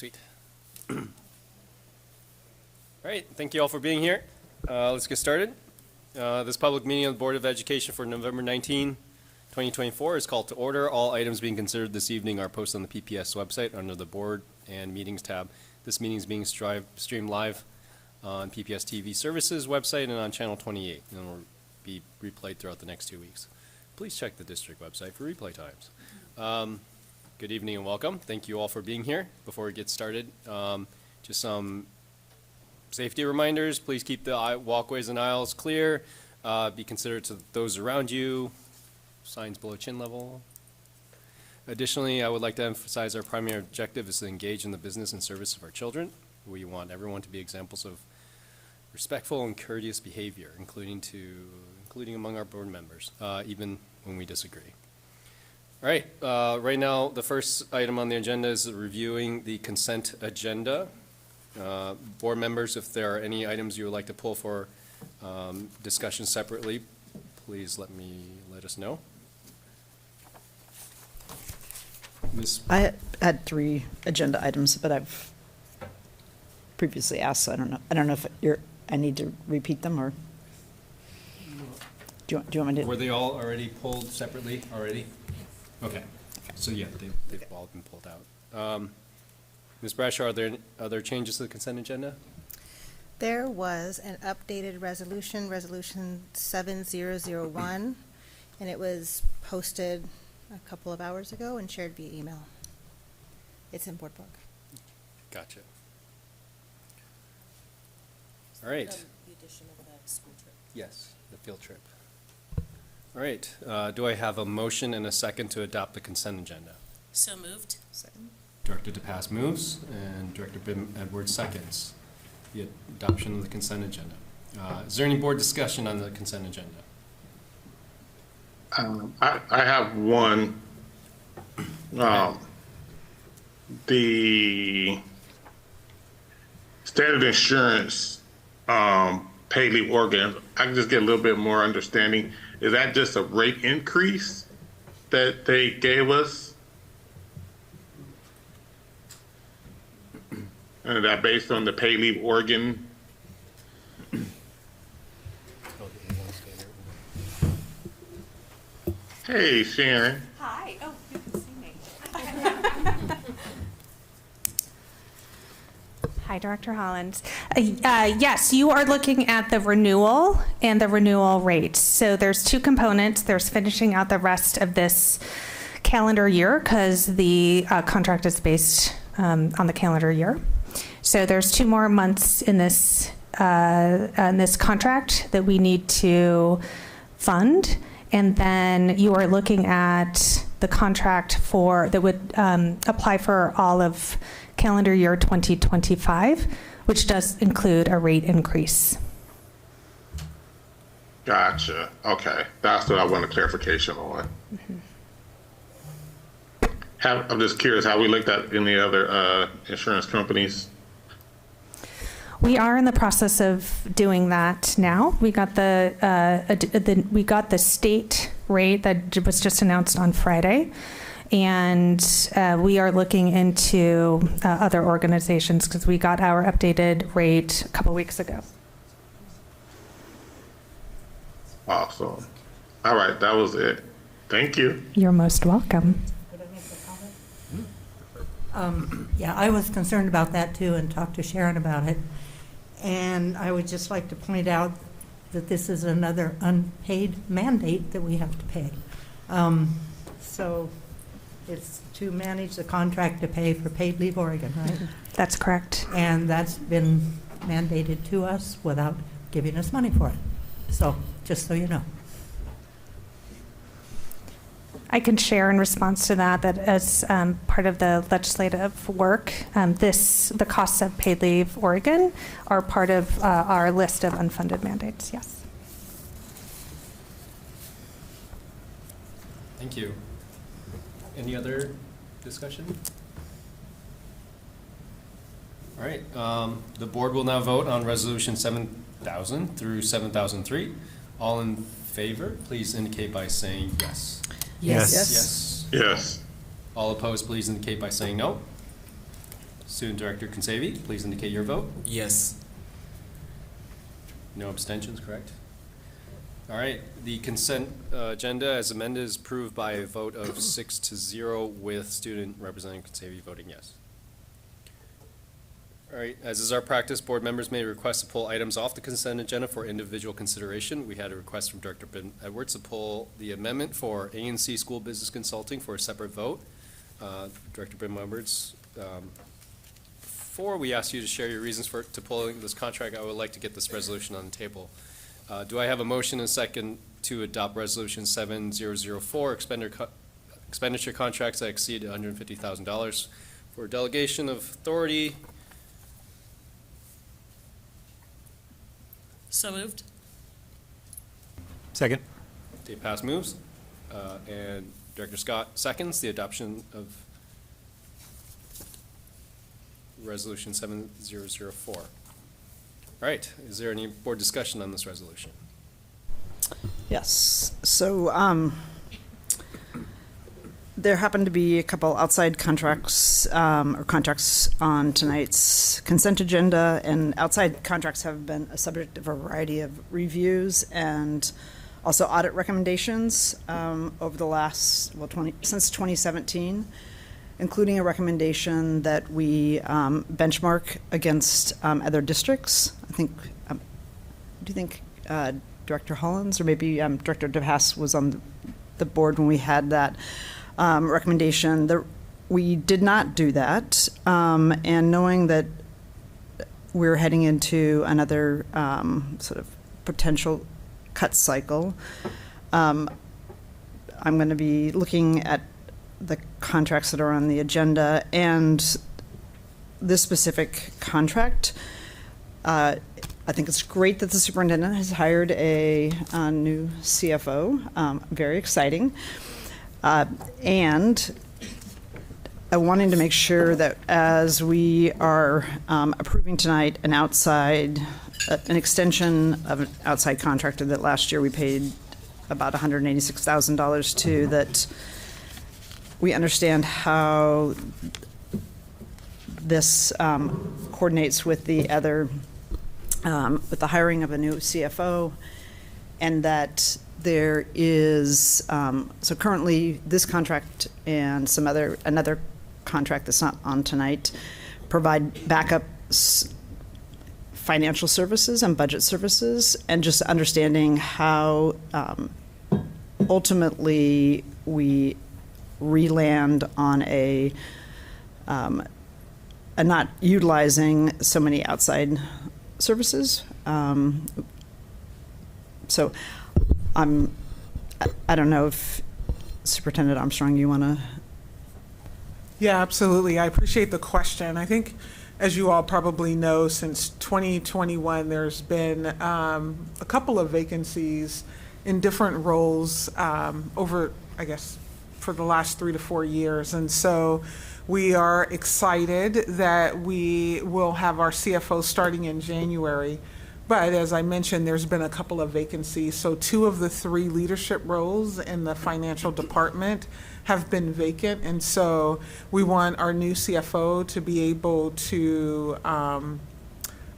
Sweet. All right, thank you all for being here. Let's get started. This public meeting of the Board of Education for November 19, 2024 is called to order. All items being considered this evening are posted on the PPS website under the Board and Meetings tab. This meeting is being streamed live on PPS TV Services website and on Channel 28, and will be replayed throughout the next 2 weeks. Please check the district website for replay times. Good evening and welcome. Thank you all for being here. Before we get started, just some safety reminders. Please keep the walkways and aisles clear. Be considerate to those around you. Signs below chin level. Additionally, I would like to emphasize our primary objective is to engage in the business and service of our children. We want everyone to be examples of respectful and courteous behavior, including among our board members, even when we disagree. All right, right now, the first item on the agenda is reviewing the consent agenda. Board members, if there are any items you would like to pull for discussion separately, please let us know. Ms. I had 3 agenda items, but I've previously asked, so I don't know if I need to repeat them, or do you want me to? Were they all already pulled separately already? Okay, so yeah, they've all been pulled out. Ms. Bradshaw, are there any other changes to the consent agenda? There was an updated resolution 7001, and it was posted a couple of hours ago and shared via email. It's in Board Book. Gotcha. All right. The addition of the school trip. Yes, the field trip. All right, do I have a motion and a second to adopt the consent agenda? So moved. Second. Director DePass moves, and Director Bim Edwards seconds the adoption of the consent agenda. Is there any board discussion on the consent agenda? I have one. The standard insurance paid leave organ, I can just get a little bit more understanding. Is that just a rate increase that they gave us? And is that based on the paid leave organ? Hey, Sharon. Hi. Oh, you can see me. Hi, Director Hollins. Yes, you are looking at the renewal and the renewal rate. So there's 2 components. There's finishing out the rest of this calendar year because the contract is based on the calendar year. So there's 2 more months in this contract that we need to fund. And then you are looking at the contract that would apply for all of calendar year 2025, which does include a rate increase. Gotcha. Okay. That's what I wanted clarification on. I'm just curious how we looked at any other insurance companies. We are in the process of doing that now. We got the state rate that was just announced on Friday, and we are looking into other organizations because we got our updated rate a couple weeks ago. Awesome. All right, that was it. Thank you. You're most welcome. Yeah, I was concerned about that too and talked to Sharon about it. And I would just like to point out that this is another unpaid mandate that we have to pay. So it's to manage the contract to pay for paid leave Oregon, right? That's correct. And that's been mandated to us without giving us money for it. So just so you know. I can share in response to that as part of the legislative work, the costs of paid leave Oregon are part of our list of unfunded mandates, yes. Thank you. Any other discussion? All right, the board will now vote on resolution 7000 through 7003. All in favor, please indicate by saying yes. Yes. Yes. Yes. All opposed, please indicate by saying no. Student Director Consavi, please indicate your vote. Yes. No abstentions, correct? All right, the consent agenda as amended is approved by a vote of 6-0 with Student Representative Consavi voting yes. All right, as is our practice, board members may request to pull items off the consent agenda for individual consideration. We had a request from Director Ben Edwards to pull the amendment for ANC School Business Consulting for a separate vote. Director Ben Edwards, before we ask you to share your reasons to pulling this contract, I would like to get this resolution on the table. Do I have a motion and second to adopt Resolution 7004, expenditure contracts that exceed $150,000 for delegation of authority? So moved. Second. Dave Pass moves, and Director Scott seconds the adoption of Resolution 7004. All right, is there any board discussion on this resolution? Yes, so there happened to be a couple outside contracts or contracts on tonight's consent agenda, and outside contracts have been a subject of a variety of reviews and also audit recommendations over the last, since 2017, including a recommendation that we benchmark against other districts. I think, do you think Director Hollins or maybe Director DeHaas was on the board when we had that recommendation? We did not do that, and knowing that we're heading into another sort of potential cut cycle, I'm going to be looking at the contracts that are on the agenda, and this specific contract, I think it's great that the superintendent has hired a new CFO, very exciting. And wanting to make sure that as we are approving tonight an extension of an outside contractor that last year we paid about $186,000 to, that we understand how this coordinates with the other, with the hiring of a new CFO, and that there is, so currently this contract and another contract that's not on tonight provide backup financial services and budget services, and just understanding how ultimately we re-land on a not utilizing so many outside services. So I don't know if Superintendent Armstrong, you want to? Yeah, absolutely. I appreciate the question. I think, as you all probably know, since 2021, there's been a couple of vacancies in different roles over, I guess, for the last 3 to 4 years. And so we are excited that we will have our CFO starting in January. But as I mentioned, there's been a couple of vacancies. So 2 of the 3 leadership roles in the financial department have been vacant. And so we want our new CFO to be able to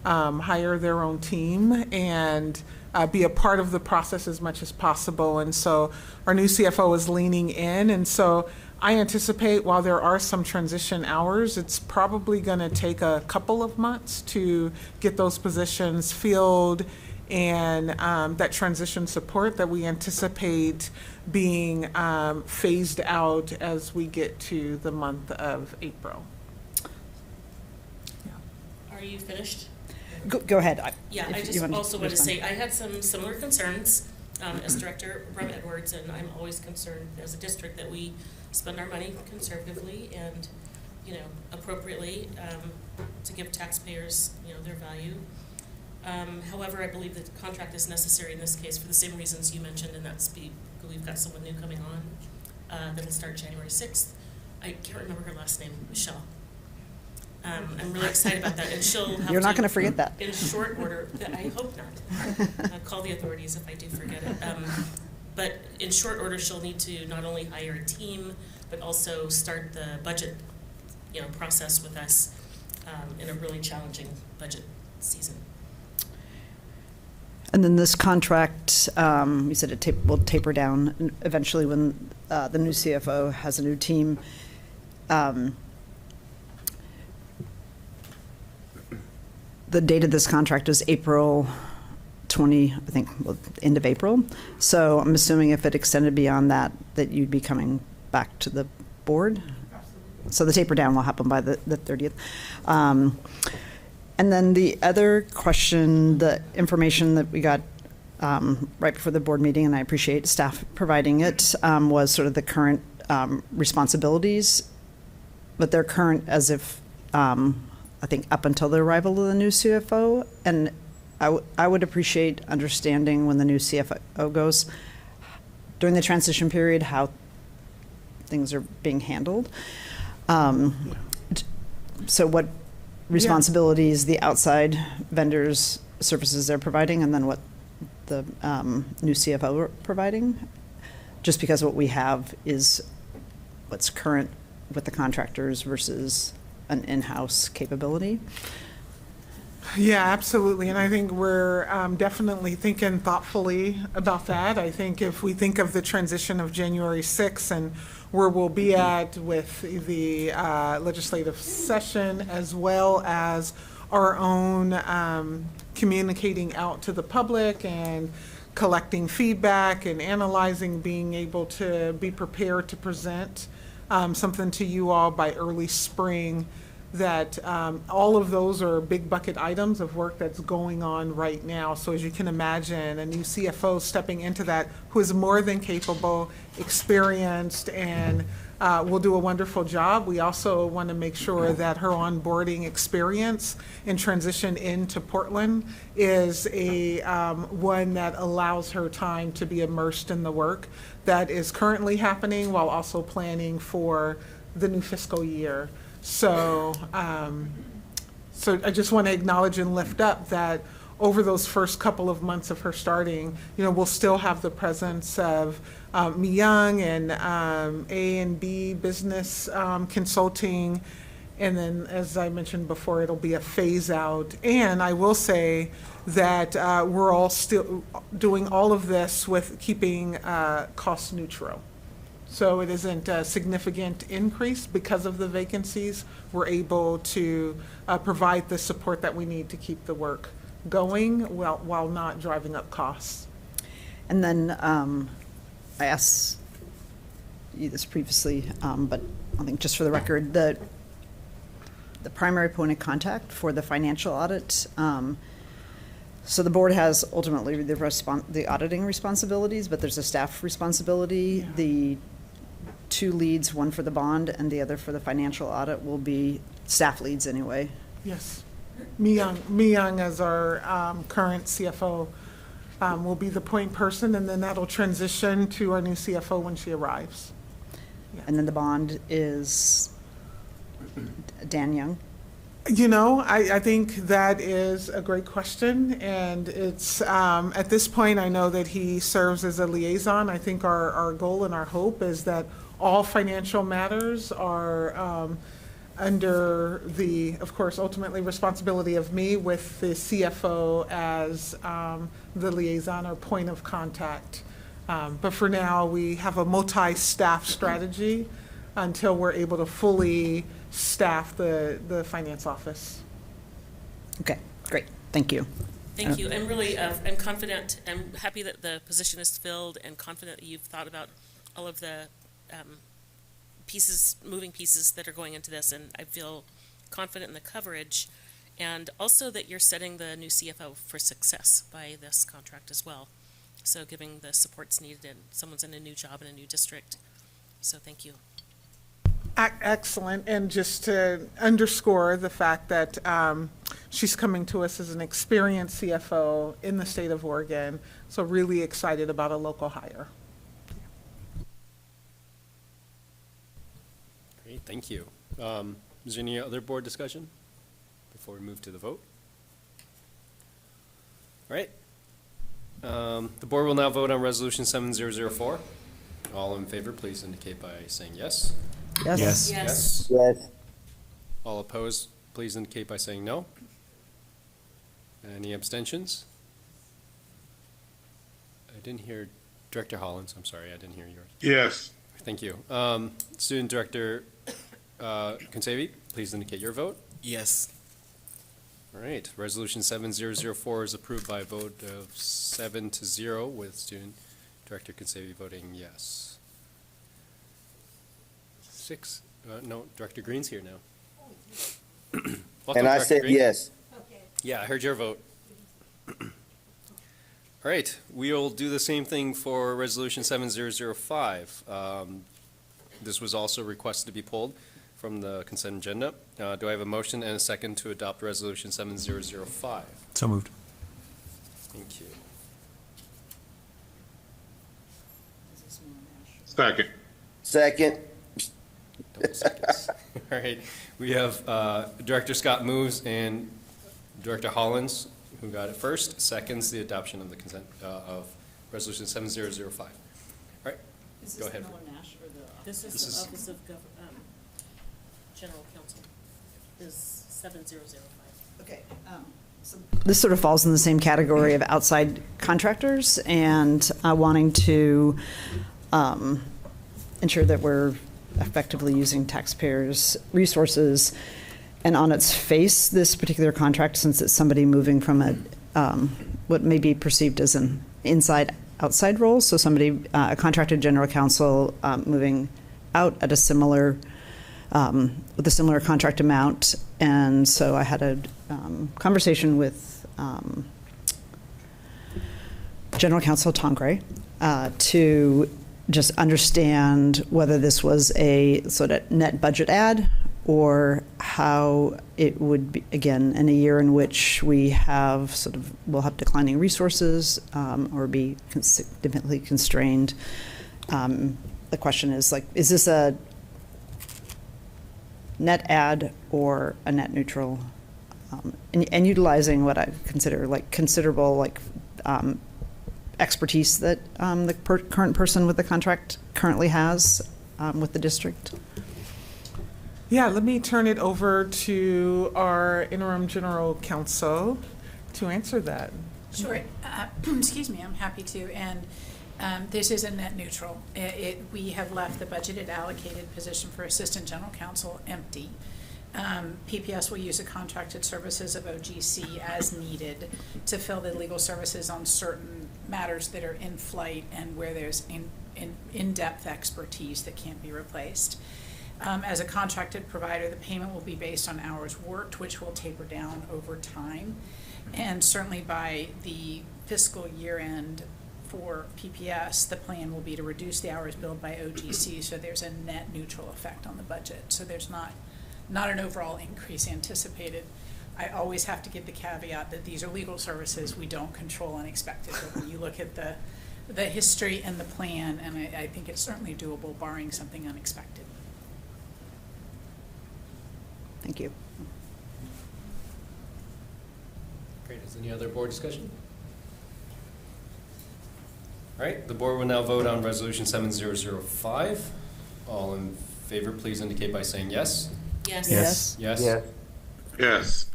hire their own team and be a part of the process as much as possible. And so our new CFO is leaning in. And so I anticipate, while there are some transition hours, it's probably going to take a couple of months to get those positions filled, and that transition support that we anticipate being phased out as we get to the month of April. Are you finished? Go ahead. Yeah, if I you just want also want to respond. say, I had some similar concerns as Director Brem Edwards, and I'm always concerned as a district that we spend our money conservatively and, appropriately to give taxpayers, their value. However, I believe that the contract is necessary in this case for the same reasons you mentioned, and that's we've got someone new coming on that'll start January 6th. I can't remember her last name, Michelle. I'm really excited about that, and she'll have You're not going to forget that. in short order. I hope not. I'll call the authorities if I do forget it. But in short order, she'll need to not only hire a team, but also start the budget, process with us. in a really challenging budget season. And then this contract, you said it will taper down eventually when the new CFO has a new team. The date of this contract is April 20, I think, well, end of April. So I'm assuming if it extended beyond that, that you'd be coming back to the board? So the taper down will happen by the 30th. And then the other question, the information that we got right before the board meeting, and I appreciate staff providing it, was sort of the current responsibilities, but they're current as if, I think, up until the arrival of the new CFO. And I would appreciate understanding when the new CFO goes, during the transition period, how things are being handled. So what responsibilities the outside vendors, services they're providing, and then what the new CFO are providing? Just because what we have is what's current with the contractors versus an in-house capability. Yeah, absolutely. And I think we're definitely thinking thoughtfully about that. I think if we think of the transition of January 6th and where we'll be at with the legislative session, as well as our own communicating out to the public and collecting feedback and analyzing, being able to be prepared to present something to you all by early spring, that all of those are big bucket items of work that's going on right now. So as you can imagine, a new CFO stepping into that who is more than capable, experienced, and will do a wonderful job. We also want to make sure that her onboarding experience and transition into Portland is a one that allows her time to be immersed in the work that is currently happening while also planning for the new fiscal year. So, so I just want to acknowledge and lift up that over those first couple of months of her starting, we'll still have the presence of Mi Young and A and B business consulting. And then, as I mentioned before, it'll be a phase out. And I will say that we're all still doing all of this with keeping cost neutral. So it isn't a significant increase because of the vacancies. We're able to provide the support that we need to keep the work going while not driving up costs. And then I asked you this previously, but I think just for the record, the primary point of contact for the financial audit. So the board has ultimately the auditing responsibilities, but there's a staff responsibility. Yeah. The two leads, one for the bond and the other for the financial audit, will be staff leads anyway. Yes. Mi Young as our current CFO will be the point person, and then that'll transition to our new CFO when she arrives. And then the bond is Dan Young. I think that is a great question, and it's, at this point, I know that he serves as a liaison. I think our goal and our hope is that all financial matters are under the, of course, ultimately responsibility of me, with the CFO as the liaison or point of contact. But for now, we have a multi-staff strategy until we're able to fully staff the finance office. Okay, great, thank you. Thank you. I'm really, I'm confident, I'm happy that the position is filled, and confident that you've thought about all of the moving pieces that are going into this, and I feel confident in the coverage, and also that you're setting the new CFO for success by this contract as well. So giving the supports needed, and someone's in a new job in a new district. So thank you. Excellent. And just to underscore the fact that she's coming to us as an experienced CFO in the state of Oregon. So really excited about a local hire. Great, thank you. Is there any other board discussion before we move to the vote? All right. The board will now vote on Resolution 7004. All in favor, please indicate by saying yes. Yes? Yes. All opposed, please indicate by saying no. Any abstentions? I didn't hear Director Hollins. I'm sorry, I didn't hear yours. Yes. Thank you. Student Director Consavi, please indicate your vote. Yes. All right, Resolution 7004 is approved by a vote of 7-0 with Student Director Consavi voting yes. No, Director Green's here now. Welcome, And I Director said Green. yes. Yeah, I heard your vote. All right, we'll do the same thing for Resolution 7005. This was also requested to be pulled from the consent agenda. Do I have a motion and a second to adopt Resolution 7005? So moved. Thank you. Second. Second. Double seconds. All right, we have Director Scott moves and Director Hollins, who got it first, seconds the adoption of the consent of Resolution 7005. All right, go ahead. This is This is- the Office of General Counsel, is 7005. Okay. This sort of falls in the same category of outside contractors and wanting to ensure that we're effectively using taxpayers' resources. And on its face, this particular contract, since it's somebody moving from what may be perceived as an inside-outside role, so somebody, a contracted general counsel moving out at a similar, with a similar contract amount. And so I had a conversation with General Counsel Tongray to just understand whether this was a sort of net budget add or how it would be, again, in a year in which we have we'll have declining resources or be significantly constrained. The question is, is this a net add or a net neutral? And utilizing what I consider considerable expertise that the current person with the contract currently has with the district. Yeah, let me turn it over to our interim general counsel to answer that. Sure. Excuse me, I'm happy to. And this is a net neutral. We have left the budgeted allocated position for assistant general counsel empty. PPS will use the contracted services of OGC as needed to fill the legal services on certain matters that are in flight and where there's in-depth expertise that can't be replaced. As a contracted provider, the payment will be based on hours worked, which will taper down over time. And certainly by the fiscal year end for PPS, the plan will be to reduce the hours billed by OGC, so there's a net neutral effect on the budget. So there's not an overall increase anticipated. I always have to give the caveat that these are legal services. We don't control unexpected. But when you look at the history and the plan, and I think it's certainly doable barring something unexpected. Thank you. Great, is any other board discussion? All right, the board will now vote on Resolution 7005. All in favor, please indicate by saying yes. Yes. Yes? Yes. Yes.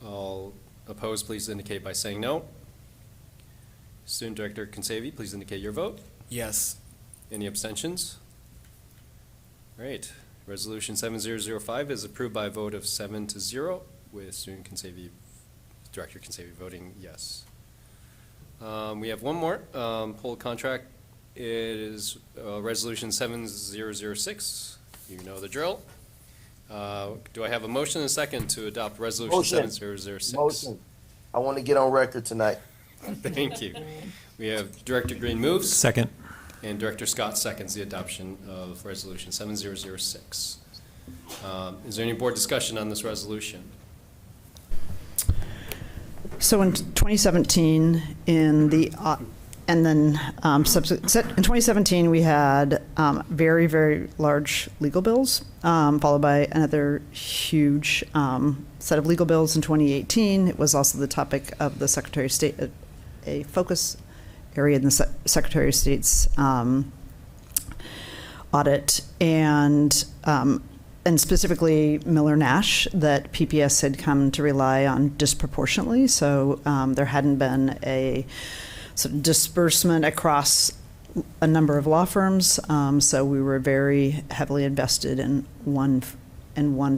All opposed, please indicate by saying no. Student Director Consavi, please indicate your vote. Yes. Any abstentions? All right, Resolution 7005 is approved by a vote of 7-0 with Student Consavi, Director Consavi voting yes. We have one more poll contract. It is Resolution 7006. You know the drill. Do I have a motion and a second to adopt Resolution Motion. 7006? Motion. I want to get on record tonight. Thank you. We have Director Green moves. Second. And Director Scott seconds the adoption of Resolution 7006. Is there any board discussion on this resolution? So in 2017, in 2017, we had very, very large legal bills, followed by another huge set of legal bills in 2018. It was also the topic of the Secretary of State, a focus area in the Secretary of State's audit. And and specifically Miller Nash, that PPS had come to rely on disproportionately. So there hadn't been a sort of disbursement across a number of law firms. So we were very heavily invested in one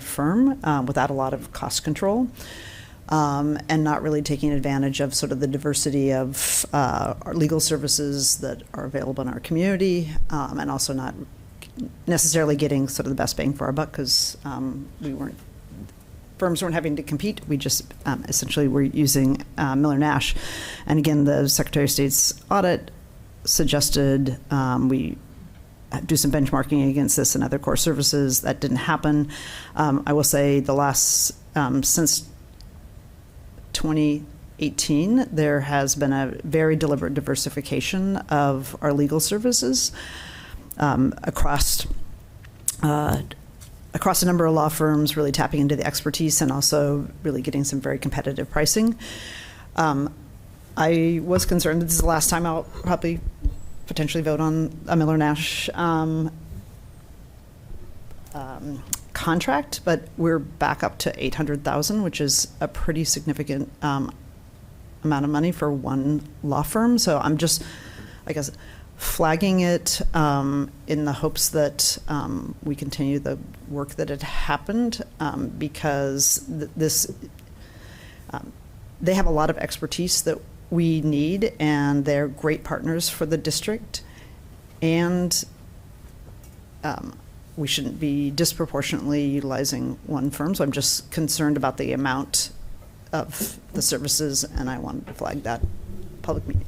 firm without a lot of cost control. And not really taking advantage of sort of the diversity of our legal services that are available in our community, and also not necessarily getting sort of the best bang for our buck, because firms weren't having to compete. We just essentially were using Miller Nash. And again, the Secretary of State's audit suggested we do some benchmarking against this and other core services. That didn't happen. I will say the last, since 2018, there has been a very deliberate diversification of our legal services across a number of law firms, really tapping into the expertise and also really getting some very competitive pricing. I was concerned that this is the last time I'll probably potentially vote on a Miller Nash contract, but we're back up to $800,000, which is a pretty significant amount of money for one law firm. So I'm just, I guess, flagging it in the hopes that we continue the work that had happened, because they have a lot of expertise that we need, and they're great partners for the district, and we shouldn't be disproportionately utilizing one firm. So I'm just concerned about the amount of the services, and I wanted to flag that public meeting.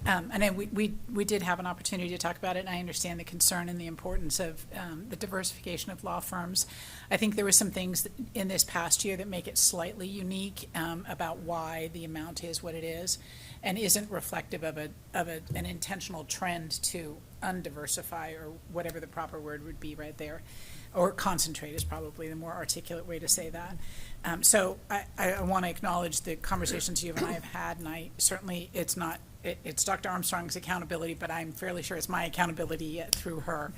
And then we did have an opportunity to talk about it, and I understand the concern and the importance of the diversification of law firms. I think there were some things in this past year that make it slightly unique about why the amount is what it is, and isn't reflective of an intentional trend to undiversify, or whatever the proper word would be right there. Or concentrate is probably the more articulate way to say that. So I want to acknowledge the conversations you and I have had, and I certainly, it's Dr. Armstrong's accountability, but I'm fairly sure it's my accountability through her.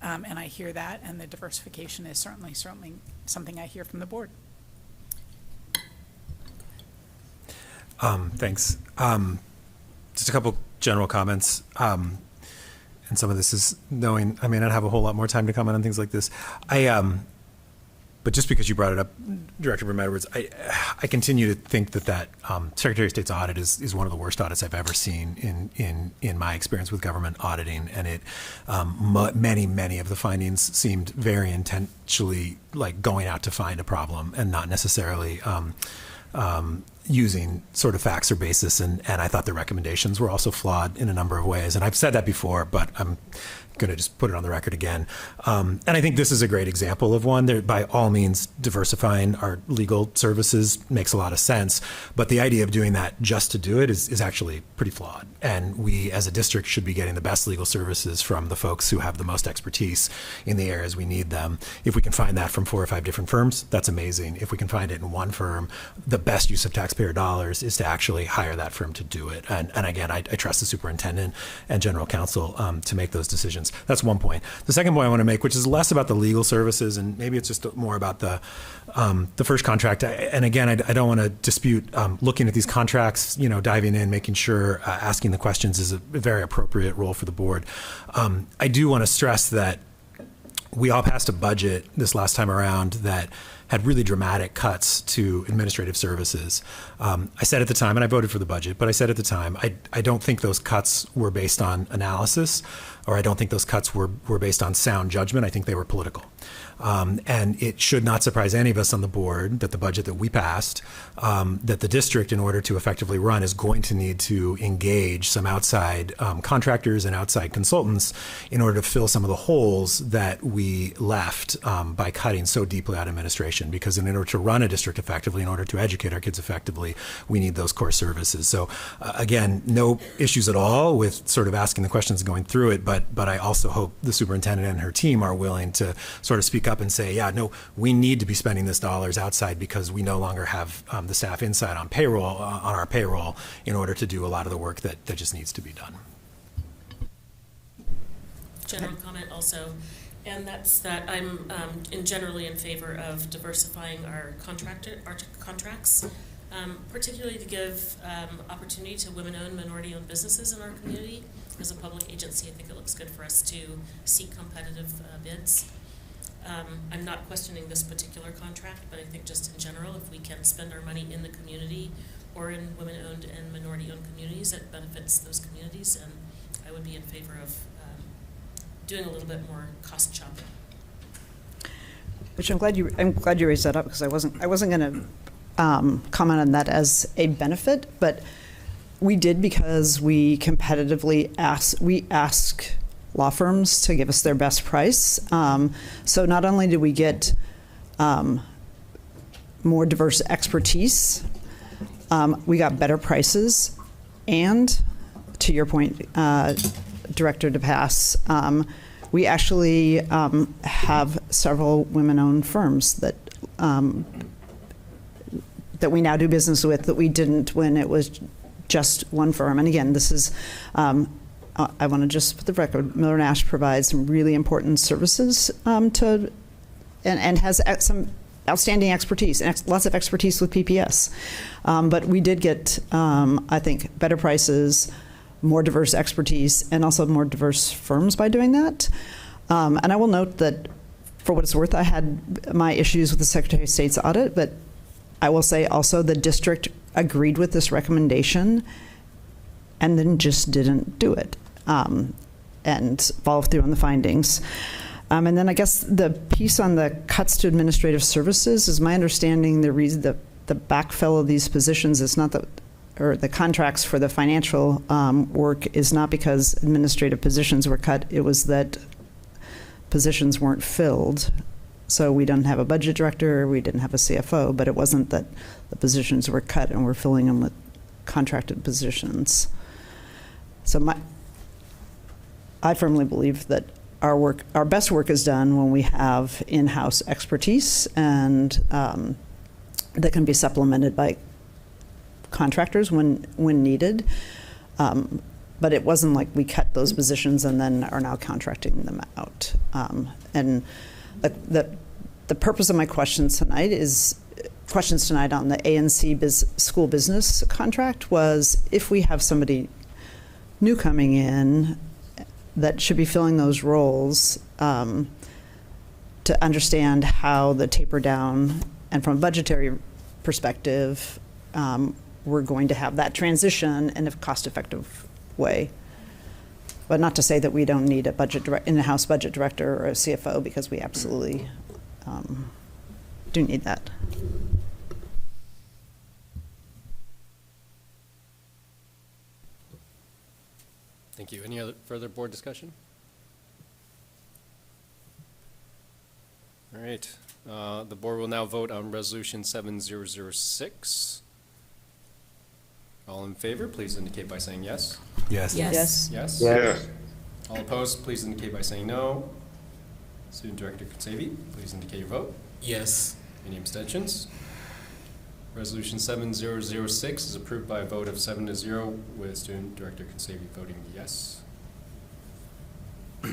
And I hear that, and the diversification is certainly something I hear from the board. Thanks. Just a couple general comments. And some of this is knowing I may not have a whole lot more time to comment on things like this. But just because you brought it up, Director Brim-Edwards, I continue to think that Secretary of State's audit is one of the worst audits I've ever seen in my experience with government auditing, and it many of the findings seemed very intentionally like going out to find a problem and not necessarily using sort of facts or basis, and I thought the recommendations were also flawed in a number of ways. And I've said that before, but I'm going to just put it on the record again. And I think this is a great example of one. There, by all means, diversifying our legal services makes a lot of sense, but the idea of doing that just to do it is actually pretty flawed. And we, as a district, should be getting the best legal services from the folks who have the most expertise in the areas we need them. If we can find that from 4 or 5 different firms, that's amazing. If we can find it in one firm, the best use of taxpayer dollars is to actually hire that firm to do it. And again, I trust the superintendent and general counsel to make those decisions. That's one point. The second point I want to make, which is less about the legal services, and maybe it's just more about the first contract. And again, I don't want to dispute looking at these contracts, diving in, making sure asking the questions is a very appropriate role for the board. I do want to stress that we all passed a budget this last time around that had really dramatic cuts to administrative services. I said at the time, and I voted for the budget, but I said at the time, I don't think those cuts were based on analysis, or I don't think those cuts were based on sound judgment. I think they were political. And it should not surprise any of us on the board that the budget that we passed, that the district, in order to effectively run, is going to need to engage some outside contractors and outside consultants in order to fill some of the holes that we left by cutting so deeply out administration. Because in order to run a district effectively, in order to educate our kids effectively, we need those core services. So again, no issues at all with sort of asking the questions and going through it, but I also hope the superintendent and her team are willing to sort of speak up and say, yeah, no, we need to be spending this dollars outside because we no longer have the staff inside on payroll, on our payroll, in order to do a lot of the work that just needs to be done. general comment also, and that's that I'm generally in favor of diversifying our contracts, particularly to give opportunity to women-owned, minority-owned businesses in our community. As a public agency, I think it looks good for us to seek competitive bids. I'm not questioning this particular contract, but I think just in general, if we can spend our money in the community or in women-owned and minority-owned communities, it benefits those communities, and I would be in favor of doing a little bit more cost chopping. Which I'm glad you raised that up, because I wasn't going to comment on that as a benefit, but we did, because we competitively ask law firms to give us their best price. So not only did we get more diverse expertise, we got better prices, and to your point, Director DePass, we actually have several women-owned firms that we now do business with that we didn't when it was just one firm. And again, this is, I want to just put the record, Miller Nash provides some really important services and has some outstanding expertise, and lots of expertise with PPS. But we did get, I think, better prices, more diverse expertise, and also more diverse firms by doing that. And I will note that, for what it's worth, I had my issues with the Secretary of State's audit, but I will say also the district agreed with this recommendation and then just didn't do it and follow through on the findings. And then I guess the piece on the cuts to administrative services is my understanding the reason the backfill of these positions is not that, or the contracts for the financial work is not because administrative positions were cut. It was that positions weren't filled. So we didn't have a budget director, we didn't have a CFO, but it wasn't that the positions were cut and we're filling them with contracted positions. So I firmly believe that our best work is done when we have in-house expertise, and that can be supplemented by contractors when needed. But it wasn't like we cut those positions and then are now contracting them out. And the purpose of my questions tonight on the ANC school business contract was, if we have somebody new coming in that should be filling those roles, to understand how the taper down, and from a budgetary perspective, we're going to have that transition in a cost-effective way. But not to say that we don't need a in-house budget director or a CFO, because we absolutely do need that. Thank you. Any other further board discussion? All right. The board will now vote on Resolution 7006. All in favor, please indicate by saying yes. Yes. Yes. Yes? Yes. All opposed, please indicate by saying no. Student Director Consavi, please indicate your vote. Yes. Any abstentions? Resolution 7006 is approved by a vote of 7-0, with Student Director Consavi voting yes. All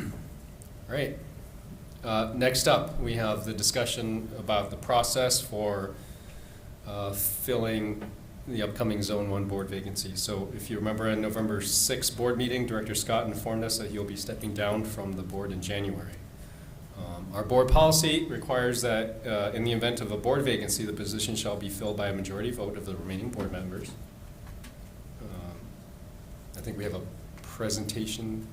right. Next up, we have the discussion about the process for filling the upcoming Zone 1 board vacancy. So if you remember, in November 6th board meeting, Director Scott informed us that he'll be stepping down from the board in January. Our board policy requires that in the event of a board vacancy, the position shall be filled by a majority vote of the remaining board members. I think we have a presentation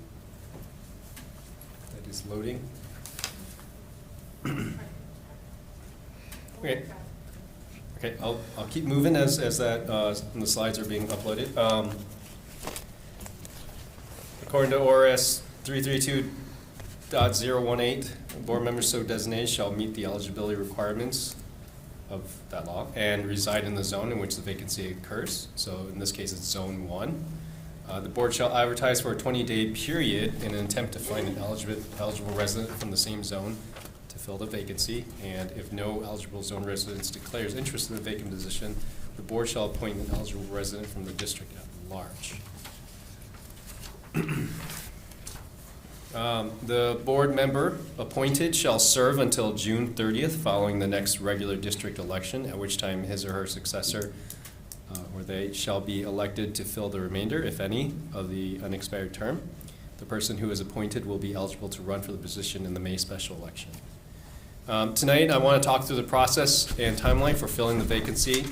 that is loading. Okay. Okay, I'll keep moving as that the slides are being uploaded. According to ORS 332.018, board members so designated shall meet the eligibility requirements of that law and reside in the zone in which the vacancy occurs. So in this case, it's Zone 1. The board shall advertise for a 20-day period in an attempt to find an eligible resident from the same zone to fill the vacancy, and if no eligible zone residents declares interest in the vacant position, the board shall appoint an eligible resident from the district at large. The board member appointed shall serve until June 30th following the next regular district election, at which time his or her successor or they shall be elected to fill the remainder, if any, of the unexpired term. The person who is appointed will be eligible to run for the position in the May special election. Tonight, I want to talk through the process and timeline for filling the vacancy.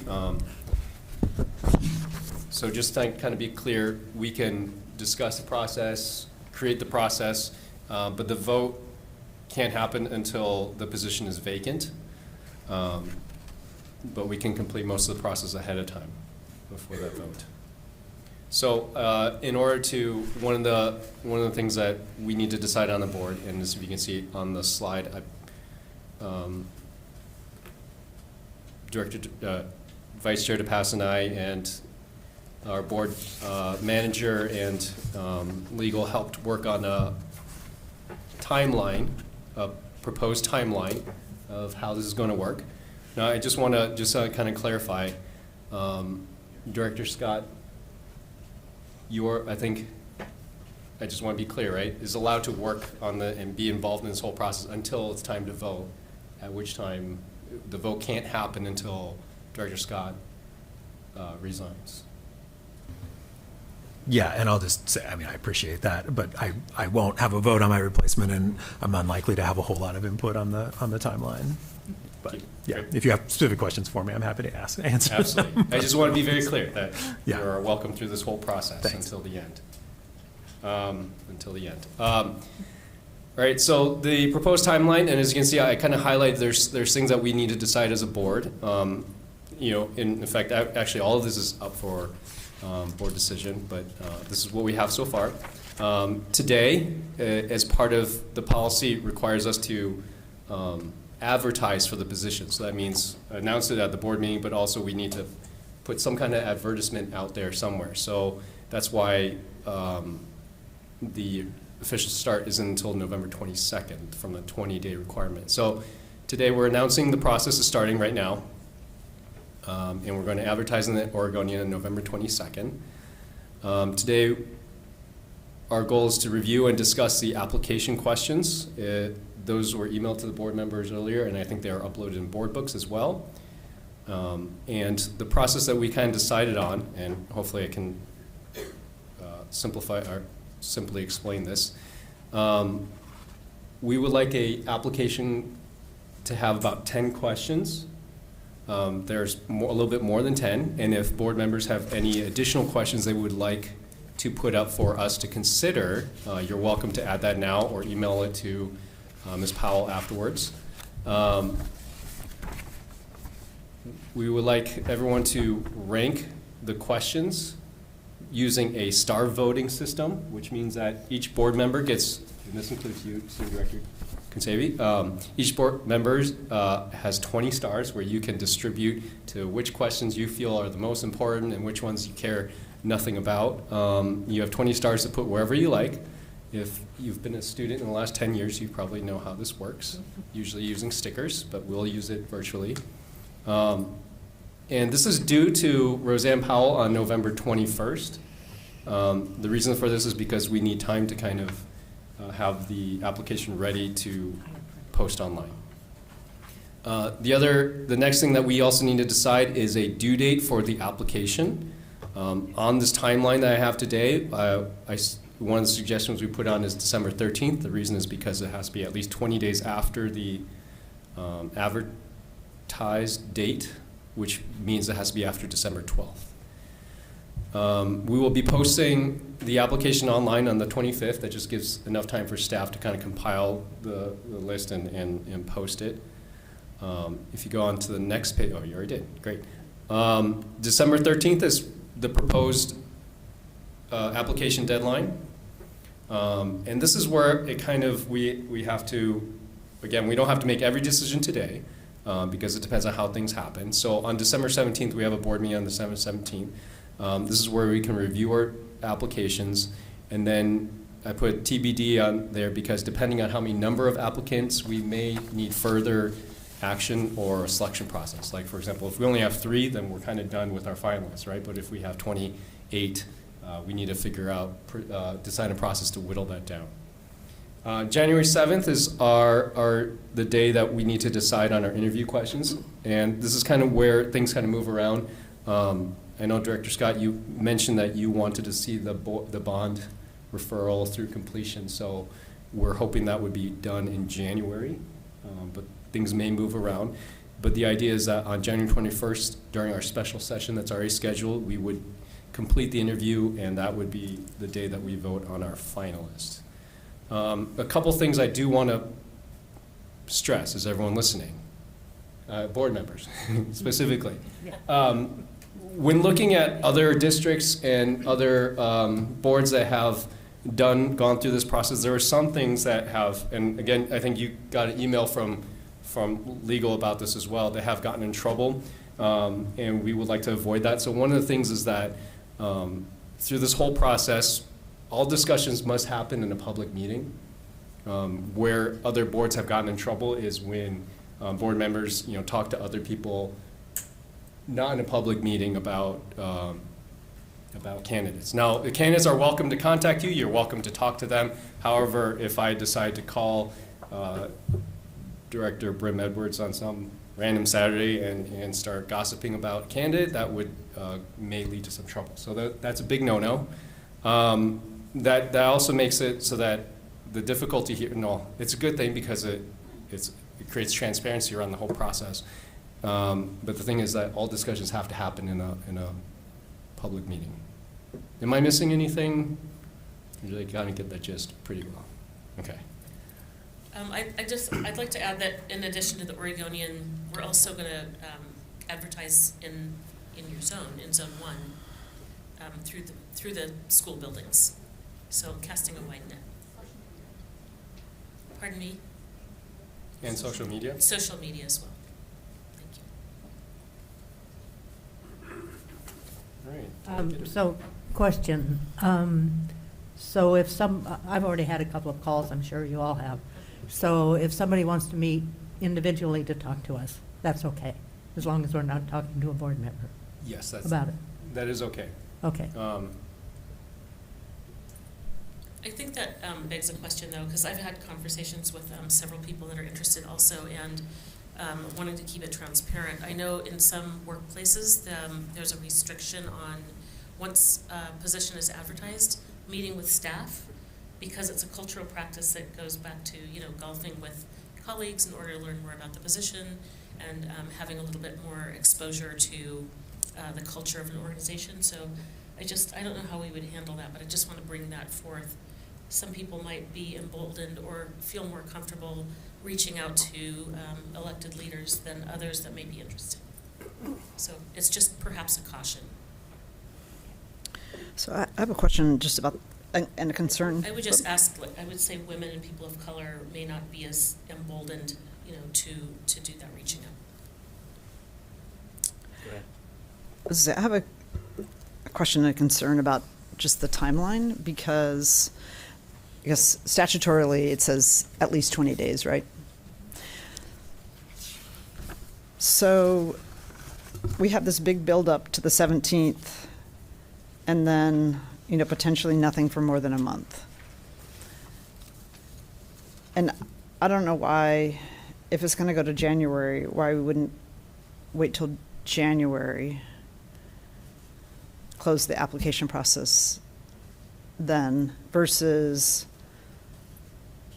So just to kind of be clear, we can discuss the process, create the process, but the vote can't happen until the position is vacant. But we can complete most of the process ahead of time before that vote. So in order to, one of the things that we need to decide on the board, and as you can see on the slide, Vice Chair DePass and I and our board manager and legal helped work on a timeline, a proposed timeline of how this is going to work. Now, I just want to kind of clarify, Director Scott, I think, I just want to be clear, right, is allowed to work on and be involved in this whole process until it's time to vote, at which time the vote can't happen until Director Scott resigns. Yeah, and I'll just say, I mean, I appreciate that, but I won't have a vote on my replacement, and I'm unlikely to have a whole lot of input on the timeline. But yeah, if you have specific questions for me, I'm happy to answer. Absolutely. I just want to be very clear that Yeah. you are welcome through this whole process Thanks. until the end. All right, so the proposed timeline, and as you can see, I kind of highlight there's things that we need to decide as a board. You know, in fact, actually, all of this is up for board decision, but this is what we have so far. Today, as part of the policy, requires us to advertise for the position. So that means announce it at the board meeting, but also we need to put some kind of advertisement out there somewhere. So that's why the official start isn't until November 22nd from the 20-day requirement. So today we're announcing the process is starting right now. And we're going to advertise in the Oregonian on November 22nd. Today, our goal is to review and discuss the application questions. Those were emailed to the board members earlier, and I think they are uploaded in board books as well. And the process that we kind of decided on, and hopefully I can simplify or simply explain this. We would like an application to have about 10 questions. There's a little bit more than 10, and if board members have any additional questions they would like to put up for us to consider, you're welcome to add that now or email it to Ms. Powell afterwards. We would like everyone to rank the questions using a star voting system, which means that each board member gets, and this includes you, Senior Director Consavi, each board member has 20 stars where you can distribute to which questions you feel are the most important and which ones you care nothing about. You have 20 stars to put wherever you like. If you've been a student in the last 10 years, you probably know how this works, usually using stickers, but we'll use it virtually. And this is due to Roseanne Powell on November 21st. The reason for this is because we need time to kind of have the application ready to post online. The next thing that we also need to decide is a due date for the application. On this timeline that I have today, one of the suggestions we put on is December 13th. The reason is because it has to be at least 20 days after the advertised date, which means it has to be after December 12th. We will be posting the application online on the 25th. That just gives enough time for staff to kind of compile the list and post it. If you go on to the next page, oh, you already did, great. December 13th is the proposed application deadline. And this is where it kind of, we have to, again, we don't have to make every decision today because it depends on how things happen. So on December 17th, we have a board meeting on December 17th. This is where we can review our applications, and then I put TBD on there because depending on how many number of applicants, we may need further action or a selection process. Like, for example, if we only have 3, then we're kind of done with our finalists, right? But if we have 28, we need to figure out, decide a process to whittle that down. January 7th is the day that we need to decide on our interview questions, and this is kind of where things kind of move around. I know Director Scott, you mentioned that you wanted to see the bond referral through completion, so we're hoping that would be done in January, but things may move around. But the idea is that on January 21st, during our special session that's already scheduled, we would complete the interview, and that would be the day that we vote on our finalists. A couple things I do want to stress. Is everyone listening? Board members, specifically. When looking at other districts and other boards that have gone through this process, there are some things that have, and again, I think you got an email from legal about this as well, that have gotten in trouble, and we would like to avoid that. So one of the things is that through this whole process, all discussions must happen in a public meeting. Where other boards have gotten in trouble is when board members, talk to other people, not in a public meeting about candidates. Now, the candidates are welcome to contact you. You're welcome to talk to them. However, if I decide to call Director Brim Edwards on some random Saturday and start gossiping about a candidate, that would may lead to some trouble. So that's a big no-no. That also makes it so that the difficulty here, no, it's a good thing because it creates transparency around the whole process. But the thing is that all discussions have to happen in a public meeting. Am I missing anything? You really kind of get that gist pretty well. Okay. I'd like to add that in addition to the Oregonian, we're also going to advertise in your zone, in Zone 1, through the school buildings. So casting a wide net. Pardon me? And social media? Social media as well. Thank you. All right. So, question. So if I've already had a couple of calls, I'm sure you all have. So if somebody wants to meet individually to talk to us, that's okay, as long as we're not talking to a board member Yes, about it. that is okay. Okay. I think that begs a question, though, because I've had conversations with several people that are interested also, and wanting to keep it transparent. I know in some workplaces there's a restriction on, once a position is advertised, meeting with staff, because it's a cultural practice that goes back to, golfing with colleagues in order to learn more about the position and having a little bit more exposure to the culture of an organization. So I don't know how we would handle that, but I just want to bring that forth. Some people might be emboldened or feel more comfortable reaching out to elected leaders than others that may be interested. So it's just perhaps a caution. So I have a question just about, and a concern. I would just ask, I would say women and people of color may not be as emboldened, to do that reaching out. I have a question and a concern about just the timeline, because I guess statutorily it says at least 20 days, right? So we have this big buildup to the 17th, and then, potentially nothing for more than a month. And I don't know why, if it's going to go to January, why we wouldn't wait till January, close the application process then, versus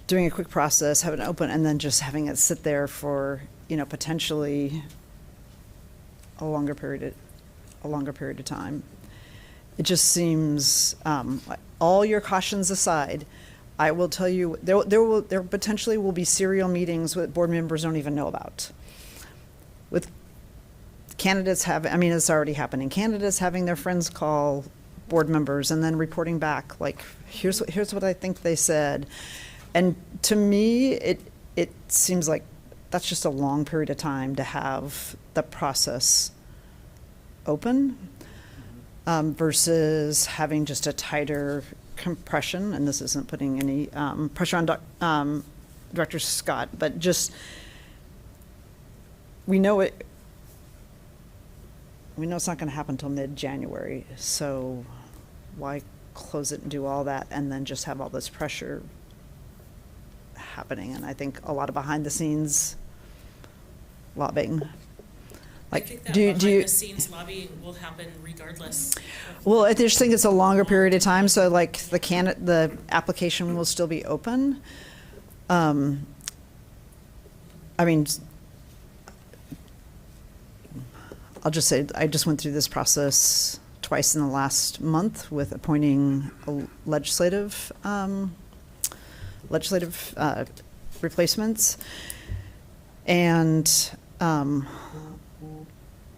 doing a quick process, have it open, and then just having it sit there for, potentially a longer period of time. It just seems, all your cautions aside, I will tell you, there potentially will be serial meetings that board members don't even know about. With candidates it's already happening. Candidates having their friends call board members and then reporting back, like, here's what I think they said. And to me, it seems like that's just a long period of time to have the process open, versus having just a tighter compression. And this isn't putting any pressure on Director Scott, but just, we know it's not going to happen until mid-January, so why close it and do all that and then just have all this pressure happening, and I think a lot of behind the scenes lobbying. I think that do you, behind the scenes lobbying will happen regardless. well, I just think it's a longer period of time, so like the application will still be open. I mean, I'll just say, I just went through this process twice in the last month with appointing a legislative replacements. And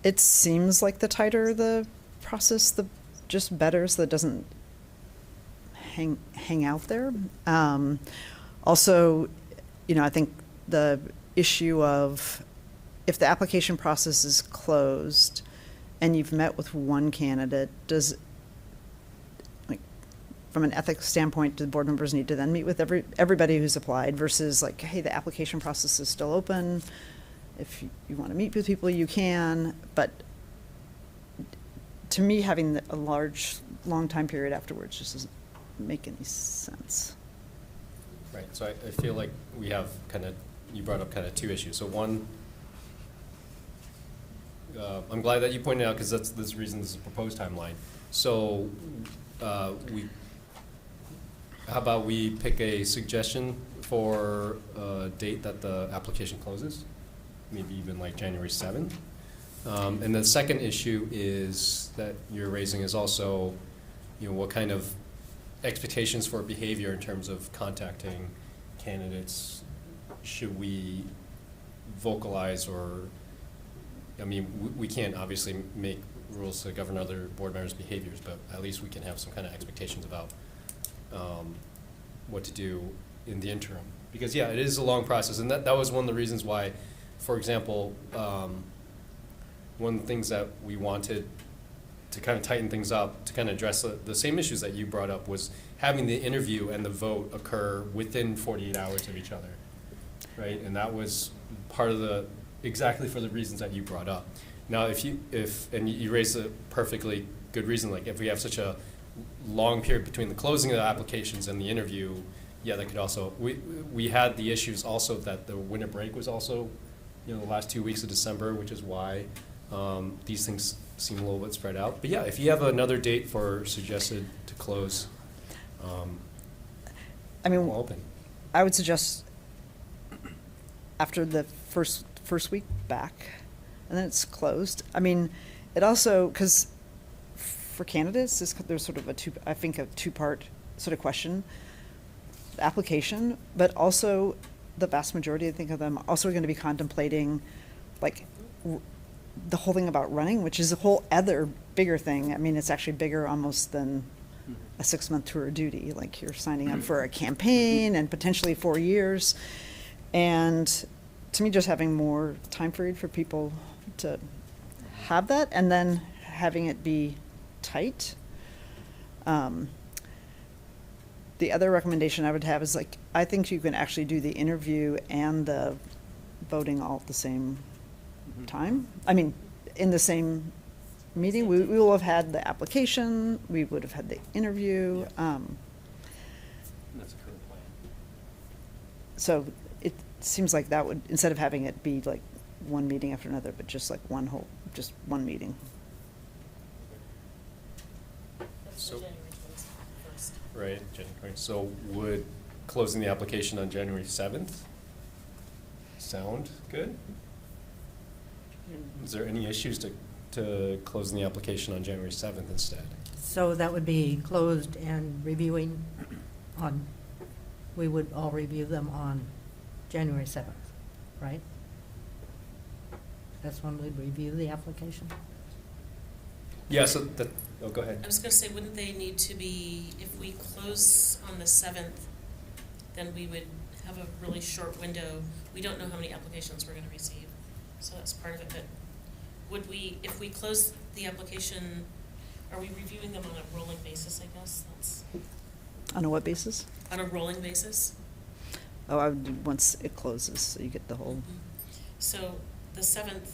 it seems like the tighter the process, the just better, so that it doesn't hang out there. Also, you know, I think the issue of if the application process is closed and you've met with one candidate, does, like, from an ethics standpoint, do the board members need to then meet with everybody who's applied versus like, hey, the application process is still open. If you want to meet with people, you can. But to me, having a long time period afterwards just doesn't make any sense. Right, so I feel like we have you brought up kind of two issues. So one, I'm glad that you pointed out, because that's the reason this is a proposed timeline. So how about we pick a suggestion for a date that the application closes? Maybe even like January 7th. And the second issue is that you're raising is also, you know, what kind of expectations for behavior in terms of contacting candidates should we vocalize, or, I mean, we can't obviously make rules to govern other board members' behaviors, but at least we can have some kind of expectations about what to do in the interim. Because, yeah, it is a long process, and that was one of the reasons why, for example, one of the things that we wanted to kind of tighten things up, to kind of address the same issues that you brought up, was having the interview and the vote occur within 48 hours of each other, right? And that was part of exactly for the reasons that you brought up. Now, and you raised a perfectly good reason, like if we have such a long period between the closing of the applications and the interview, yeah, that could also, we had the issues also that the winter break was also, you know, the last 2 weeks of December, which is why these things seem a little bit spread out. But yeah, if you have another date suggested to close, I mean, we'll open. I would suggest after the first week back, and then it's closed. I mean, it also, because for candidates, there's sort of a two-part sort of question. The application, but also the vast majority, I think, of them also are going to be contemplating, like, the whole thing about running, which is a whole other bigger thing. I mean, it's actually bigger almost than a 6-month tour of duty. Like, you're signing up for a campaign and potentially 4 years. And to me, just having more time period for people to have that, and then having it be tight. The other recommendation I would have is, like, I think you can actually do the interview and the voting all at the same time. I mean, in the same meeting. We will have had the application, we would have had the interview. That's a current plan. So it seems like that would, instead of having it be like one meeting after another, but just like just one meeting. That's So- the January 21st. Right, January. So would closing the application on January 7th sound good? Is there any issues to closing the application on January 7th instead? So that would be closed and reviewing we would all review them on January 7th, right? That's when we'd review the application? Yeah, so go ahead. I was gonna say, wouldn't they need to be, if we close on the 7th, then we would have a really short window. We don't know how many applications we're gonna receive, so that's part of it, but would we, if we close the application, are we reviewing them on a rolling basis, I guess? That's On a what basis? on a rolling basis? Oh, I would do once it closes, so you get the whole. So the 7th,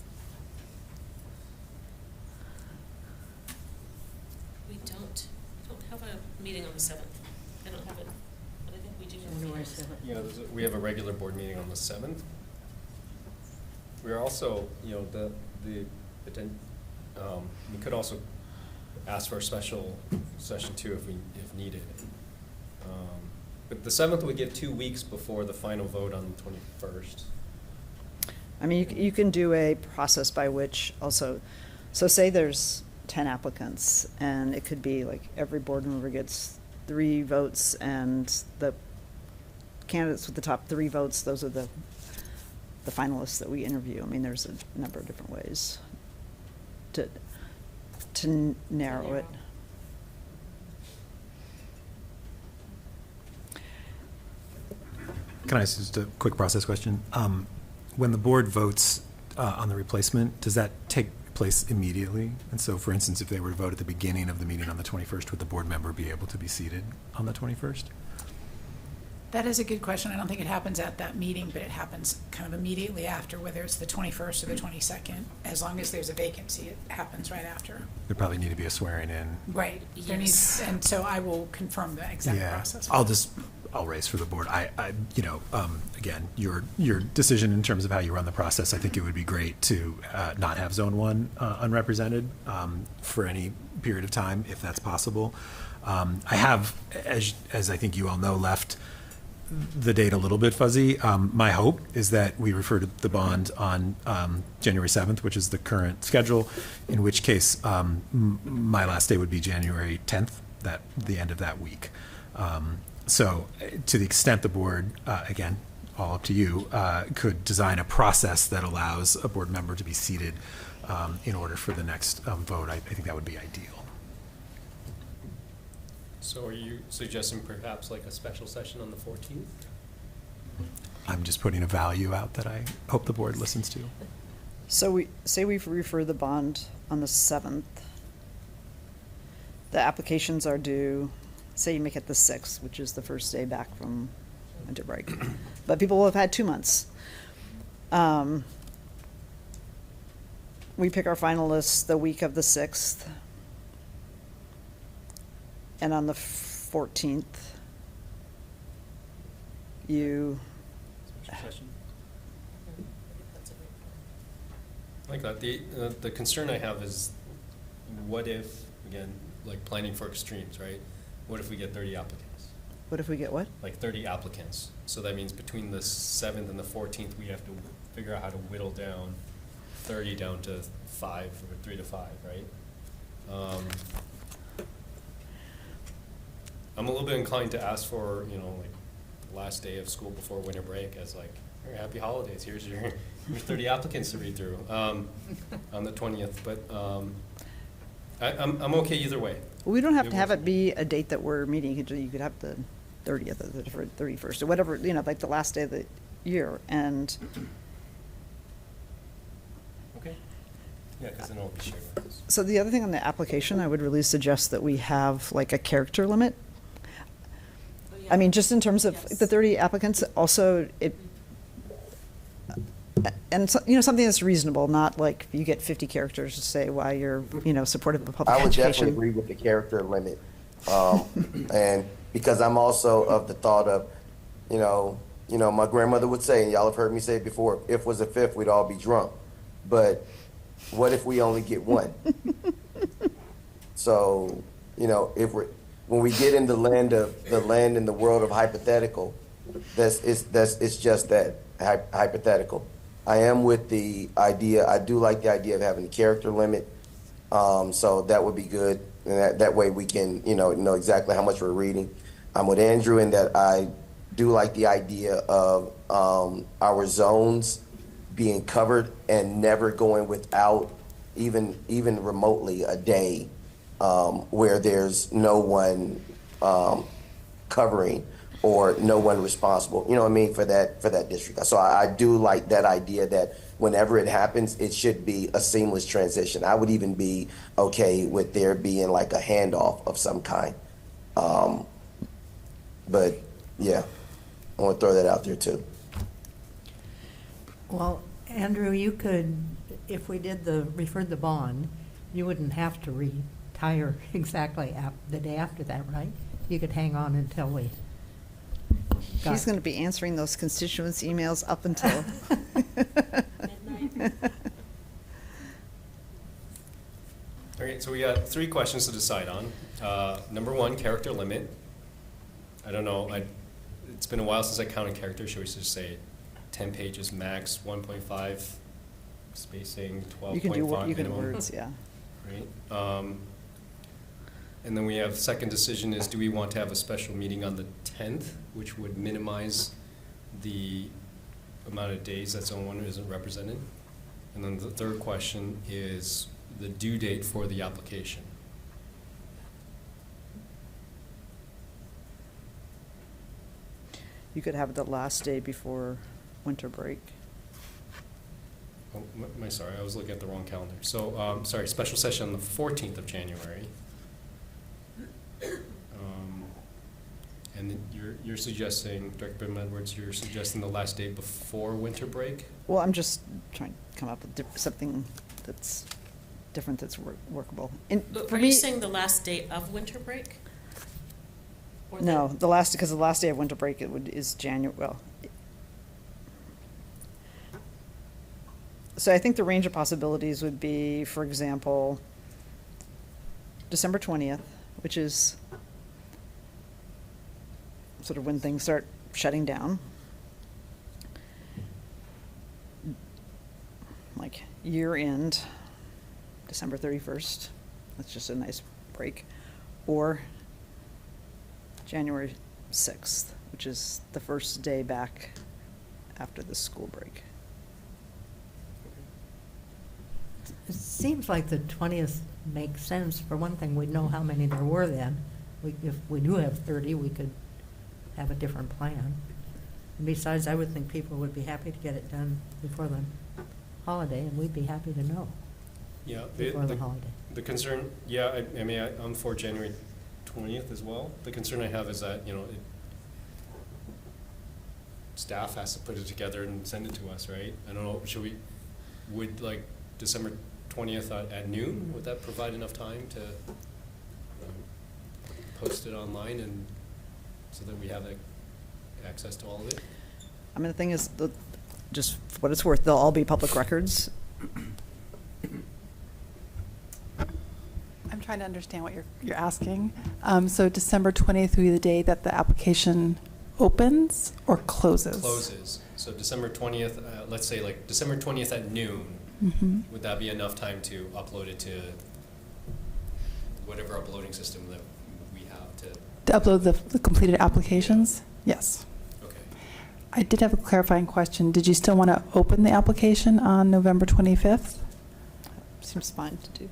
we don't have a meeting on the 7th. I don't have it, but I think we do have We have a regular board meeting on the 7th. We are also, we could also ask for a special session too if needed. But the 7th we give 2 weeks before the final vote on the 21st. I mean, you can do a process by which also, so say there's 10 applicants, and it could be like every board member gets 3 votes, and the candidates with the top 3 votes, those are the finalists that we interview. I mean, there's a number of different ways to narrow it. Can I ask just a quick process question? When the board votes on the replacement, does that take place immediately? And so, for instance, if they were to vote at the beginning of the meeting on the 21st, would the board member be able to be seated on the 21st? That is a good question. I don't think it happens at that meeting, but it happens kind of immediately after, whether it's the 21st or the 22nd. As long as there's a vacancy, it happens right after. There probably need to be a swearing in. Right. There needs, and so I will confirm the exact process. I'll raise for the board. Again, your decision in terms of how you run the process, I think it would be great to not have Zone 1 unrepresented for any period of time, if that's possible. I have, as I think you all know, left the date a little bit fuzzy. My hope is that we refer to the bond on January 7th, which is the current schedule, in which case my last day would be January 10th, the end of that week. So to the extent the board, again, all up to you, could design a process that allows a board member to be seated in order for the next vote, I think that would be ideal. So are you suggesting perhaps like a special session on the 14th? I'm just putting a value out that I hope the board listens to. So we refer the bond on the 7th. The applications are due, say you make it the 6th, which is the first day back from winter break. But people will have had 2 months. We pick our finalists the week of the 6th. And on the 14th, you, Special session? Like that. The concern I have is, what if, again, like planning for extremes, right? What if we get 30 applicants? what if we get what? Like 30 applicants. So that means between the 7th and the 14th, we have to figure out how to whittle down 30 down to 5 or 3 to 5, right? I'm a little bit inclined to ask for, like last day of school before winter break as like, "Here, happy holidays. Here's your 30 applicants to read through on the 20th." But I'm okay either way. We don't have to have it be a date that we're meeting. You could have the 30th or the 31st or whatever, like the last day of the year. And Okay. Yeah, because then it'll be shared with us. so the other thing on the application, I would really suggest that we have like a character limit. I mean, just in terms of the 30 applicants, also and something that's reasonable, not like you get 50 characters to say why you're, supportive of public I would education. definitely agree with the character limit. And because I'm also of the thought of, my grandmother would say, and y'all have heard me say it before, if was a fifth, we'd all be drunk. But what if we only get one? So, when we get in the land in the world of hypothetical, it's just that, hypothetical. I am with the idea, I do like the idea of having a character limit. So that would be good. And that way we can, know exactly how much we're reading. I'm with Andrew in that I do like the idea of our zones being covered and never going without even remotely a day where there's no one covering or no one responsible, for that district. So I do like that idea that whenever it happens, it should be a seamless transition. I would even be okay with there being like a handoff of some kind. But yeah, I want to throw that out there too. Well, Andrew, you could, if we did referred the bond, you wouldn't have to retire exactly the day after that, right? You could hang on until we He's going to be answering those constituents' emails up until. All right, so we got 3 questions to decide on. Number 1, character limit. I don't know, it's been a while since I counted characters. Should we just say 10 pages max, 1.5 spacing, 12 You can point do, font you can minimum? words, yeah. Right. And then we have, second decision is, do we want to have a special meeting on the 10th, which would minimize the amount of days that someone isn't represented? And then the third question is the due date for the application. You could have it the last day before winter break. Oh, sorry, I was looking at the wrong calendar. So, sorry, special session on the 14th of January. And then you're suggesting, Director Brim-Edwards, you're suggesting the last day before winter break? Well, I'm just trying to come up with something that's different, that's workable. And for Are me, you saying the last day of winter break? Or no, the last, because the last day of winter break is January, well. So I think the range of possibilities would be, for example, December 20th, which is sort of when things start shutting down. Like year end, December 31st. That's just a nice break. Or January 6th, which is the first day back after the school break. It seems like the 20th makes sense. For one thing, we'd know how many there were then. If we do have 30, we could have a different plan. And besides, I would think people would be happy to get it done before the holiday, and we'd be happy to know Yeah. before the holiday. The concern, yeah, I mean, I'm for January 20th as well. The concern I have is that, staff has to put it together and send it to us, right? I don't know, would like December 20th at noon, would that provide enough time to post it online and so that we have access to all of it? I mean, the thing is, just for what it's worth, they'll all be public records. I'm trying to understand what you're asking. So December 20th would be the day that the application opens or closes? Closes. So December 20th, let's say like December 20th at noon, Mm-hmm. would that be enough time to upload it to whatever uploading system that we have to? To upload the completed applications? Yes. Okay. I did have a clarifying question. Did you still want to open the application on November 25th? Seems fine to do.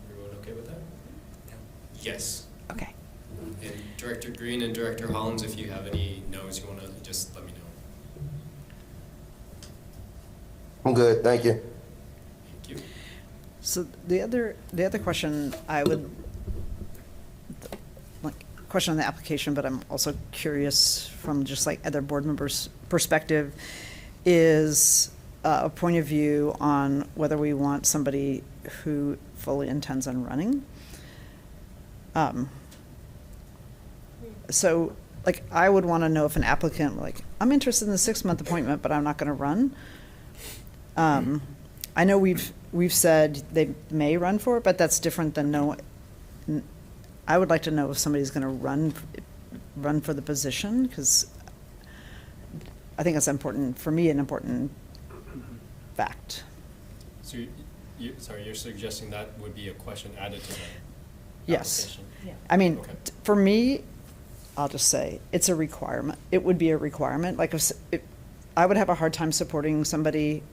Everyone okay with that? Yes. Okay. And Director Green and Director Hollins, if you have any no's you want to just let me know. I'm good, thank you. Thank you. So the other question I would, question on the application, but I'm also curious from just like other board members' perspective, is a point of view on whether we want somebody who fully intends on running. So, like, I would want to know if an applicant, like, I'm interested in the 6-month appointment, but I'm not going to run. I know we've said they may run for it, but that's different than no. I would like to know if somebody's going to run for the position, because I think that's important for me, an important fact. So you're suggesting that would be a question added to the Yes. application? Yeah. I mean, Okay. for me, I'll just say it's a requirement. It would be a requirement. Like I would have a hard time supporting somebody.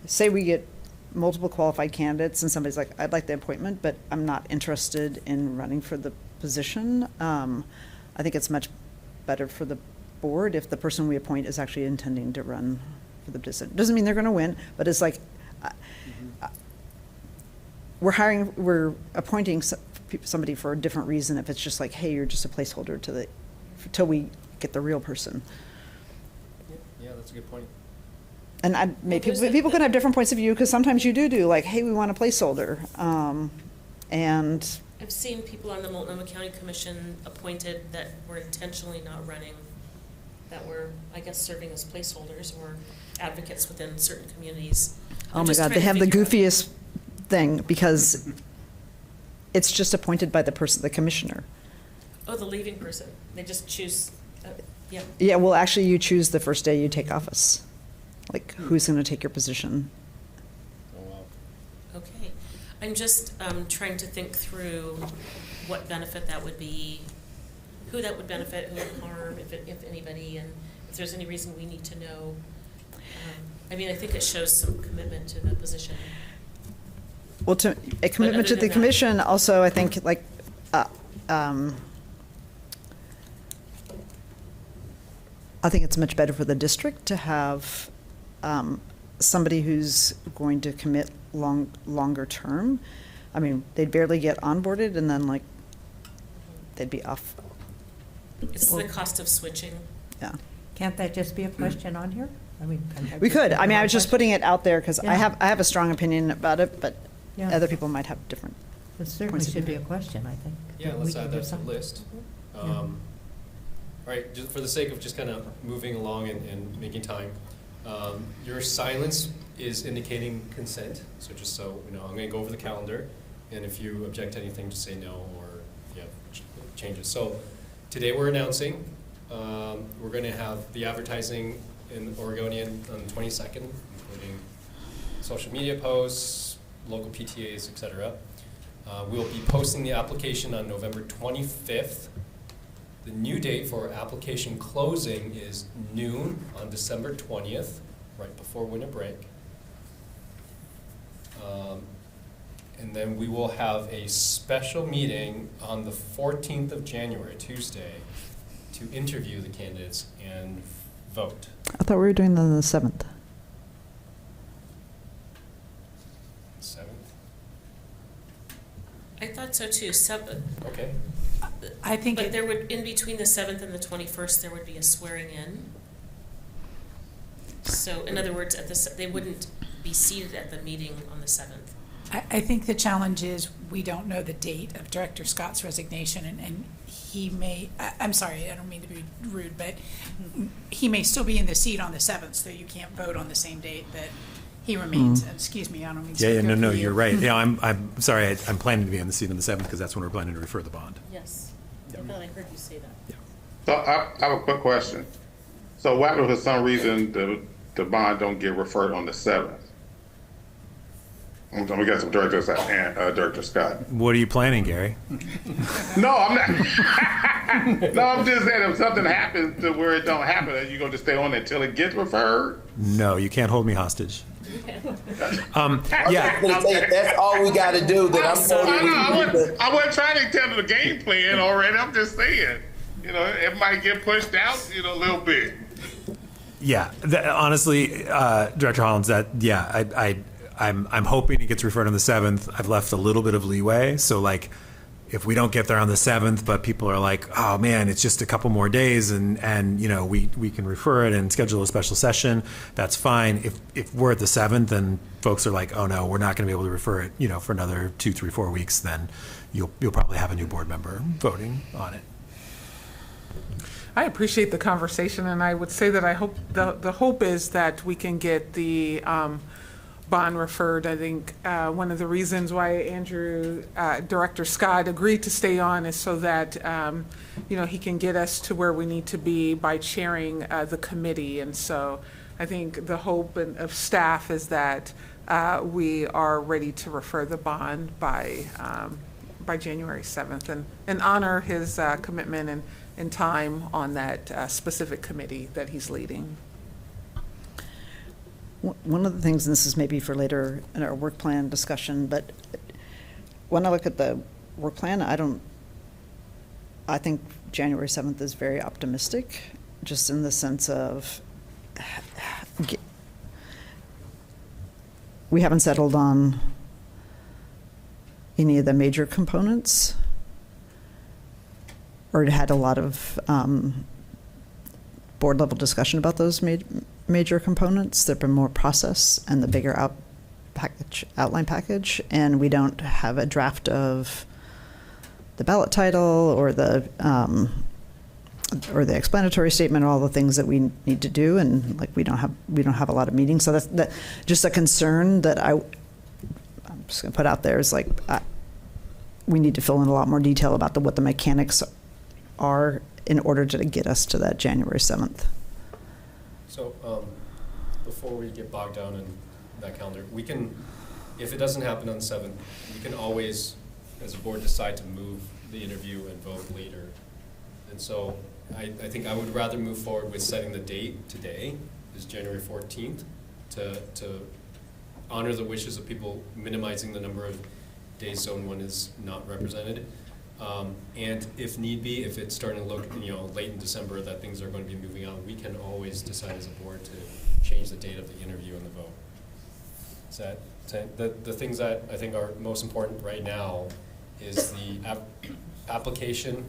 Say we get multiple qualified candidates and somebody's like, I'd like the appointment, but I'm not interested in running for the position. I think it's much better for the board if the person we appoint is actually intending to run for the position. Doesn't mean they're going to win, but it's like, we're appointing somebody for a different reason if it's just like, hey, you're just a placeholder till we get the real person. Yeah, that's a good point. And people can have different points of view, because sometimes you do like, hey, we want a placeholder. And I've seen people on the Multnomah County Commission appointed that were intentionally not running that were, I guess, serving as placeholders or advocates within certain communities. Oh I'm my just God, trying they to have the figure out- goofiest thing because it's just appointed by the commissioner. Oh, the leaving person. They just choose, yeah. Yeah, well, actually, you choose the first day you take office. Like, who's going to take your position? Okay. I'm just trying to think through what benefit that would be, who that would benefit, who would harm, if anybody, and if there's any reason we need to know. I mean, I think it shows some commitment to the position. Well, to a commitment to other the than that- commission, also, I think, like, I think it's much better for the district to have somebody who's going to commit longer term. I mean, they'd barely get onboarded and then, like, they'd be off. It's the cost of switching. Yeah. Can't that just be a question on here? I mean, can that We just could. be I mean, I was just question? putting it out there because I Yeah. have a strong opinion about it, but Yeah. other people might have different. It certainly points of should view. be a question, I think. Yeah, that we let's can add that to the decide. list. Yeah. All right, just for the sake of just kind of moving along and making time, your silence is indicating consent. So just so, you know, I'm going to go over the calendar, and if you object to anything, just say no or if you have changes. So today we're announcing, we're going to have the advertising in Oregonian on the 22nd, including social media posts, local PTAs, et cetera. We'll be posting the application on November 25th. The new date for application closing is noon on December 20th, right before winter break. And then we will have a special meeting on the 14th of January, Tuesday, to interview the candidates and vote. I thought we were doing that on the 7th. 7th? I thought so too. Okay. I think But it, there would, in between the 7th and the 21st, there would be a swearing in. So in other words, they wouldn't be seated at the meeting on the 7th. I think the challenge is we don't know the date of Director Scott's resignation, and he may, I'm sorry, I don't mean to be rude, but he may still be in the seat on the 7th, so you can't vote on the same date that he remains. Excuse me, I don't mean to Yeah, speak no, for you. you're right. Yeah, I'm sorry. I'm planning to be on the seat on the 7th because that's when we're planning to refer the bond. Yes. I thought I heard you say that. So I have a quick question. So what if for some reason the bond don't get referred on the 7th? We got some directors, Director Scott. What are you planning, Gary? No, I'm not. No, I'm just saying if something happens to where it don't happen, are you going to stay on until it gets referred? No, you can't hold me hostage. Yeah. Yeah. If that's all we got to do, then I'm I wasn't trying to tell the game plan already. I'm just saying, you know, it might get pushed out, you know, a little bit. Yeah, honestly, Director Hollins, I'm hoping it gets referred on the 7th. I've left a little bit of leeway, so like, if we don't get there on the 7th, but people are like, oh man, it's just a couple more days, and you know, we can refer it and schedule a special session. That's fine. If we're at the 7th and folks are like, oh no, we're not going to be able to refer it, you know, for another 2, 3, 4 weeks, then you'll probably have a new board member voting on it. I appreciate the conversation, and I would say that I hope, the hope is that we can get the bond referred. I think one of the reasons why Director Scott agreed to stay on is so that, you know, he can get us to where we need to be by chairing the committee. And so I think the hope of staff is that we are ready to refer the bond by January 7th and honor his commitment and time on that specific committee that he's leading. One of the things, and this is maybe for later in our work plan discussion, but when I look at the work plan, I think January 7th is very optimistic, just in the sense of we haven't settled on any of the major components, or had a lot of board level discussion about those major components. There've been more process and the bigger outline package, and we don't have a draft of the ballot title or the or the explanatory statement, all the things that we need to do, and like we don't have a lot of meetings, so that's just a concern that I'm just gonna put out there is like we need to fill in a lot more detail about what the mechanics are in order to get us to that January 7th. So before we get bogged down in that calendar, we can, if it doesn't happen on the 7th, we can always, as a board, decide to move the interview and vote later. And so I think I would rather move forward with setting the date today, is January 14th, to honor the wishes of people, minimizing the number of days Zone 1 is not represented. And if need be, if it's starting to look, late in December that things are going to be moving on, we can always decide as a board to change the date of the interview and the vote. Is that the things that I think are most important right now is the application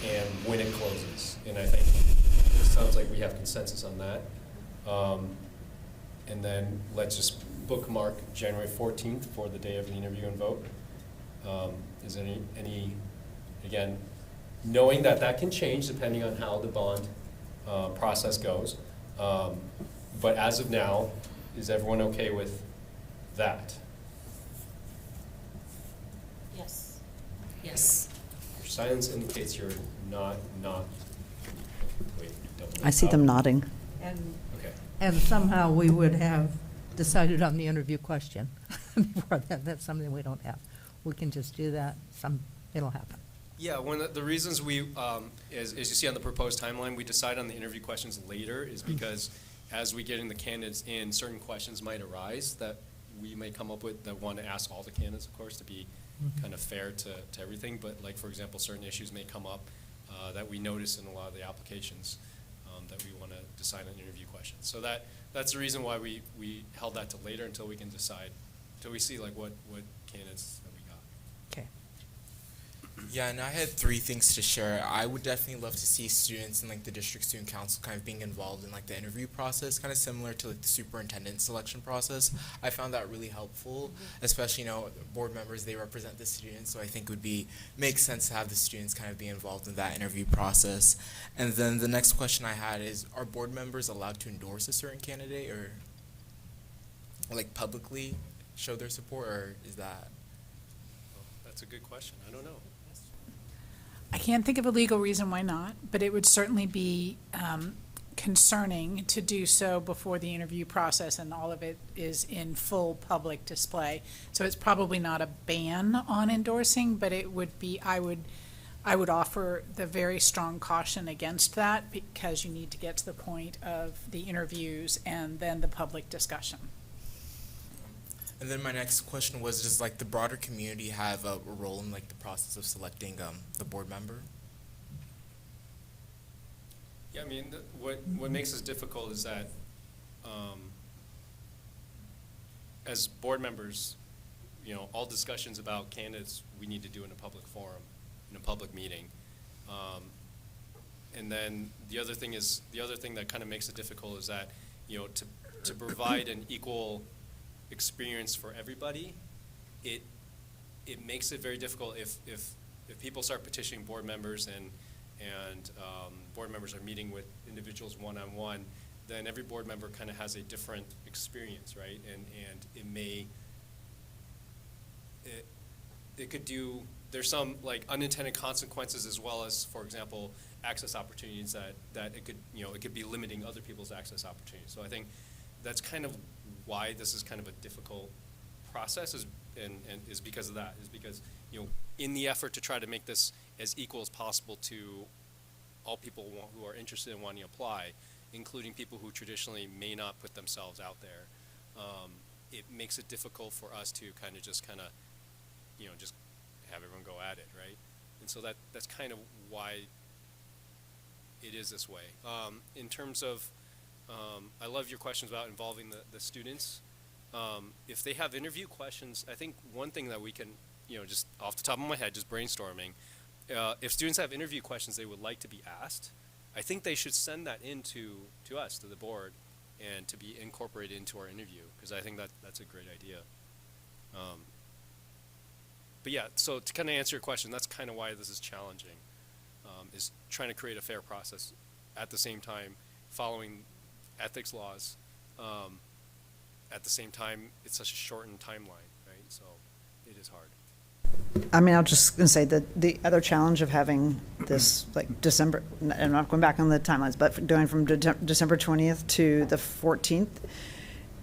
and when it closes. And I think it sounds like we have consensus on that. And then let's just bookmark January 14th for the day of the interview and vote. Is there any, again, knowing that can change depending on how the bond process goes. But as of now, is everyone okay with that? Yes. Yes. Your silence indicates you're not, wait, don't. I see them nodding. Okay. And somehow we would have decided on the interview question before that. That's something we don't have. We can just do that. It'll happen. Yeah, one of the reasons we, as you see on the proposed timeline, we decide on the interview questions later is because as we get in the candidates in, certain questions might arise that we may come up with that want to ask all the candidates, of course, to be kind of fair to everything. But like, for example, certain issues may come up that we notice in a lot of the applications that we want to decide on interview questions. So that's the reason why we held that to later until we can decide, until we see like what candidates that we got. Okay. Yeah, and I had 3 things to share. I would definitely love to see students in like the district student council kind of being involved in like the interview process, kind of similar to like the superintendent selection process. I found that really helpful, especially, board members, they represent the students, so I think it would make sense to have the students kind of be involved in that interview process. And then the next question I had is, are board members allowed to endorse a certain candidate or like publicly show their support, or is that? That's a good question. I don't know. I can't think of a legal reason why not, but it would certainly be concerning to do so before the interview process and all of it is in full public display. So it's probably not a ban on endorsing, but it would be, I would offer the very strong caution against that because you need to get to the point of the interviews and then the public discussion. And then my next question was, does like the broader community have a role in like the process of selecting the board member? Yeah, I mean, what makes this difficult is that as board members, all discussions about candidates we need to do in a public forum, in a public meeting. And then the other thing that kind of makes it difficult is that, to provide an equal experience for everybody, it makes it very difficult if people start petitioning board members and board members are meeting with individuals one-on-one, then every board member kind of has a different experience, right? And it could do, there's some like unintended consequences as well as, for example, access opportunities that it could be limiting other people's access opportunities. So I think that's kind of why this is kind of a difficult process is because of that, is because, in the effort to try to make this as equal as possible to all people who are interested in wanting to apply, including people who traditionally may not put themselves out there, it makes it difficult for us to just have everyone go at it, right? And so that's kind of why it is this way. In terms of, I love your questions about involving the students. If they have interview questions, I think one thing that we can, just off the top of my head, just brainstorming, if students have interview questions they would like to be asked, I think they should send that in to us, to the board, and to be incorporated into our interview, because I think that's a great idea. But yeah, so to kind of answer your question, that's kind of why this is challenging. is trying to create a fair process at the same time following ethics laws. At the same time, it's such a shortened timeline, right? So it is hard. I mean, I'll just gonna say that the other challenge of having this, like, December, and I'm not going back on the timelines, but going from December 20th to the 14th,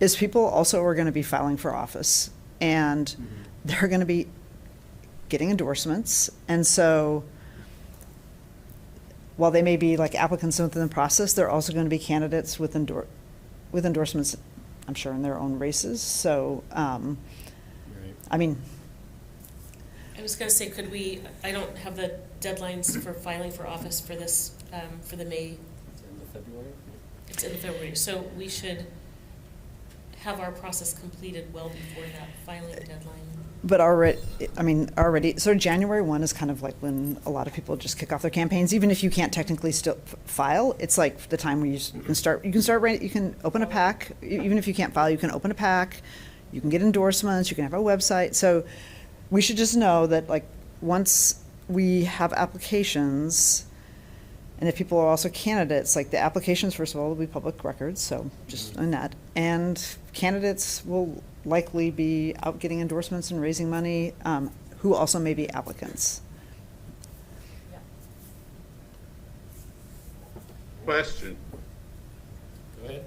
is people also are gonna be filing for office, and they're gonna be getting endorsements, and so while they may be like applicants within the process, they're also gonna be candidates with endorsements, I'm sure, in their own races, so, I mean, I was going to say, could we, I don't have the deadlines for filing for office for this, for the May. It's in the February? It's in February, so we should have our process completed well before that filing deadline. but already, so January 1 is kind of like when a lot of people just kick off their campaigns, even if you can't technically still file, it's like the time where you can open a PAC, even if you can't file, you can open a PAC, you can get endorsements, you can have a website, so we should just know that, like, once we have applications, and if people are also candidates, like, the applications, first of all, will be public records, so just on that. And candidates will likely be out getting endorsements and raising money, who also may be applicants. Question. Go ahead.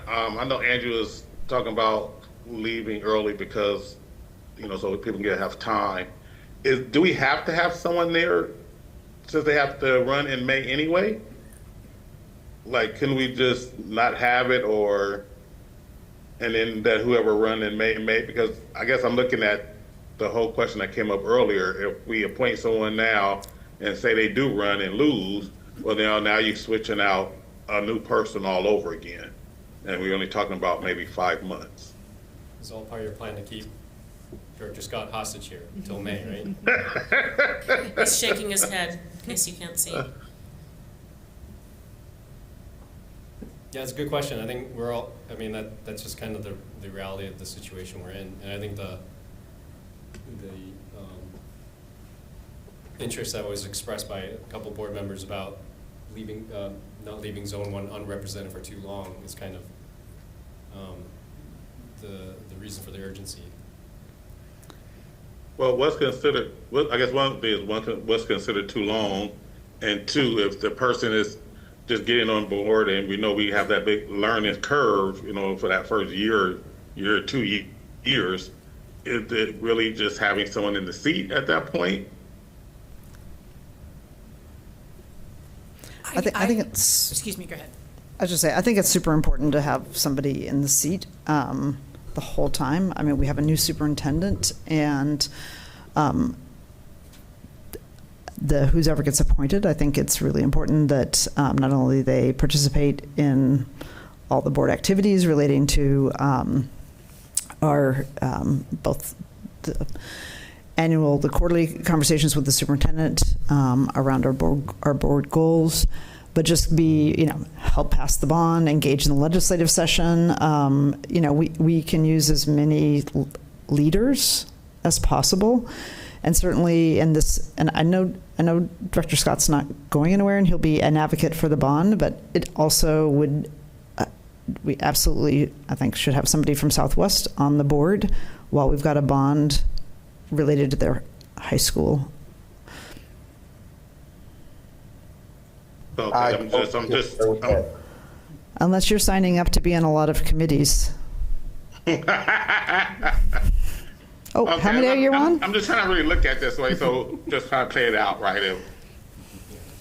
I know Andrew was talking about leaving early because, so people can have time. Do we have to have someone there since they have to run in May anyway? Like, can we just not have it, and then that whoever run in May, because I guess I'm looking at the whole question that came up earlier. If we appoint someone now and say they do run and lose, well, now you're switching out a new person all over again. And we're only talking about maybe 5 months. It's all part of your plan to keep Director Scott hostage here until May, right? He's shaking his head, in case you can't see. Yeah, it's a good question. I think that's just kind of the reality of the situation we're in. And I think the interest that was expressed by a couple board members about not leaving Zone 1 unrepresented for too long is kind of the reason for the urgency. Well, I guess one thing is what's considered too long, and two, if the person is just getting on board and we know we have that big learning curve, for that first year, 2 years, is it really just having someone in the seat at that point? I think it's. Excuse me, go ahead. I was just say, I think it's super important to have somebody in the seat the whole time. I mean, we have a new superintendent, and who's ever gets appointed, I think it's really important that not only they participate in all the board activities relating to our both the quarterly conversations with the superintendent around our board goals, but just help pass the bond, engage in the legislative session. We can use as many leaders as possible, and certainly in this. And I know Director Scott's not going anywhere, and he'll be an advocate for the bond. But it also would. We absolutely, I think, should have somebody from Southwest on the board while we've got a bond related to their high school. Okay, Unless you're signing up to be on a lot of committees. Oh, okay, how many are you on? I'm just trying to really look at this way, so just trying to play it out, right? If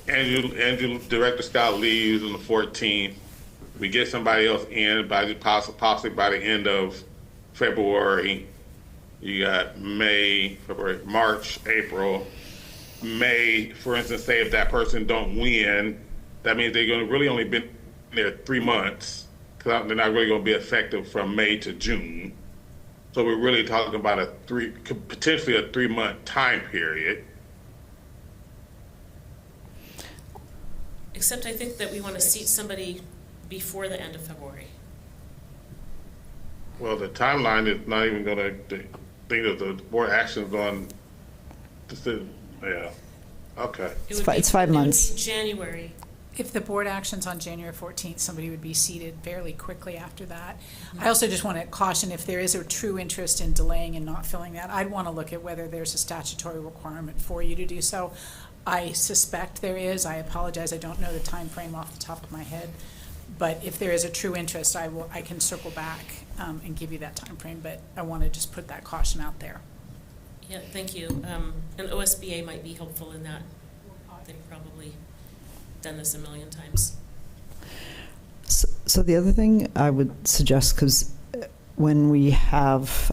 Andrew, Director Scott leaves on the 14th, we get somebody else in possibly by the end of February. You got May, February, March, April. May, for instance, say if that person don't win, that means they're going to really only been there 3 months, because they're not really going to be effective from May to June. So we're really talking about potentially a 3-month time period. Except I think that we want to seat somebody before the end of February. Well, the timeline is not even going to think of the board actions on. Yeah. Okay. It's 5 months. It would be January. If the board actions on January 14th, somebody would be seated fairly quickly after that. I also just want to caution, if there is a true interest in delaying and not filling that, I'd want to look at whether there's a statutory requirement for you to do so. I suspect there is. I apologize, I don't know the time frame off the top of my head. But if there is a true interest, I can circle back and give you that time frame. But I want to just put that caution out there. Yeah, thank you. And OSBA might be helpful in that. They've probably done this a million times. So the other thing I would suggest, because when we have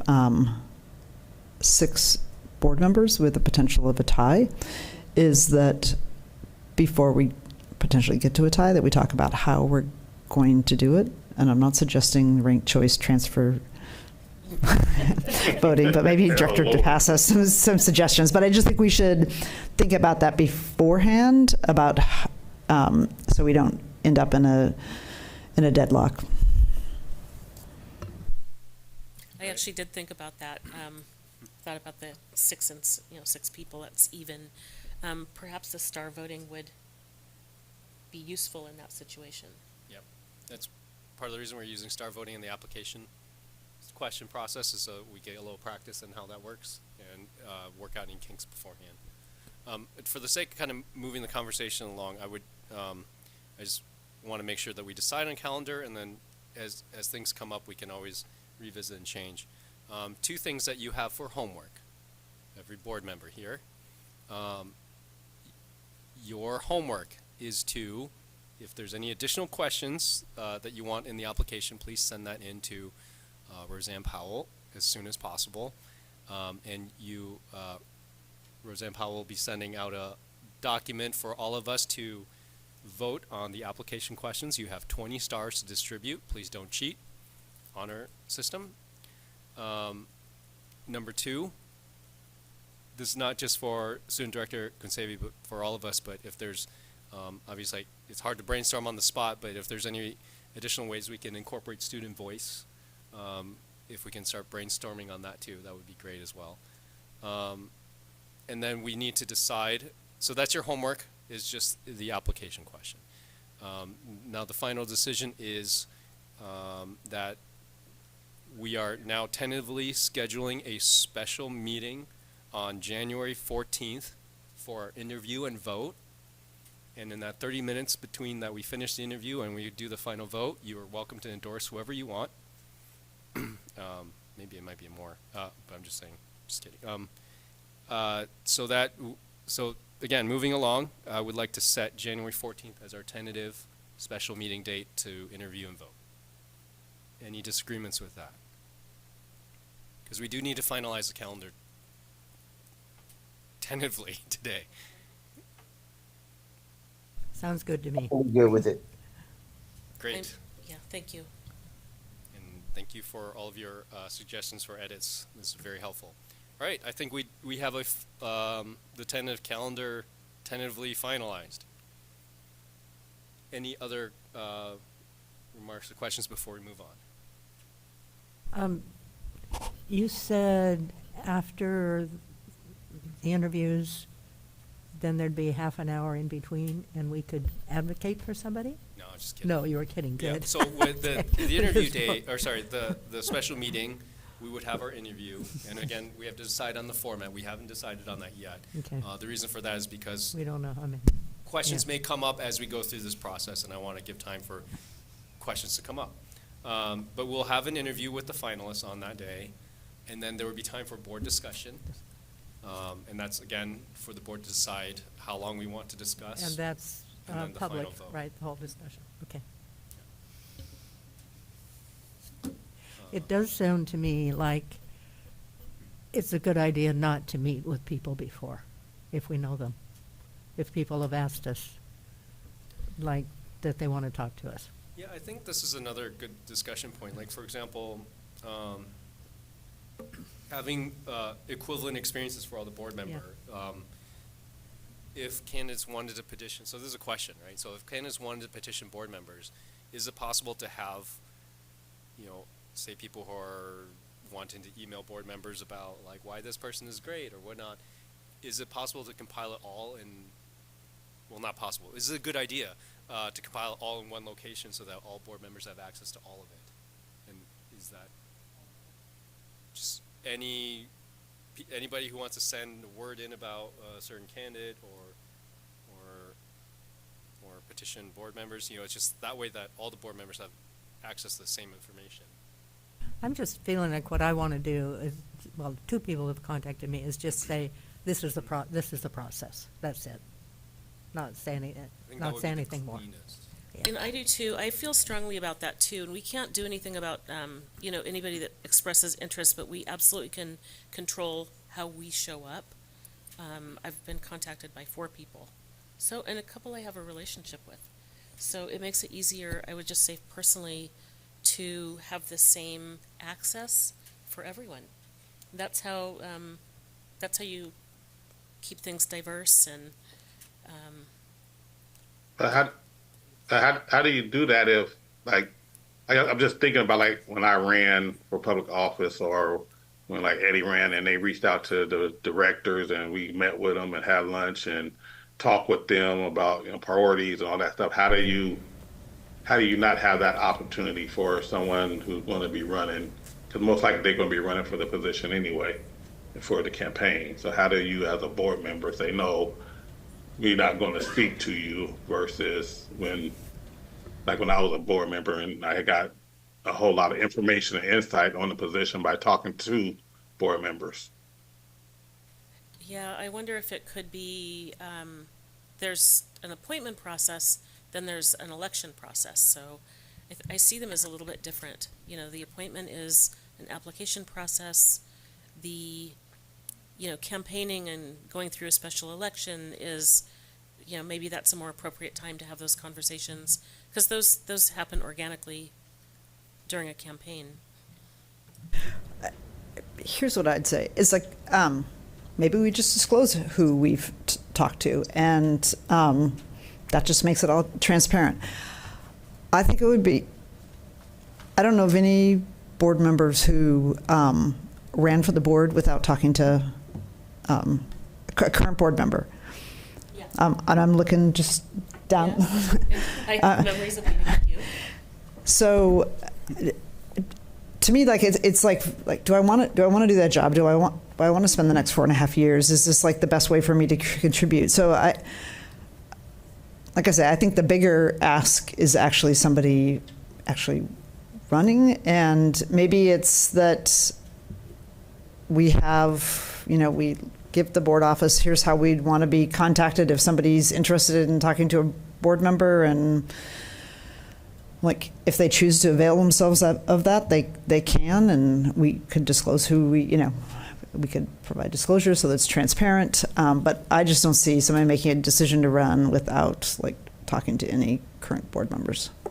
6 board members with the potential of a tie, is that before we potentially get to a tie, that we talk about how we're going to do it. And I'm not suggesting ranked choice transfer voting, but maybe Director DePass has some suggestions. But I just think we should think about that beforehand, about so we don't end up in a deadlock. I actually did think about that. Thought about the 6 people. That's even. Perhaps the star voting would be useful in that situation. Yep. That's part of the reason we're using star voting in the application question process, is so we get a little practice in how that works and work out any kinks beforehand. For the sake of kind of moving the conversation along, I just want to make sure that we decide on calendar, and then as things come up, we can always revisit and change. 2 things that you have for homework, every board member here. Your homework is to, if there's any additional questions that you want in the application, please send that in to Roseanne Powell as soon as possible. And Roseanne Powell will be sending out a document for all of us to vote on the application questions. You have 20 stars to distribute. Please don't cheat. Honor system. Number 2, this is not just for Student Director Kunsevi, but for all of us. But if there's, obviously, it's hard to brainstorm on the spot, but if there's any additional ways we can incorporate student voice, if we can start brainstorming on that too, that would be great as well. And then we need to decide, so that's your homework, is just the application question. Now the final decision is that we are now tentatively scheduling a special meeting on January 14th for our interview and vote. And in that 30 minutes between that we finish the interview and we do the final vote, you are welcome to endorse whoever you want. Maybe it might be more, but I'm just saying, just kidding. So again, moving along, I would like to set January 14th as our tentative special meeting date to interview and vote. Any disagreements with that? Because we do need to finalize the calendar tentatively today. Sounds good to me. I'm good with it. Great. Yeah, thank you. And thank you for all of your suggestions for edits. This is very helpful. All right, I think we have the tentative calendar tentatively finalized. Any other remarks or questions before we move on? You said after the interviews, then there'd be half an hour in between, and we could advocate for somebody? No, I'm just kidding. No, you were kidding. Good. Yeah, so with the interview day, or sorry, the special meeting, we would have our interview, and again, we have to decide on the format. We haven't decided on that yet. Okay. The reason for that is because We don't know how many. questions Yeah. may come up as we go through this process, and I want to give time for questions to come up. But we'll have an interview with the finalists on that day, and then there will be time for board discussion. And that's, again, for the board to decide how long we want to discuss. And that's and then the final public, vote. right, the whole discussion, okay. It does sound to me like it's a good idea not to meet with people before, if we know them. If people have asked us, like, that they want to talk to us. Yeah, I think this is another good discussion point. Like, for example, having equivalent experiences for all the board member. If candidates wanted to petition, so this is a question, right? So if candidates wanted to petition board members, is it possible to have, say people who are wanting to email board members about like why this person is great or whatnot? is it possible to compile it all in, well, not possible, is it a good idea to compile it all in one location so that all board members have access to all of it? And is that just anybody who wants to send a word in about a certain candidate or petition board members, you know, it's just that way that all the board members have access to the same information. I'm just feeling like what I want to do is, well, two people have contacted me, is just say, this is the process. That's it. Not say anything more. Yeah. And I do too. I feel strongly about that too. And we can't do anything about, you know, anybody that expresses interest, but we absolutely can control how we show up. I've been contacted by 4 people. So, and a couple I have a relationship with. So it makes it easier, I would just say personally, to have the same access for everyone. That's how you keep things diverse and, But how do you do that if, like, I'm just thinking about, like, when I ran for public office, or when, like, Eddie ran and they reached out to the directors and we met with them and had lunch and talked with them about, you know, priorities and all that stuff. How do you not have that opportunity for someone who's going to be running? Because most likely they're going to be running for the position anyway, for the campaign. So how do you, as a board member, say, no, we're not going to speak to you, versus when I was a board member and I got a whole lot of information and insight on the position by talking to board members? yeah, I wonder if it could be, there's an appointment process, then there's an election process. So I see them as a little bit different. You know, the appointment is an application process. The, you know, campaigning and going through a special election is, you know, maybe that's a more appropriate time to have those conversations, because those happen organically during a campaign. Here's what I'd say. It's like, maybe we just disclose who we've talked to, and that just makes it all transparent. I think it would be, I don't know of any board members who ran for the board without talking to a current board member. Yeah. And I'm looking just down. Yes. I have memories of meeting with you. So, to me, like it's like, do I want to do that job? Do I want to spend the next 4.5 years? Is this like the best way for me to contribute? So like I say, I think the bigger ask is actually somebody actually running, and maybe it's that we have, you know, we give the board office, here's how we'd want to be contacted if somebody's interested in talking to a board member, and like, if they choose to avail themselves of that, they can, and we could disclose who we could provide disclosure so that's transparent. But I just don't see somebody making a decision to run without like talking to any current board members. Yeah,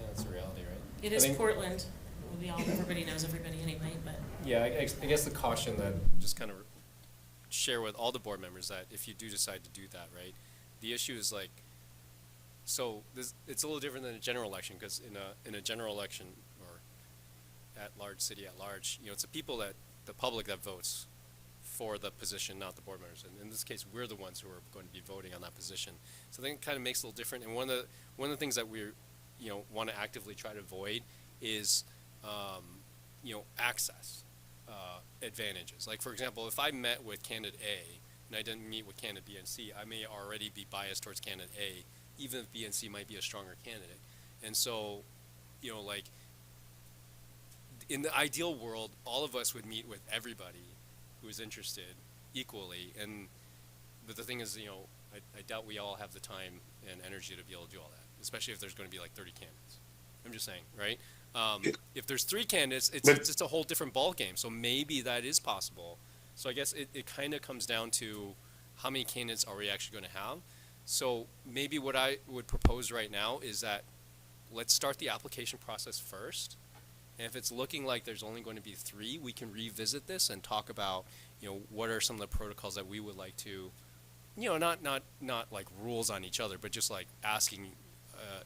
that's a reality, right? It is Portland. Everybody knows everybody anyway, but. Yeah, I guess the caution that just kind of share with all the board members that if you do decide to do that, right, the issue is like, so it's a little different than a general election, because in a general election or at large, city at large, you know, it's the public that votes for the position, not the board members. And in this case, we're the ones who are going to be voting on that position. So I think it kind of makes it a little different. And one of the things that we're, you know, want to actively try to avoid is, you know, access advantages. Like, for example, if I met with candidate A and I didn't meet with candidate B and C, I may already be biased towards candidate A, even if B and C might be a stronger candidate. And so, you know, like, in the ideal world, all of us would meet with everybody who is interested equally. But the thing is, you know, I doubt we all have the time and energy to be able to do all that, especially if there's going to be like 30 candidates. I'm just saying, right? If there's 3 candidates, it's just a whole different ball game. So maybe that is possible. So I guess it kind of comes down to how many candidates are we actually going to have. So maybe what I would propose right now is that let's start the application process first. And if it's looking like there's only going to be 3, we can revisit this and talk about, you know, what are some of the protocols that we would like to, you know, not like rules on each other, but just like asking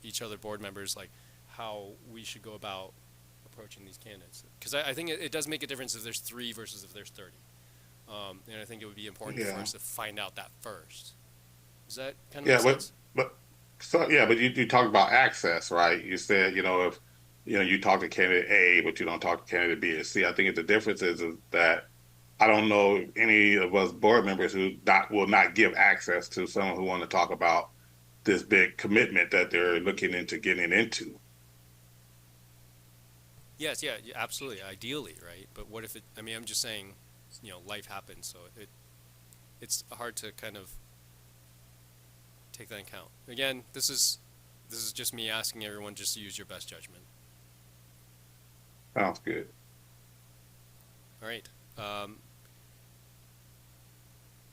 each other board members like how we should go about approaching these candidates. Because I think it does make a difference if there's 3 versus if there's 30. And I think it would be important for us to find out that first. Does that kind of Yeah, make sense? but you talked about access, right? You said, if you talk to candidate A, but you don't talk to candidate B or C. I think the difference is that I don't know any of us board members who will not give access to someone who want to talk about this big commitment that they're looking into getting into. Yes, yeah, absolutely, ideally, right? But what if I'm just saying, life happens, so it's hard to kind of take that into account. Again, this is just me asking everyone just to use your best judgment. Sounds good. All right.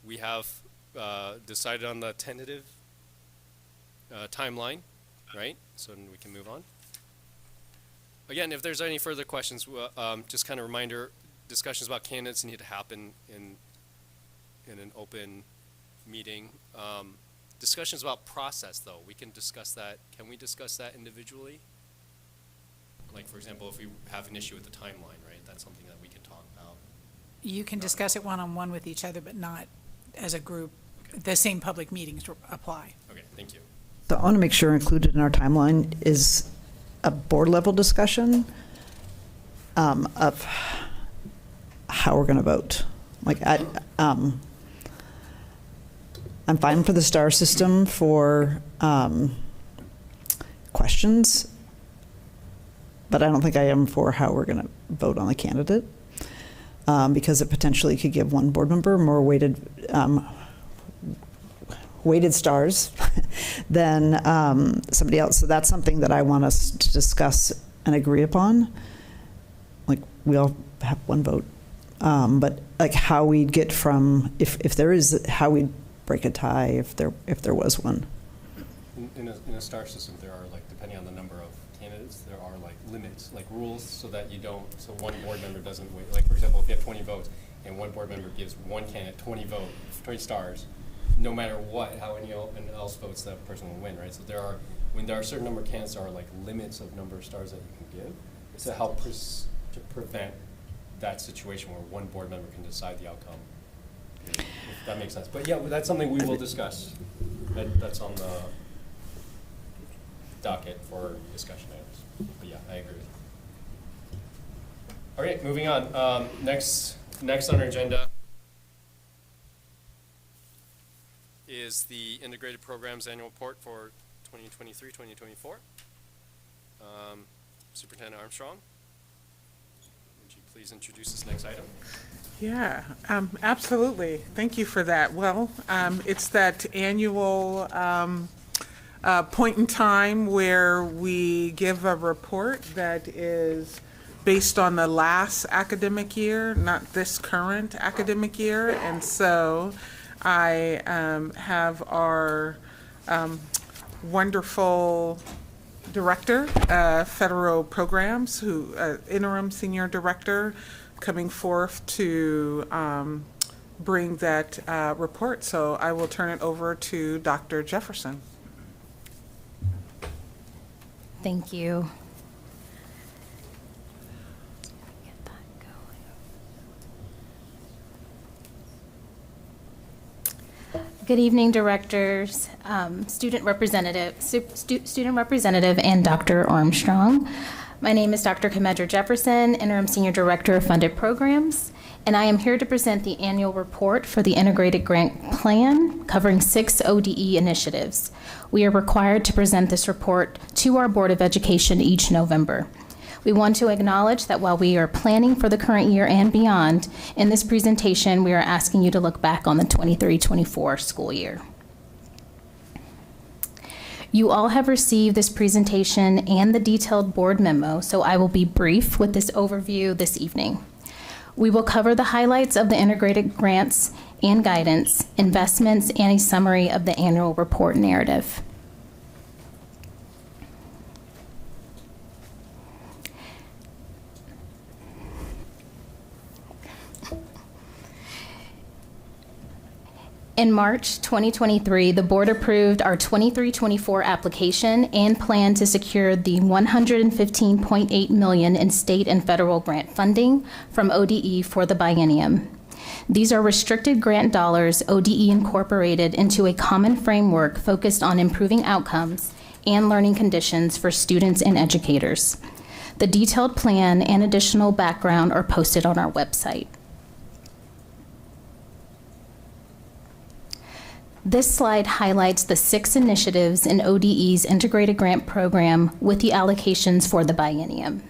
We have decided on the tentative timeline, right? So we can move on. Again, if there's any further questions, just kind of reminder, discussions about candidates need to happen in an open meeting. Discussions about process, though, we can discuss that. Can we discuss that individually? Like, for example, if we have an issue with the timeline, right? That's something that we can talk about. You can discuss it one-on-one with each other, but not as a group. The same public meetings apply. Okay, thank you. So I want to make sure included in our timeline is a board-level discussion of how we're going to vote. Like, I'm fine for the star system for questions, but I don't think I am for how we're going to vote on the candidate, because it potentially could give one board member more weighted stars than somebody else. So that's something that I want us to discuss and agree upon. Like, we all have one vote, but like how we'd get from, if there is, how we'd break a tie if there was one. In a star system, there are, like, depending on the number of candidates, there are like limits, like rules, so that so one board member doesn't wait. Like, for example, if you have 20 votes and one board member gives one candidate 20 stars, no matter what, how anyone else votes, that person will win, right? So when there are a certain number of candidates, there are like limits of number of stars that you can give to help to prevent that situation where one board member can decide the outcome. If that makes sense. But yeah, that's something we will discuss. That's on the docket for discussion items. But yeah, I agree with you. All right, moving on. Next on our agenda is the Integrated Programs Annual Report for 2023-2024. Superintendent Armstrong, would you please introduce this next item? Yeah, absolutely. Thank you for that. Well, it's that annual point in time where we give a report that is based on the last academic year, not this current academic year. And so I have our wonderful director, federal programs, who interim senior director, coming forth to bring that report. So I will turn it over to Dr. Jefferson. Thank you. Good evening, directors, student representative, and Dr. Armstrong. My name is Dr. Kemedra Jefferson, Interim Senior Director of Funded Programs, and I am here to present the annual report for the Integrated Grant Plan covering 6 ODE initiatives. We are required to present this report to our Board of Education each November. We want to acknowledge that while we are planning for the current year and beyond, in this presentation, we are asking you to look back on the 23-24 school year. You all have received this presentation and the detailed board memo, so I will be brief with this overview this evening. We will cover the highlights of the integrated grants and guidance, investments, and a summary of the annual report narrative. In March 2023, the board approved our 23-24 application and plan to secure the $115.8 million in state and federal grant funding from ODE for the biennium. These are restricted grant dollars ODE incorporated into a common framework focused on improving outcomes and learning conditions for students and educators. The detailed plan and additional background are posted on our website. This slide highlights the 6 initiatives in ODE's integrated grant program with the allocations for the biennium.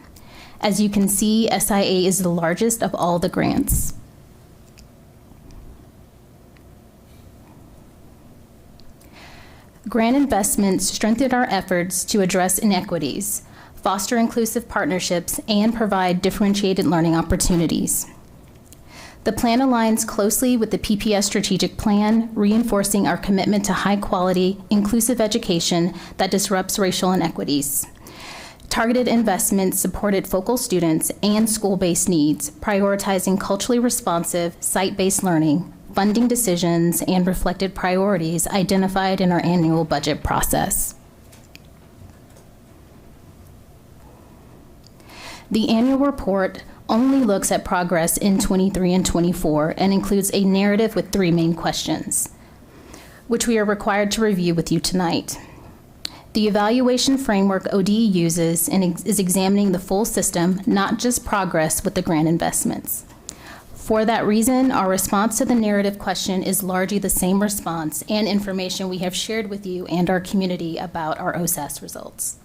As you can see, SIA is the largest of all the grants. Grant investments strengthen our efforts to address inequities, foster inclusive partnerships, and provide differentiated learning opportunities. The plan aligns closely with the PPS strategic plan, reinforcing our commitment to high-quality, inclusive education that disrupts racial inequities. Targeted investments supported focal students and school-based needs, prioritizing culturally responsive, site-based learning, funding decisions, and reflected priorities identified in our annual budget process. The annual report only looks at progress in 23 and 24 and includes a narrative with 3 main questions, which we are required to review with you tonight. The evaluation framework ODE uses is examining the full system, not just progress with the grant investments. For that reason, our response to the narrative question is largely the same response and information we have shared with you and our community about our OSAS results.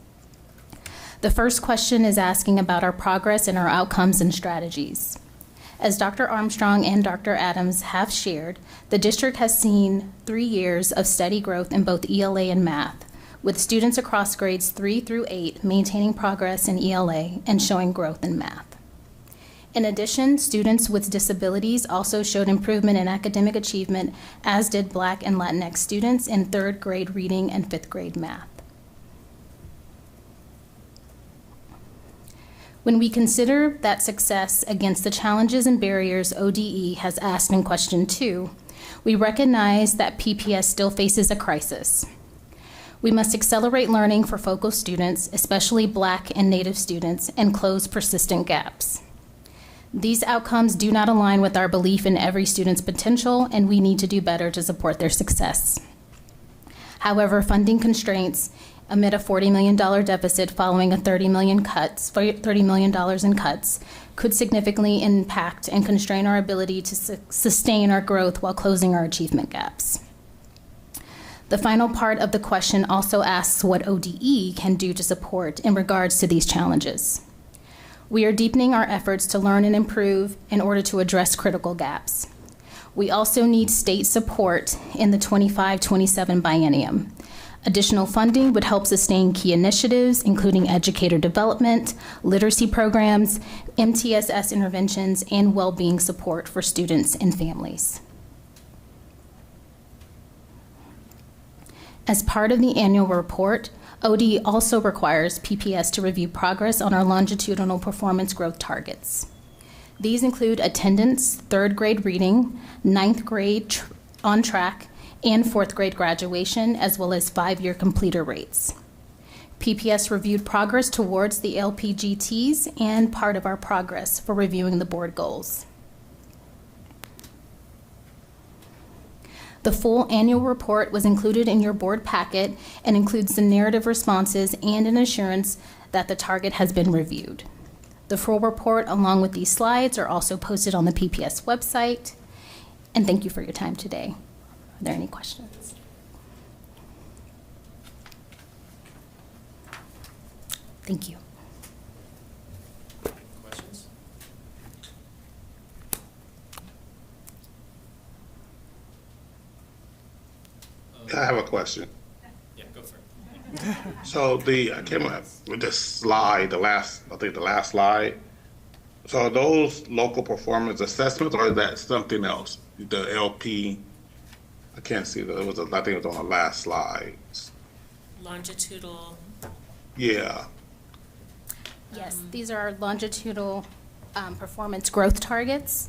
The first question is asking about our progress and our outcomes and strategies. As Dr. Armstrong and Dr. Adams have shared, the district has seen 3 years of steady growth in both ELA and math, with students across grades 3 through 8 maintaining progress in ELA and showing growth in math. In addition, students with disabilities also showed improvement in academic achievement, as did Black and Latinx students in 3rd grade reading and 5th grade math. When we consider that success against the challenges and barriers ODE has asked in question 2, we recognize that PPS still faces a crisis. We must accelerate learning for focal students, especially Black and Native students, and close persistent gaps. These outcomes do not align with our belief in every student's potential, and we need to do better to support their success. However, funding constraints amid a $40 million deficit following a $30 million in cuts could significantly impact and constrain our ability to sustain our growth while closing our achievement gaps. The final part of the question also asks what ODE can do to support in regards to these challenges. We are deepening our efforts to learn and improve in order to address critical gaps. We also need state support in the 25-27 biennium. Additional funding would help sustain key initiatives, including educator development, literacy programs, MTSS interventions, and well-being support for students and families. As part of the annual report, ODE also requires PPS to review progress on our longitudinal performance growth targets. These include attendance, 3rd grade reading, 9th grade on track, and 4th grade graduation, as well as 5-year completer rates. PPS reviewed progress towards the LPGTs and part of our progress for reviewing the board goals. The full annual report was included in your board packet and includes the narrative responses and an assurance that the target has been reviewed. The full report, along with these slides, are also posted on the PPS website. And thank you for your time today. Are there any questions? Thank you. Questions? I have a question. Yeah, go for it. So I came up with this slide, the last slide. So are those local performance assessments, or is that something else? The LP, I can't see that. I think it was on the last slide. Longitudinal. Yeah. Yes, these are our longitudinal performance growth targets.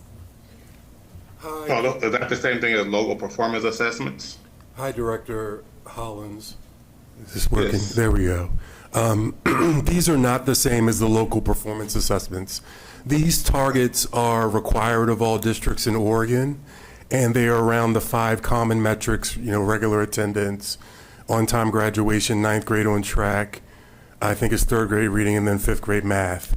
Oh, is that the same thing as local performance assessments? Hi, Director Hollins. Is this working? Yes. There we go. These are not the same as the local performance assessments. These targets are required of all districts in Oregon, and they are around the 5 common metrics, regular attendance, on-time graduation, 9th grade on track, I think it's 3rd grade reading, and then 5th grade math.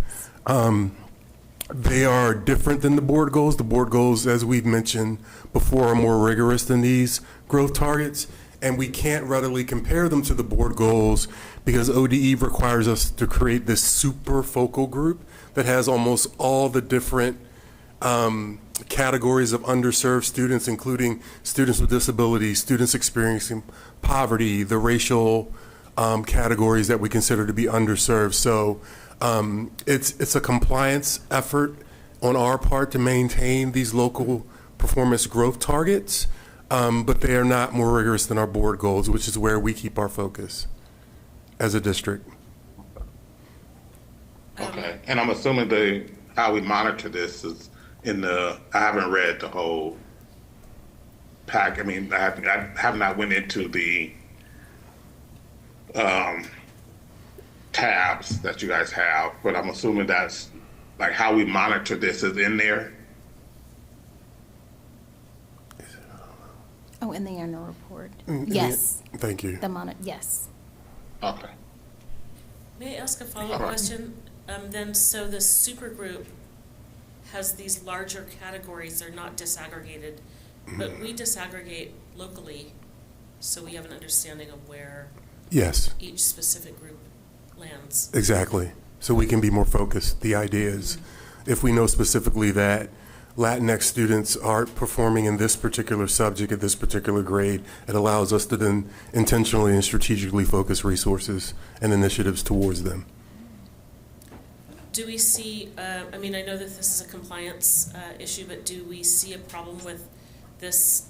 They are different than the board goals. The board goals, as we've mentioned before, are more rigorous than these growth targets, and we can't readily compare them to the board goals because ODE requires us to create this super focal group that has almost all the different categories of underserved students, including students with disabilities, students experiencing poverty, the racial categories that we consider to be underserved. So it's a compliance effort on our part to maintain these local performance growth targets, but they are not more rigorous than our board goals, which is where we keep our focus as a district. Okay, and I'm assuming how we monitor this is I haven't read the whole pack. I mean, I have not went into the tabs that you guys have, but I'm assuming that's like how we monitor this is in there. Oh, in the annual report. Mm, Yes. Thank you. Yes. Okay. May I ask a follow-up question? Then, so the supergroup has these larger categories, they're not disaggregated, but we disaggregate locally, so we have an understanding of where Yes. each specific group lands. Exactly. So we can be more focused. The idea is if we know specifically that Latinx students aren't performing in this particular subject at this particular grade, it allows us to then intentionally and strategically focus resources and initiatives towards them. Do we see, I mean, I know that this is a compliance issue, but do we see a problem with this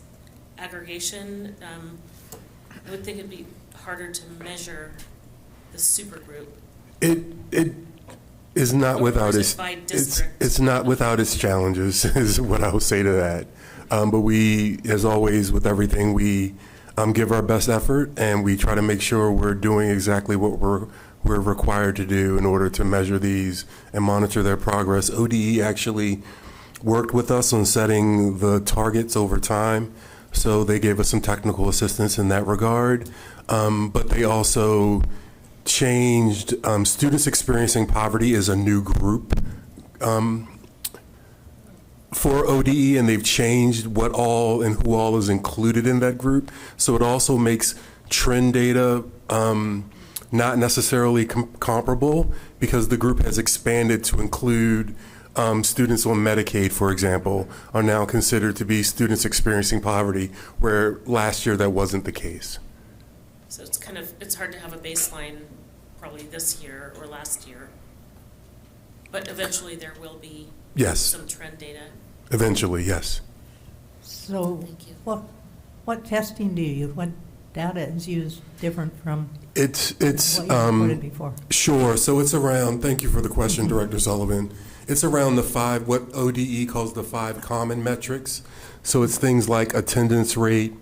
aggregation? I would think it'd be harder to measure the supergroup. It is not without its it's not without its challenges is what I would say to that. But we, as always, with everything, we give our best effort and we try to make sure we're doing exactly what we're required to do in order to measure these and monitor their progress. ODE actually worked with us on setting the targets over time, so they gave us some technical assistance in that regard. But they also changed students experiencing poverty as a new group for ODE, and they've changed what all and who all is included in that group. So it also makes trend data not necessarily comparable because the group has expanded to include students on Medicaid, for example, are now considered to be students experiencing poverty, where last year that wasn't the case. So it's hard to have a baseline probably this year or last year. But eventually there will be some trend data. Eventually, yes. So what testing do you use? What data is used different from It's what you reported before? Sure. So it's around, thank you for the question, Director Sullivan. It's around what ODE calls the 5 common metrics. So it's things like attendance rate,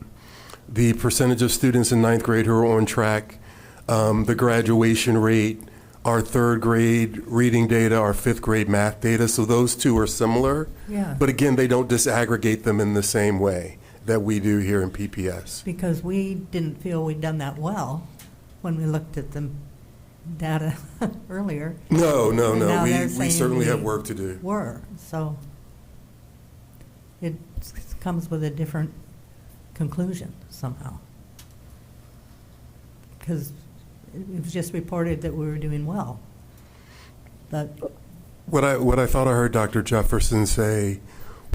the percentage of students in 9th grade who are on track, the graduation rate, our 3rd grade reading data, our 5th grade math data. So those two are similar. Yeah. But again, they don't disaggregate them in the same way that we do here in PPS. Because we didn't feel we'd done that well when we looked at the data earlier. No. And now they're We saying certainly we have work to do. So it comes with a different conclusion somehow. Because it was just reported that we were doing well. But What I thought I heard Dr. Jefferson say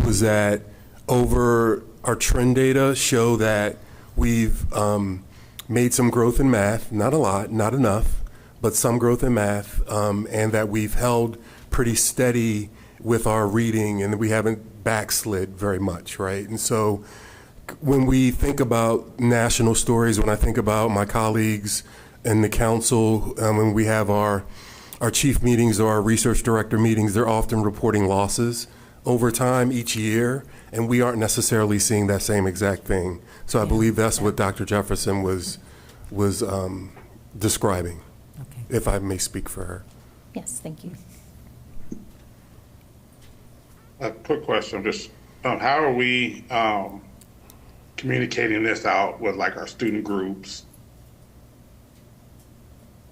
was that over our trend data show that we've made some growth in math, not a lot, not enough, but some growth in math, and that we've held pretty steady with our reading and that we haven't backslid very much, right? And so when we think about national stories, when I think about my colleagues in the council, when we have our chief meetings or our research director meetings, they're often reporting losses over time each year, and we aren't necessarily seeing that same exact thing. So I believe that's what Dr. Jefferson was describing. okay. if I may speak for her. Yes, thank you. A quick question, just, how are we, communicating this out with like our student groups,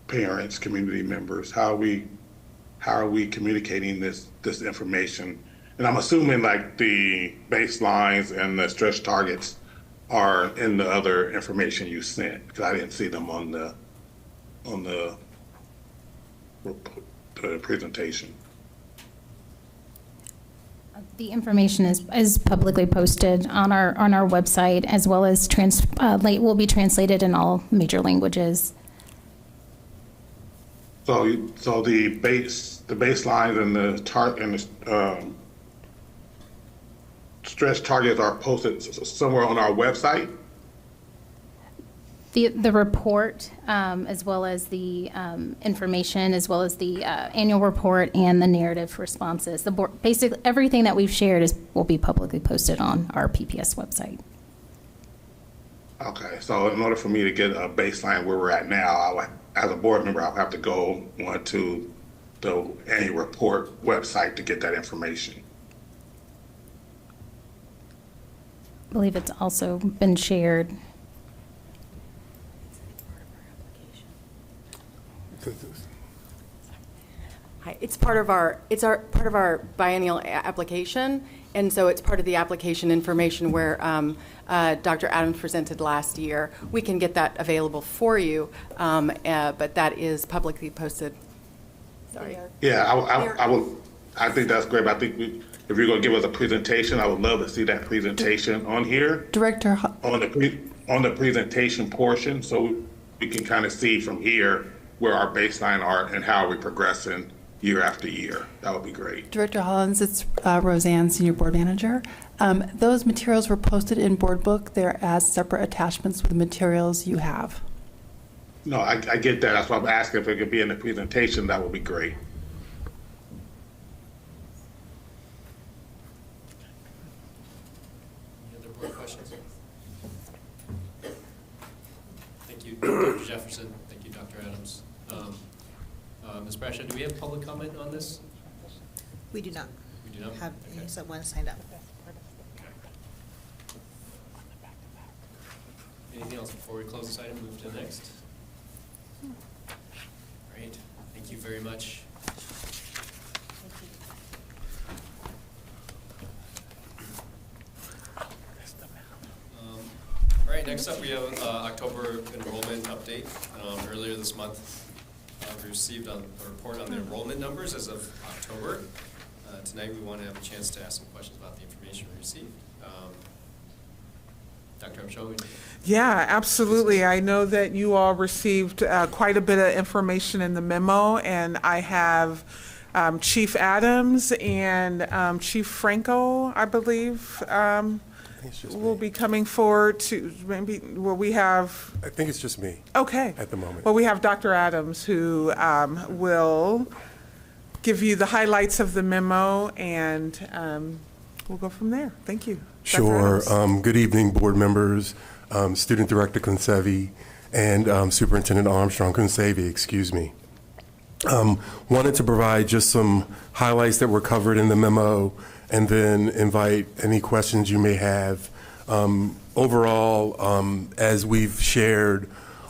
parents, community members? How are we communicating this information? And I'm assuming like the baselines and the stretch targets are in the other information you sent, because I didn't see them on the presentation. The information is publicly posted on our website, as well as will be translated in all major languages. So the baselines and the stretch targets are posted somewhere on our website? The report, as well as the information, as well as the annual report and the narrative responses. The board, basically everything that we've shared will be publicly posted on our PPS website. Okay, so in order for me to get a baseline where we're at now, as a board member, I'll have to go onto the annual report website to get that information. I believe it's also been shared. Hi, it's part of our biennial application, and so it's part of the application information where Dr. Adams presented last year. We can get that available for you, but that is publicly posted. Sorry. Yeah, I think that's great. But I think if you're going to give us a presentation, I would love to see that presentation on here. Director. On the presentation portion, so we can kind of see from here where our baseline are and how we're progressing year after year. That would be great. Director Hollins, it's Roseanne, Senior Board Manager. Those materials were posted in Board Book. They're as separate attachments with the materials you have. No, I get that. That's why I'm asking if it could be in the presentation. That would be great. Any other board questions? Thank you, Dr. Jefferson. Thank you, Dr. Adams. Ms. Brasher, do we have public comment on this? We do not. We do not? Have Okay. someone signed up. Anything else before we close this item, move to the next? Great, thank you very much. All right, next up we have October enrollment update. Earlier this month, we received a report on the enrollment numbers as of October. Tonight we want to have a chance to ask some questions about the information we received. Dr. Armstrong? Yeah, absolutely. I know that you all received quite a bit of information in the memo, and I have Chief Adams and Chief Franco, I believe, will be coming forward to maybe, well, we have... I think it's just me. Okay. At the moment. Well, we have Dr. Adams who will give you the highlights of the memo, and we'll go from there. Thank you. Sure. Good evening, board members, Student Director Concevi, and Superintendent Armstrong, Concevi, excuse me. Wanted to provide just some highlights that were covered in the memo, and then invite any questions you may have. Overall, as we've shared,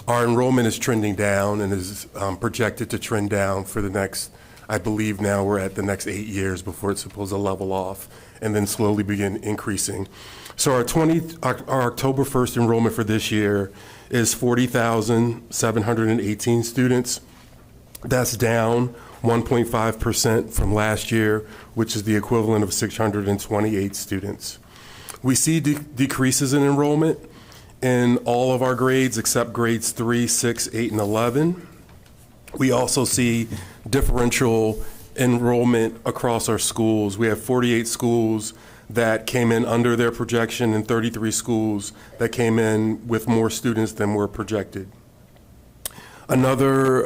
our enrollment is trending down and is projected to trend down for the next, I believe now we're at the next 8 years before it's supposed to level off and then slowly begin increasing. So our October 1st enrollment for this year is 40,718 students. That's down 1.5% from last year, which is the equivalent of 628 students. We see decreases in enrollment in all of our grades except grades 3, 6, 8, and 11. We also see differential enrollment across our schools. We have 48 schools that came in under their projection and 33 schools that came in with more students than were projected. Another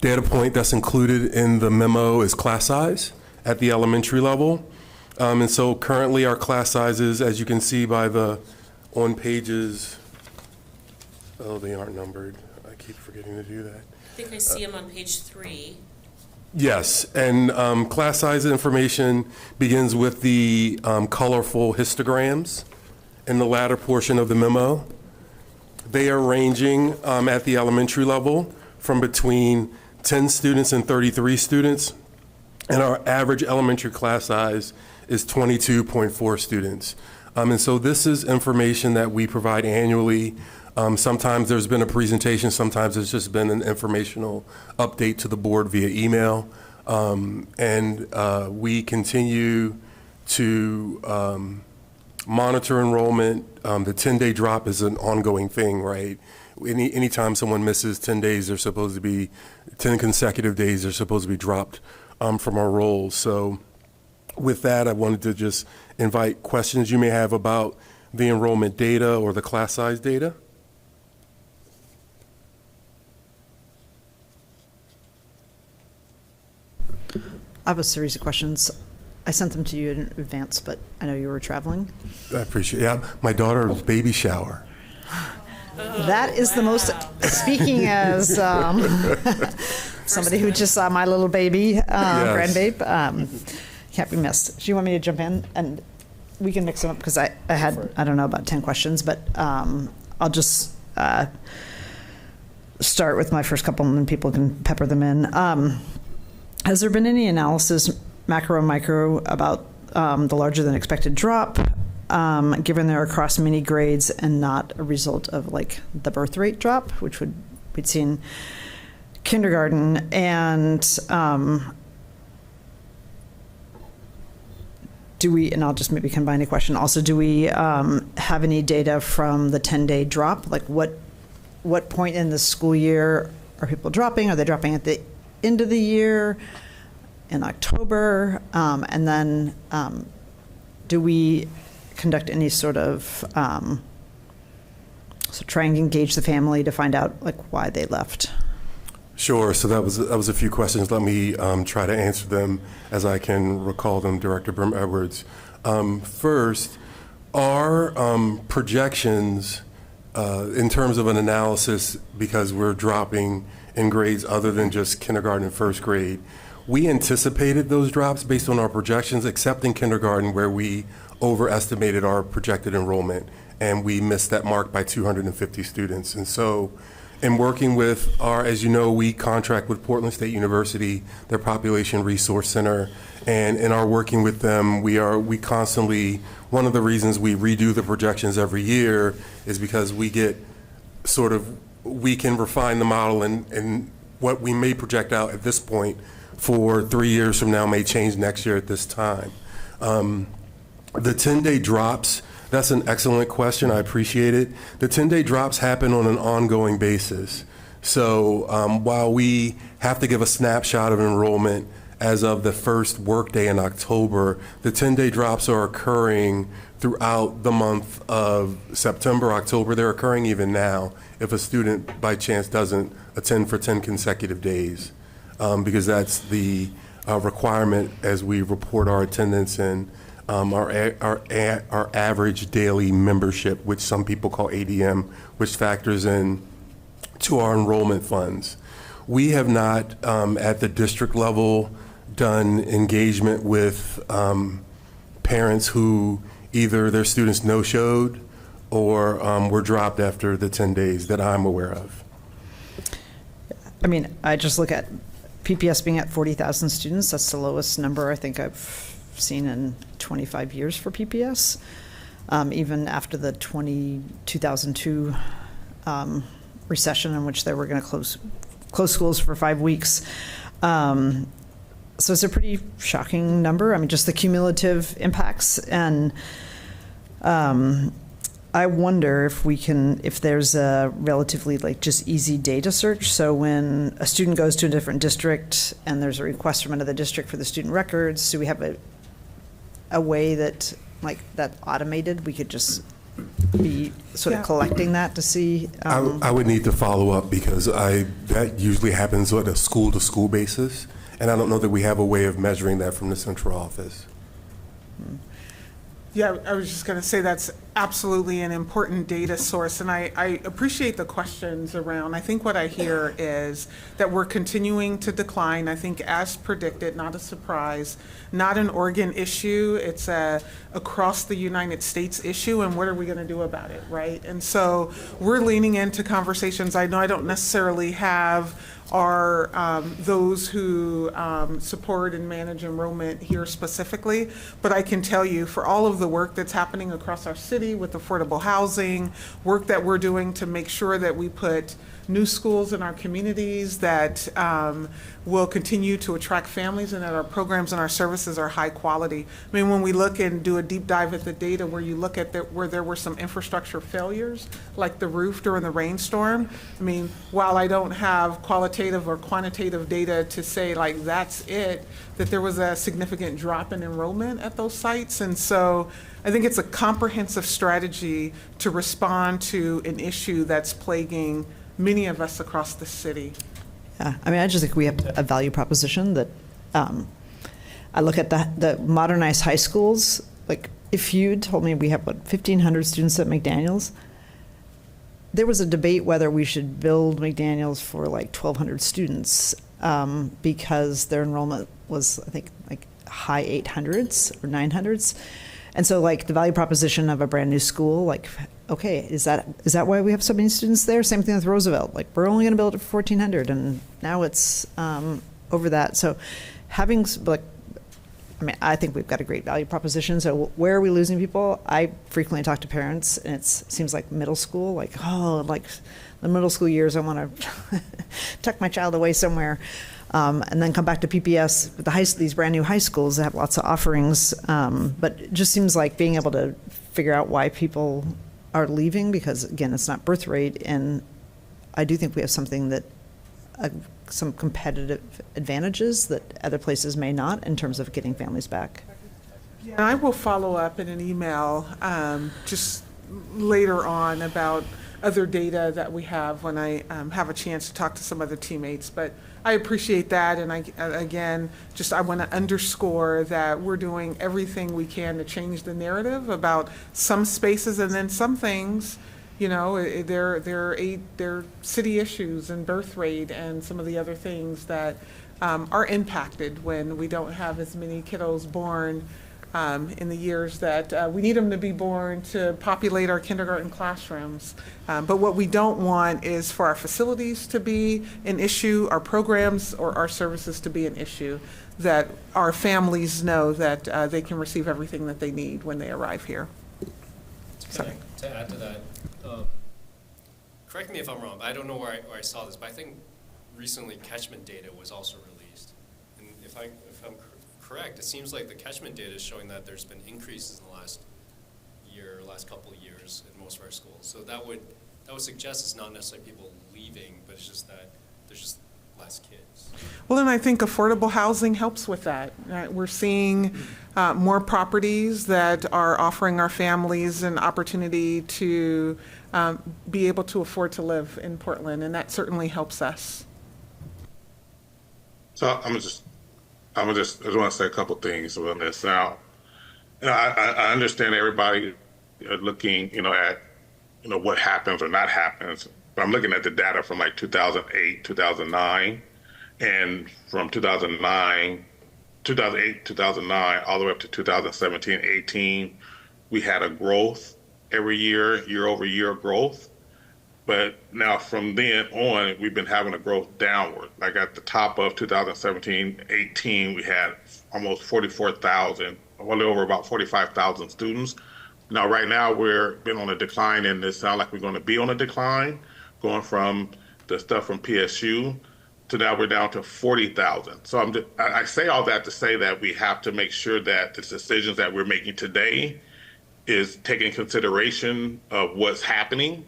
data point that's included in the memo is class size at the elementary level. And so currently our class sizes, as you can see by the on pages, oh, they aren't numbered. I keep forgetting to do that. think I see them on page 3. Yes, and class size information begins with the colorful histograms in the latter portion of the memo. They are ranging at the elementary level from between 10 students and 33 students, and our average elementary class size is 22.4 students. And so this is information that we provide annually. Sometimes there's been a presentation, sometimes it's just been an informational update to the board via email. We continue to monitor enrollment. The 10-day drop is an ongoing thing, right? Anytime someone misses 10 days, they're supposed to be 10 consecutive days, they're supposed to be dropped from our rolls. So with that, I wanted to just invite questions you may have about the enrollment data or the class size data. I have a series of questions. I sent them to you in advance, but I know you were traveling. I appreciate it. Yeah, my daughter's baby shower. That is the most, speaking as somebody who just saw my little baby, grandbabe, can't be missed. Do you want me to jump in? And we can mix them up because I had, I don't know, about 10 questions, but I'll just start with my first couple and then people can pepper them in. Has there been any analysis, macro and micro, about the larger than expected drop, given they're across many grades and not a result of like the birth rate drop, which we'd seen kindergarten, and do we, and I'll just maybe combine a question also, do we have any data from the 10-day drop? Like what point in the school year are people dropping? Are they dropping at the end of the year, in October? And then do we conduct any sort of, so try and engage the family to find out like why they left? Sure. So that was a few questions. Let me try to answer them as I can recall them, Director Brim-Edwards. First, our projections in terms of an analysis, because we're dropping in grades other than just kindergarten and first grade, we anticipated those drops based on our projections, except in kindergarten where we overestimated our projected enrollment and we missed that mark by 250 students. And so in working with our, as you know, we contract with Portland State University, their Population Resource Center, and in our working with them, we constantly, one of the reasons we redo the projections every year is because we get sort of, we can refine the model, and what we may project out at this point for 3 years from now may change next year at this time. The 10-day drops, that's an excellent question. I appreciate it. The 10-day drops happen on an ongoing basis. So while we have to give a snapshot of enrollment as of the first workday in October, the 10-day drops are occurring throughout the month of September, October. They're occurring even now if a student by chance doesn't attend for 10 consecutive days, because that's the requirement as we report our attendance and our average daily membership, which some people call ADM, which factors in to our enrollment funds. We have not, at the district level, done engagement with parents who either their students no-showed or were dropped after the 10 days that I'm aware of. I mean, I just look at PPS being at 40,000 students. That's the lowest number I think I've seen in 25 years for PPS, even after the 2002 recession in which they were going to close schools for 5 weeks. So it's a pretty shocking number. I mean, just the cumulative impacts. And I wonder if there's a relatively like just easy data search. So when a student goes to a different district and there's a request from another district for the student records, do we have a way that like that automated, we could just be sort of collecting that to see? I would need to follow up because that usually happens on a school-to-school basis, and I don't know that we have a way of measuring that from the central office. Yeah, I was just going to say that's absolutely an important data source, and I appreciate the questions around. I think what I hear is that we're continuing to decline. I think as predicted, not a surprise, not an Oregon issue. It's a across the United States issue, and what are we going to do about it, right? And so we're leaning into conversations. I know I don't necessarily have are those who support and manage enrollment here specifically, but I can tell you for all of the work that's happening across our city with affordable housing, work that we're doing to make sure that we put new schools in our communities that will continue to attract families and that our programs and our services are high quality. I mean, when we look and do a deep dive at the data where you look at where there were some infrastructure failures, like the roof during the rainstorm, I mean, while I don't have qualitative or quantitative data to say like that's it, that there was a significant drop in enrollment at those sites. And so I think it's a comprehensive strategy to respond to an issue that's plaguing many of us across the city. Yeah, I mean, I just think we have a value proposition that I look at the modernized high schools. Like, if you told me we have, what, 1,500 students at McDaniels, there was a debate whether we should build McDaniels for like 1,200 students because their enrollment was, I think, like high 800s or 900s. And so, like, the value proposition of a brand new school, like, okay, is that why we have so many students there? Same thing with Roosevelt. Like, we're only going to build it for 1,400, and now it's over that. So, having like, I mean, I think we've got a great value proposition. So, where are we losing people? I frequently talk to parents, and it seems like middle school. Like, oh, like the middle school years, I want to tuck my child away somewhere. And then come back to PPS with these brand new high schools that have lots of offerings. But it just seems like being able to figure out why people are leaving, because again, it's not birth rate. And I do think we have something that, some competitive advantages that other places may not in terms of getting families back. And I will follow up in an email just later on about other data that we have when I have a chance to talk to some other teammates. But I appreciate that, and I want to underscore that we're doing everything we can to change the narrative about some spaces, and then some things, you know, they're city issues and birth rate and some of the other things that are impacted when we don't have as many kiddos born in the years that we need them to be born to populate our kindergarten classrooms. But what we don't want is for our facilities to be an issue, our programs or our services to be an issue, that our families know that they can receive everything that they need when they arrive here. Sorry. To add to that, correct me if I'm wrong, I don't know where I saw this, but I think recently catchment data was also released. And if I'm correct, it seems like the catchment data is showing that there's been increases in the last couple of years in most of our schools. So that would suggest it's not necessarily people leaving, but it's just that there's just less kids. Well, and I think affordable housing helps with that. Right? We're seeing more properties that are offering our families an opportunity to be able to afford to live in Portland, and that certainly helps us. So I just want to say a couple things on this. Now, I understand everybody looking, at, what happens or not happens, but I'm looking at the data from like 2008, 2009, and from 2008, 2009, all the way up to 2017, 18, we had a growth every year over year growth. But now from then on, we've been having a growth downward. Like at the top of 2017, 18, we had almost 44,000, well over about 45,000 students. Now, right now, we're been on a decline, and it sounds like we're going to be on a decline, going from the stuff from PSU to now we're down to 40,000. So I say all that to say that we have to make sure that the decisions that we're making today is taking consideration of what's happening.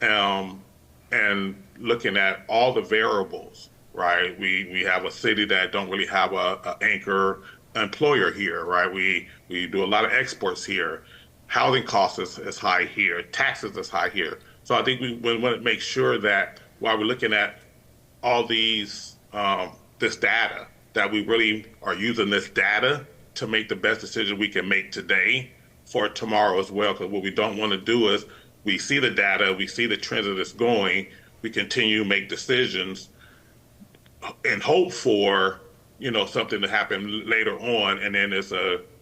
And looking at all the variables, right? We have a city that don't really have a anchor employer here, right? We do a lot of exports here. Housing costs is high here. Taxes is high here. So I think we want to make sure that while we're looking at all these this data, that we really are using this data to make the best decision we can make today, for tomorrow as well. Because what we don't want to do is we see the data, we see the trends that it's going, we continue to make decisions and hope for, you know, something to happen later on, and then it's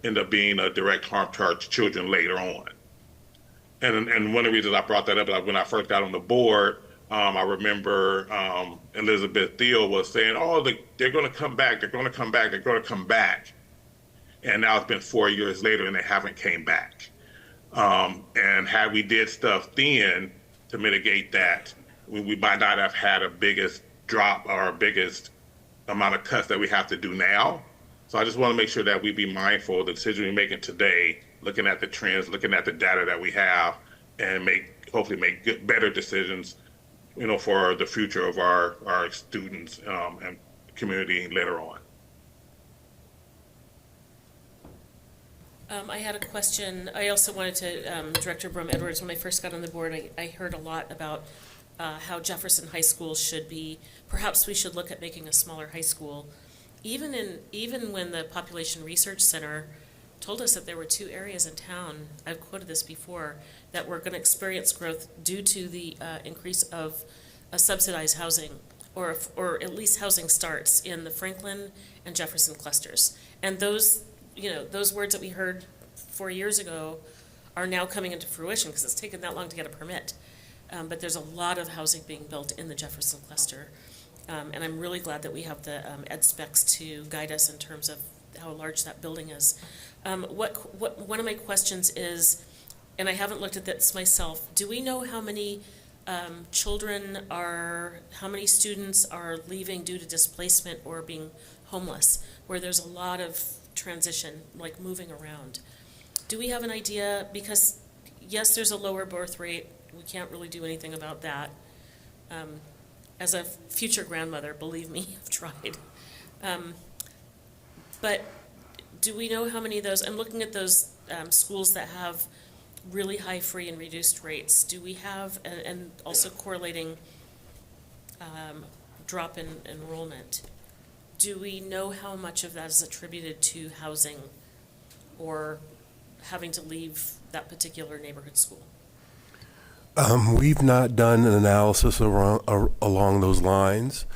end up being a direct harm to our children later on. And one of the reasons I brought that up is when I first got on the board, I remember Elizabeth Thiel was saying, "Oh, they're going to come back. They're going to come back. They're going to come back." And now it's been 4 years later, and they haven't came back. And had we did stuff then to mitigate that, we might not have had a biggest drop or a biggest amount of cuts that we have to do now. So I just want to make sure that we be mindful of the decision we're making today, looking at the trends, looking at the data that we have, and hopefully make better decisions, you know, for the future of our students and community later on. I had a question. I also wanted to, Director Brum-Edwards, when I first got on the board, I heard a lot about how Jefferson High School should be, perhaps we should look at making a smaller high school. Even when the Population Research Center told us that there were 2 areas in town, I've quoted this before, that were going to experience growth due to the increase of subsidized housing, or at least housing starts in the Franklin and Jefferson clusters. And those, you know, those words that we heard 4 years ago are now coming into fruition because it's taken that long to get a permit. But there's a lot of housing being built in the Jefferson cluster. And I'm really glad that we have the ed specs to guide us in terms of how large that building is. One of my questions is, and I haven't looked at this myself, do we know how many how many students are leaving due to displacement or being homeless, where there's a lot of transition, like moving around? Do we have an idea? Because yes, there's a lower birth rate. We can't really do anything about that. As a future grandmother, believe me, I've tried. But do we know how many of those, I'm looking at those schools that have really high free and reduced rates. Do we have, and also correlating drop in enrollment, do we know how much of that is attributed to housing or having to leave that particular neighborhood school? We've not done an analysis along those lines.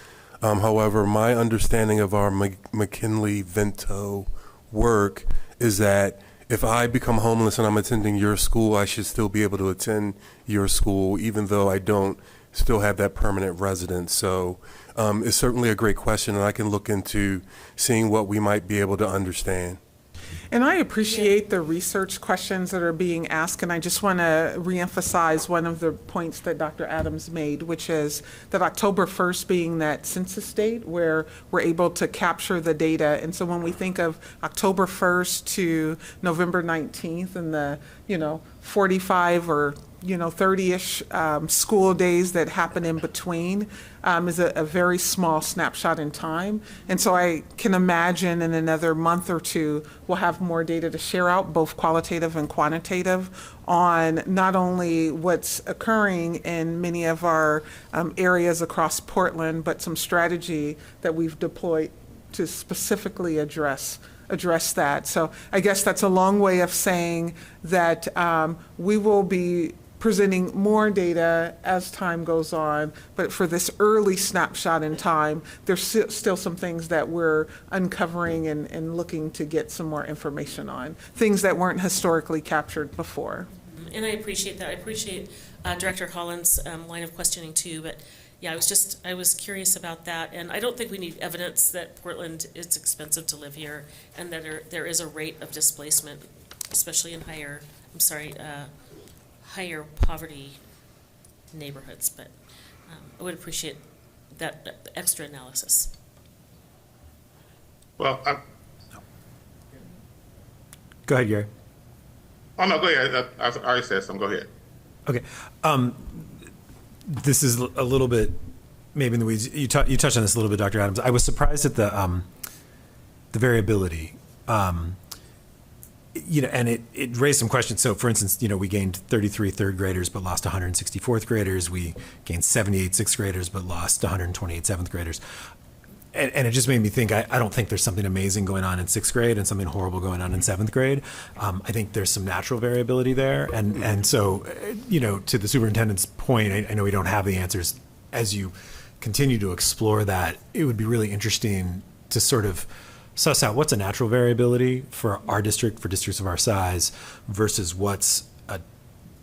However, my understanding of our McKinley-Vento work is that if I become homeless and I'm attending your school, I should still be able to attend your school, even though I don't still have that permanent residence. So it's certainly a great question, and I can look into seeing what we might be able to understand. And I appreciate the research questions that are being asked, and I just want to reemphasize one of the points that Dr. Adams made, which is that October 1st being that census date where we're able to capture the data. And so when we think of October 1st to November 19th and the, 45 or 30-ish school days that happen in between is a very small snapshot in time. And so I can imagine in another month or two, we'll have more data to share out, both qualitative and quantitative, on not only what's occurring in many of our areas across Portland, but some strategy that we've deployed to specifically address that. So I guess that's a long way of saying that we will be presenting more data as time goes on, but for this early snapshot in time, there's still some things that we're uncovering and looking to get some more information on, things that weren't historically captured before. And I appreciate that. I appreciate Director Holland's line of questioning too, but yeah, I was curious about that, and I don't think we need evidence that Portland is expensive to live here and that there is a rate of displacement, especially in higher poverty neighborhoods, but I would appreciate that extra analysis. Well, Go ahead, Gary. Oh, no, go ahead. I already said some. Go ahead. Okay. This is a little bit maybe in the weeds. You touched on this a little bit, Dr. Adams. I was surprised at the variability. And it raised some questions. So, for instance, we gained 33 third graders but lost 160 fourth graders. We gained 78 sixth graders but lost 128 seventh graders. and it just made me think, I don't think there's something amazing going on in 6th grade and something horrible going on in 7th grade. I think there's some natural variability there. And so, to the superintendent's point, I know we don't have the answers. As you continue to explore that, it would be really interesting to sort of suss out what's a natural variability for our district, for districts of our size, versus what's a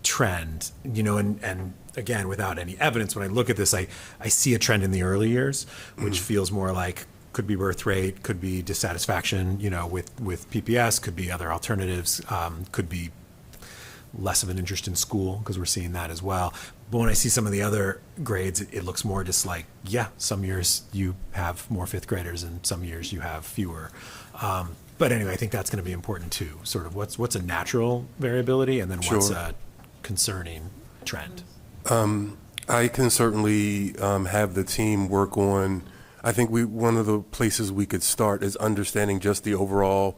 trend, and again, without any evidence, when I look at this, I see a trend in the early years, which feels more like could be birth rate, could be dissatisfaction, with PPS, could be other alternatives, could be less of an interest in school, because we're seeing that as well. But when I see some of the other grades, it looks more just like, some years you have more 5th graders and some years you have fewer. But anyway, I think that's going to be important too. Sort of what's a natural variability, and then what's a concerning trend. I can certainly have the team work on, I think one of the places we could start is understanding just the overall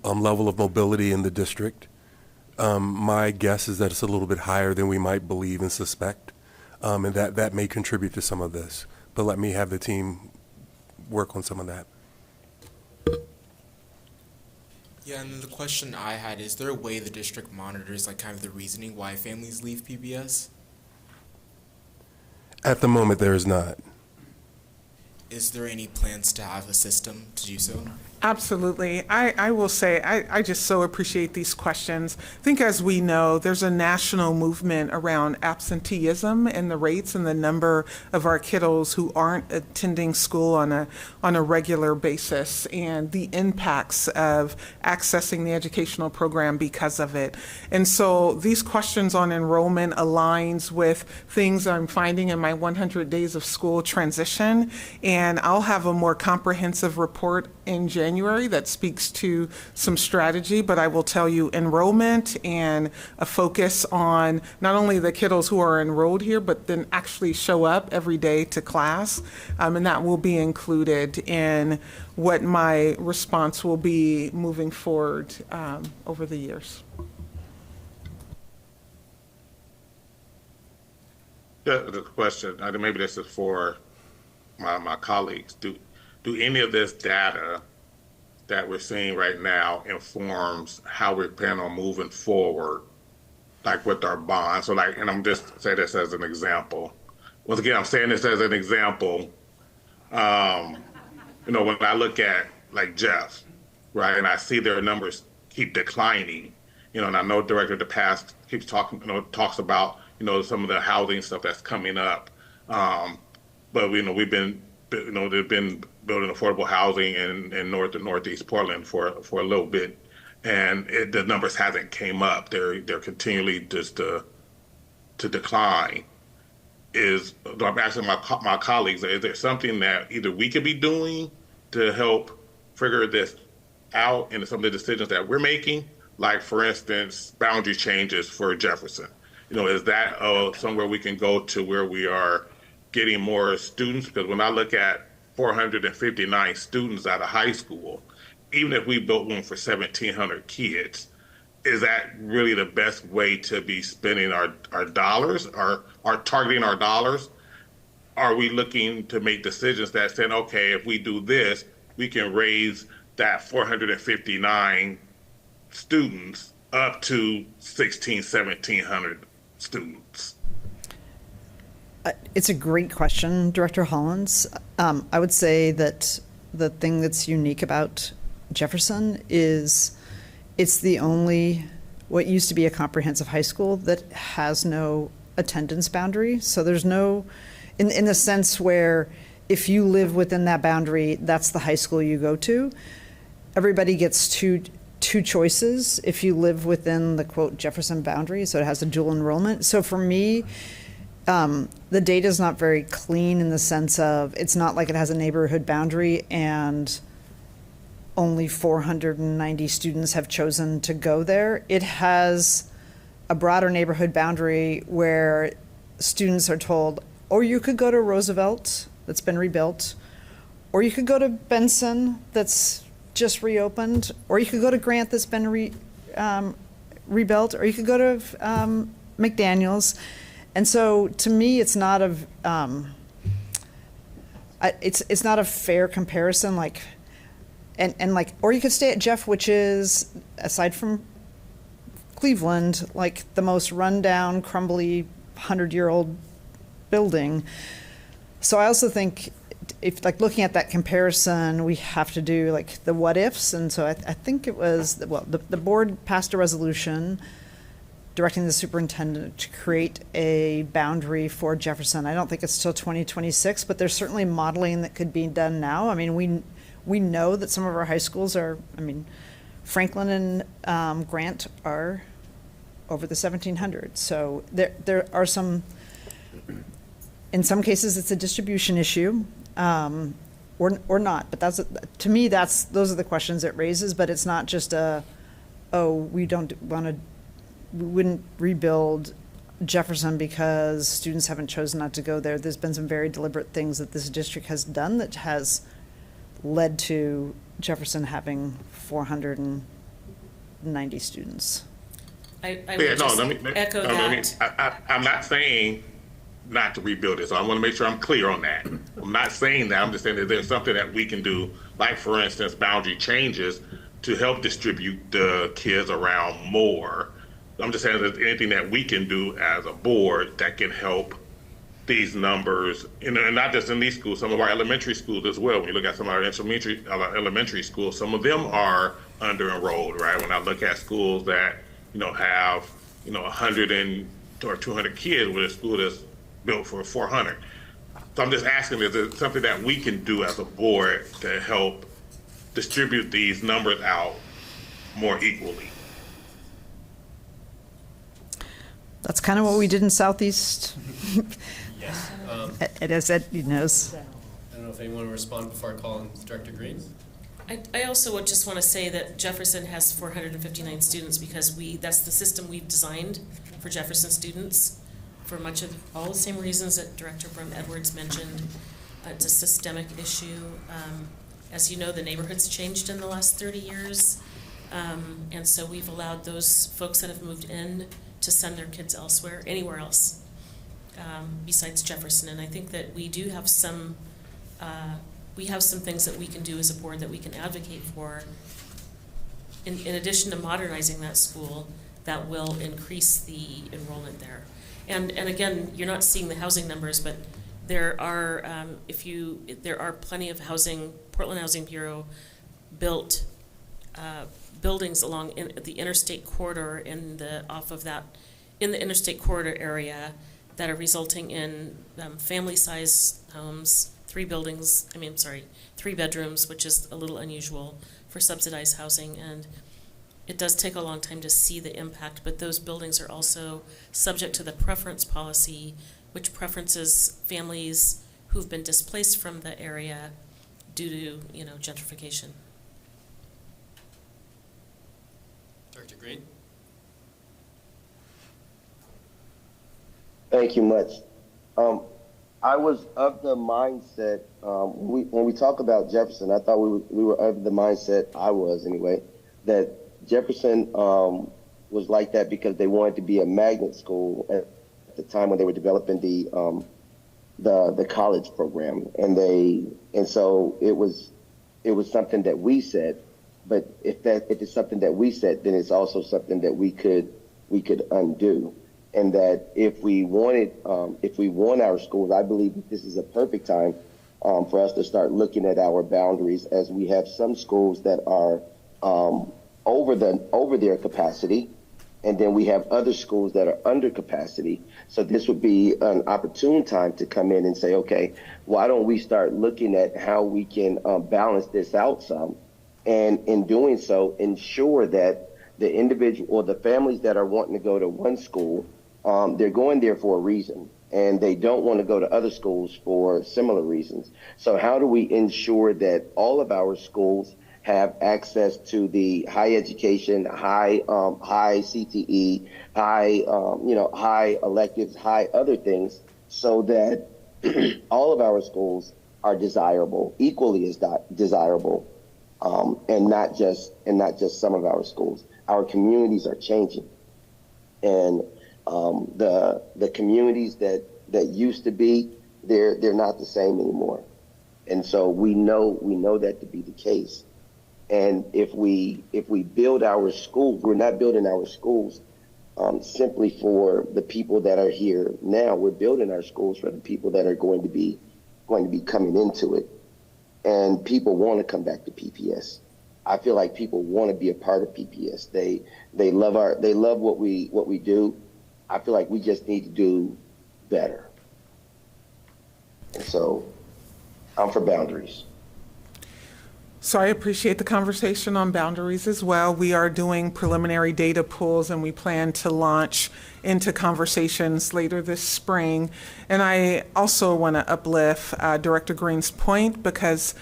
level of mobility in the district. My guess is that it's a little bit higher than we might believe and suspect, and that may contribute to some of this. But let me have the team work on some of that. Yeah, and then the question I had, is there a way the district monitors like kind of the reasoning why families leave PBS? At the moment, there is not. Is there any plans to have a system to do so? Absolutely. I will say, I just so appreciate these questions. I think, as we know, there's a national movement around absenteeism and the rates and the number of our kiddos who aren't attending school on a regular basis, and the impacts of accessing the educational program because of it. And so these questions on enrollment aligns with things I'm finding in my 100 days of school transition, and I'll have a more comprehensive report in January that speaks to some strategy, but I will tell you enrollment and a focus on not only the kiddos who are enrolled here, but then actually show up every day to class, and that will be included in what my response will be moving forward over the years. Yeah, the question, I think maybe this is for my colleagues. Do any of this data that we're seeing right now informs how we plan on moving forward, like with our bonds? So and I'm just say this as an example. Once again, I'm saying this as an example. When I look at like Jeff, right, and I see their numbers keep declining, and I know Director DePass keeps talking, talks about, some of the housing stuff that's coming up. But we've been, they've been building affordable housing in North and Northeast Portland for a little bit, and the numbers hasn't came up. They're continually just to decline. I'm asking my colleagues, is there something that either we could be doing to help figure this out in some of the decisions that we're making? Like, for instance, boundary changes for Jefferson. Is that somewhere we can go to where we are getting more students? Because when I look at 459 students out of high school, even if we built one for 1,700 kids, is that really the best way to be spending our dollars, or targeting our dollars? Are we looking to make decisions that saying, okay, if we do this, we can raise that 459 students up to 1,700 students? It's a great question, Director Hollins. I would say that the thing that's unique about Jefferson is it's the only, what used to be a comprehensive high school that has no attendance boundary. So there's no, in the sense where if you live within that boundary, that's the high school you go to. Everybody gets two choices if you live within the quote Jefferson boundary, so it has a dual enrollment. So for me, the data is not very clean in the sense of it's not like it has a neighborhood boundary and only 490 students have chosen to go there. It has a broader neighborhood boundary where students are told, or you could go to Roosevelt that's been rebuilt, or you could go to Benson that's just reopened, or you could go to Grant that's been rebuilt, or you could go to McDaniels. And so to me, it's not I it's not a fair comparison, like, and like, or you could stay at Jeff, which is, aside from Cleveland, like the most rundown, crumbly, 100-year-old building. So I also think, if like looking at that comparison, we have to do like the what ifs, and so I think it was, well, the board passed a resolution directing the superintendent to create a boundary for Jefferson. I don't think it's till 2026, but there's certainly modeling that could be done now. I mean, we know that some of our high schools are, I mean, Franklin and Grant are over the 1700. So there are some, in some cases it's a distribution issue, or not. But that's, to me, those are the questions it raises. But it's not just we wouldn't rebuild Jefferson because students haven't chosen not to go there. There's been some very deliberate things that this district has done that has led to Jefferson having 490 students. I would just echo that. I'm not saying not to rebuild it, so I want to make sure I'm clear on that. I'm not saying that. I'm just saying that there's something that we can do, like, for instance, boundary changes to help distribute the kids around more. I'm just saying that there's anything that we can do as a board that can help these numbers, and not just in these schools, some of our elementary schools as well. When you look at some of our elementary schools, some of them are under-enrolled, right? When I look at schools that, have, 100 or 200 kids with a school that's built for 400. So I'm just asking, is there something that we can do as a board to help distribute these numbers out more equally? That's kind of what we did in Southeast. Yes. It is, Ed knows. I don't know if anyone will respond before I call on Director Green. I also would just want to say that Jefferson has 459 students because that's the system we've designed for Jefferson students for much of all the same reasons that Director Brum Edwards mentioned. It's a systemic issue. As you know, the neighborhood's changed in the last 30 years. And so we've allowed those folks that have moved in to send their kids elsewhere, anywhere else, besides Jefferson. And I think that we do have some things that we can do as a board that we can advocate for in addition to modernizing that school that will increase the enrollment there. And again, you're not seeing the housing numbers, but there are there are plenty of housing. Portland Housing Bureau built buildings along the interstate corridor in the interstate corridor area that are resulting in family-sized homes, 3 bedrooms, which is a little unusual for subsidized housing, and it does take a long time to see the impact, but those buildings are also subject to the preference policy, which preferences families who've been displaced from the area due to, gentrification. Director Green? Thank you much. I was of the mindset, when we talk about Jefferson, I thought we were of the mindset, I was anyway, that Jefferson was like that because they wanted to be a magnet school at the time when they were developing the college program, and so it was something that we said. But if it's something that we said, then it's also something that we could undo. And that if we want our schools, I believe that this is a perfect time for us to start looking at our boundaries, as we have some schools that are over their capacity, and then we have other schools that are under capacity. So this would be an opportune time to come in and say, okay, why don't we start looking at how we can balance this out some, and in doing so, ensure that the individual or the families that are wanting to go to one school, they're going there for a reason, and they don't want to go to other schools for similar reasons. So how do we ensure that all of our schools have access to the high education, high CTE, high electives, high other things, so that all of our schools are desirable, equally as desirable, and not just some of our schools. Our communities are changing, and the communities that used to be, they're not the same anymore. And so we know that to be the case. And if we build our schools, we're not building our schools simply for the people that are here now. We're building our schools for the people that are going to be coming into it. And people want to come back to PPS. I feel like people want to be a part of PPS. They love what we do. I feel like we just need to do better. And so I'm for boundaries. So I appreciate the conversation on boundaries as well. We are doing preliminary data pools, and we plan to launch into conversations later this spring. And I also want to uplift Director Green's point, because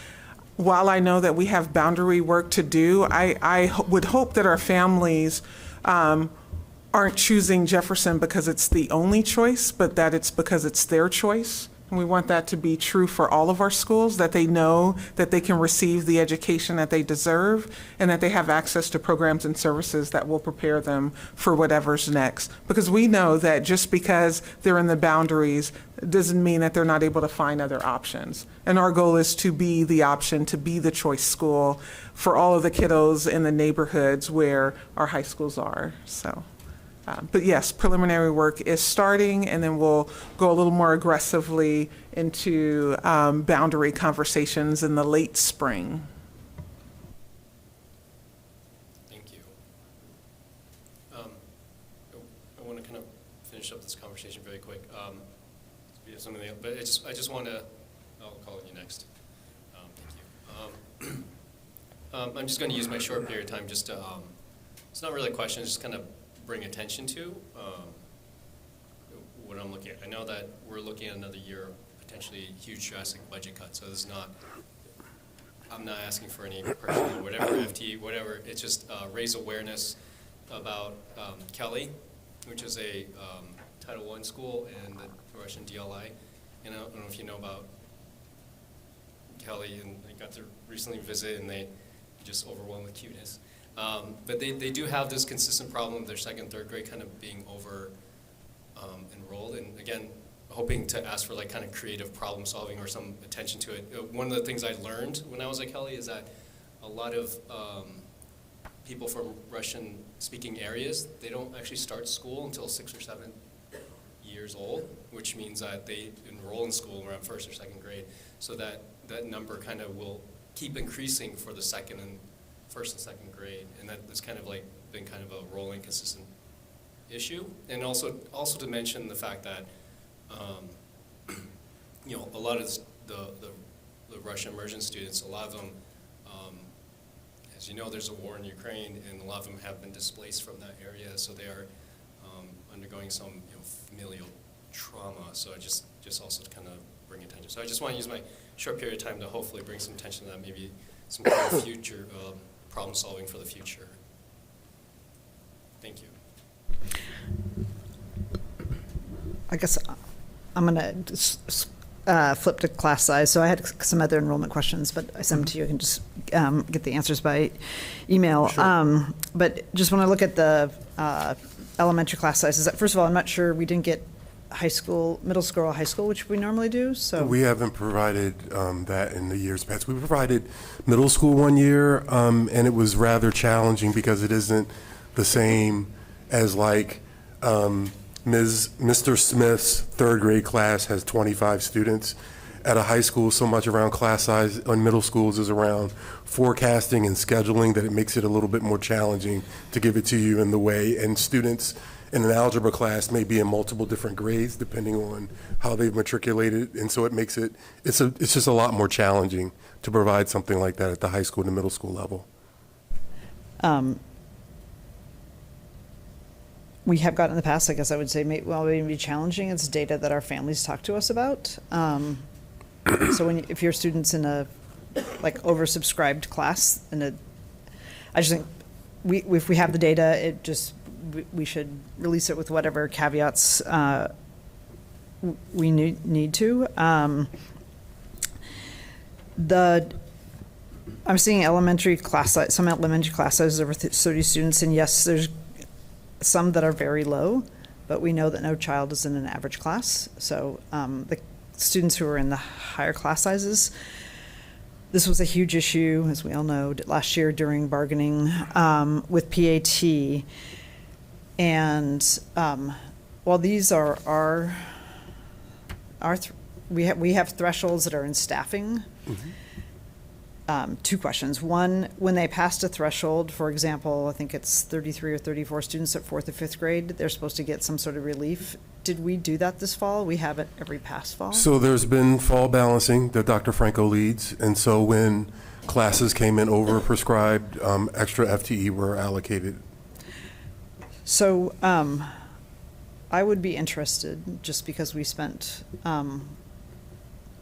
while I know that we have boundary work to do, I would hope that our families aren't choosing Jefferson because it's the only choice, but that it's because it's their choice. And we want that to be true for all of our schools, that they know that they can receive the education that they deserve and that they have access to programs and services that will prepare them for whatever's next. Because we know that just because they're in the boundaries doesn't mean that they're not able to find other options. And our goal is to be the option, to be the choice school for all of the kiddos in the neighborhoods where our high schools are. So. But yes, preliminary work is starting, and then we'll go a little more aggressively into boundary conversations in the late spring. Thank you. I want to kind of finish up this conversation very quick. We have something else, but I just want to. I'll call on you next. Thank you. I'm just going to use my short period of time just to. It's not really a question. It's just kind of bring attention to what I'm looking at. I know that we're looking at another year of potentially huge drastic budget cuts, so this is not, I'm not asking for any personal, whatever, FTE, whatever. It's just raise awareness about Kelly, which is a Title I school and the Russian DLI. And I don't know if you know about Kelly, and I got to recently visit, and they just overwhelmed with cuteness. But they do have this consistent problem of their second, third grade kind of being over enrolled. And again, hoping to ask for like kind of creative problem solving or some attention to it. One of the things I learned when I was at Kelly is that a lot of people from Russian speaking areas, they don't actually start school until 6 or 7 years old, which means that they enroll in school around first or second grade. So that number kind of will keep increasing for the first and second grade, and that's kind of like been kind of a rolling, consistent issue. And also to mention the fact that you know, a lot of the Russian immersion students, a lot of them, as you know, there's a war in Ukraine, and a lot of them have been displaced from that area, so they are undergoing some familial trauma. So I just also to kind of bring attention. So I just want to use my short period of time to hopefully bring some attention to that, maybe some kind of future problem solving for the future. Thank you. I guess I'm going to flip to class size. So I had some other enrollment questions, but I sent them to you. You can just get the answers by email. Sure. But just when I look at the elementary class sizes, first of all, I'm not sure we didn't get high school, middle school, or high school, which we normally do. So we haven't provided that in the years past. We provided middle school one year, and it was rather challenging because it isn't the same as like Mr. Smith's third grade class has 25 students. At a high school, so much around class size on middle schools is around forecasting and scheduling that it makes it a little bit more challenging to give it to you in the way. And students in an algebra class may be in multiple different grades depending on how they've matriculated, and so it makes it's just a lot more challenging to provide something like that at the high school and the middle school level. We have gotten in the past, I guess I would say, maybe challenging. It's data that our families talk to us about. So if your student's in a oversubscribed class, I just think if we have the data, we should release it with whatever caveats we need to. I'm seeing some elementary class sizes over 30 students, and yes, there's some that are very low, but we know that no child is in an average class. So the students who are in the higher class sizes, this was a huge issue, as we all know, last year during bargaining with PAT. And while these are we have thresholds that are in staffing. Two questions. One, when they passed a threshold, for example, I think it's 33 or 34 students at 4th or 5th grade, they're supposed to get some sort of relief. Did we do that this fall? We have it every past fall? So there's been fall balancing that Dr. Franco leads, and so when classes came in over prescribed, extra FTE were allocated. So I would be interested, just because we spent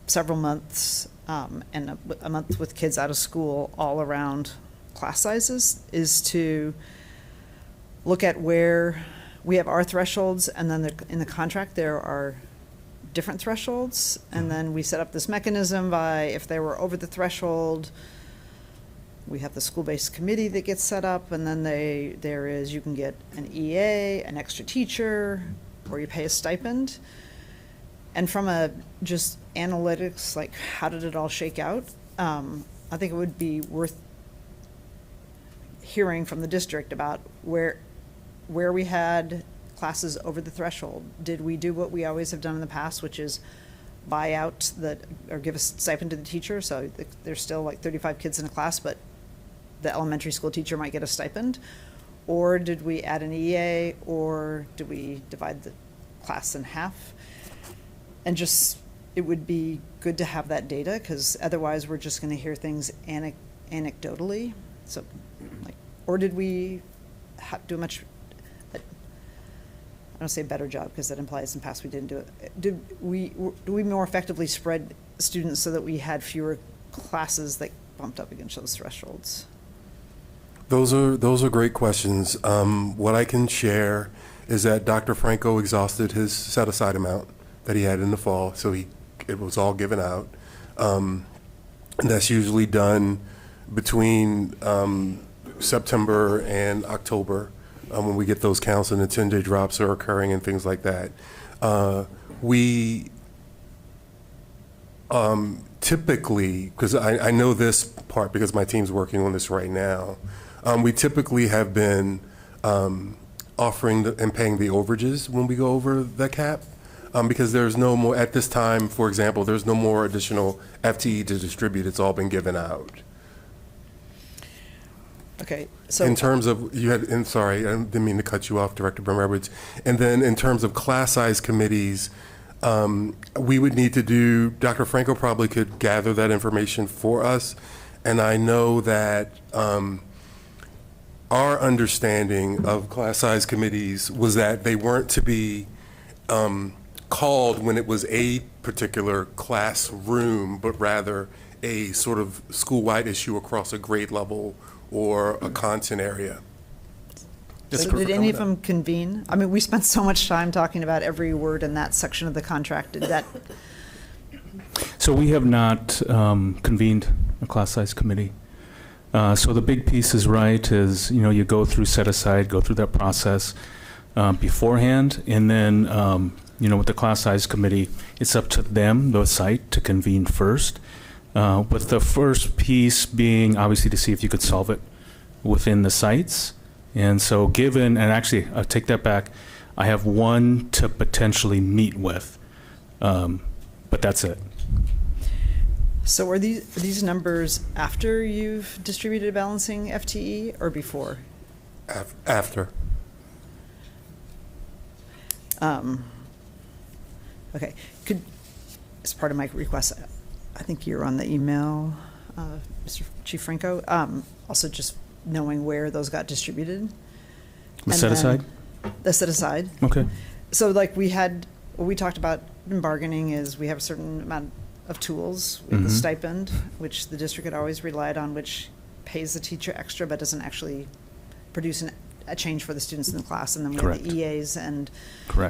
several months and a month with kids out of school all around class sizes, is to look at where we have our thresholds, and then in the contract there are different thresholds, and then we set up this mechanism by if they were over the threshold, we have the school-based committee that gets set up, and then you can get an EA, an extra teacher, or you pay a stipend. And from a just analytics, like how did it all shake out? I think it would be worth hearing from the district about where we had classes over the threshold. Did we do what we always have done in the past, which is buy out or give a stipend to the teacher? So there's still like 35 kids in a class, but the elementary school teacher might get a stipend. Or did we add an EA, or do we divide the class in half? And just, it would be good to have that data, because otherwise we're just going to hear things anecdotally. So, like, or did we do a much, I don't say better job, because that implies in the past we didn't do it. Do we more effectively spread students so that we had fewer classes that bumped up against those thresholds? Those are great questions. What I can share is that Dr. Franco exhausted his set-aside amount that he had in the fall, so it was all given out. And that's usually done between September and October, when we get those counts and the 10-day drops are occurring and things like that. We typically, because I know this part because my team's working on this right now, we typically have been offering and paying the overages when we go over the cap. Because there's no more, at this time, for example, there's no more additional FTE to distribute. It's all been given out. Okay, so. In terms of, sorry, I didn't mean to cut you off, Director Brim-Edwards. And then in terms of class size committees, we would need to do, Dr. Franco probably could gather that information for us. And I know that our understanding of class size committees was that they weren't to be called when it was a particular classroom, but rather a sort of school-wide issue across a grade level or a content area. So did any of them convene? I mean, we spent so much time talking about every word in that section of the contract. Did that? So we have not convened a class size committee. So the big piece is you go through set aside, go through that process beforehand, and then with the class size committee, it's up to them, the site, to convene first. With the first piece being obviously to see if you could solve it within the sites. And so and actually I'll take that back, I have one to potentially meet with, but that's it. So are these numbers after you've distributed a balancing FTE or before? After. Okay, as part of my request, I think you're on the email, Mr. Chief Franco, also just knowing where those got distributed. The set aside? The set aside. Okay. So like what we talked about in bargaining is we have a certain amount of tools. We have the stipend, which the district had always relied on, which pays the teacher extra but doesn't actually produce a change for the students in the class. And then we have the EAs and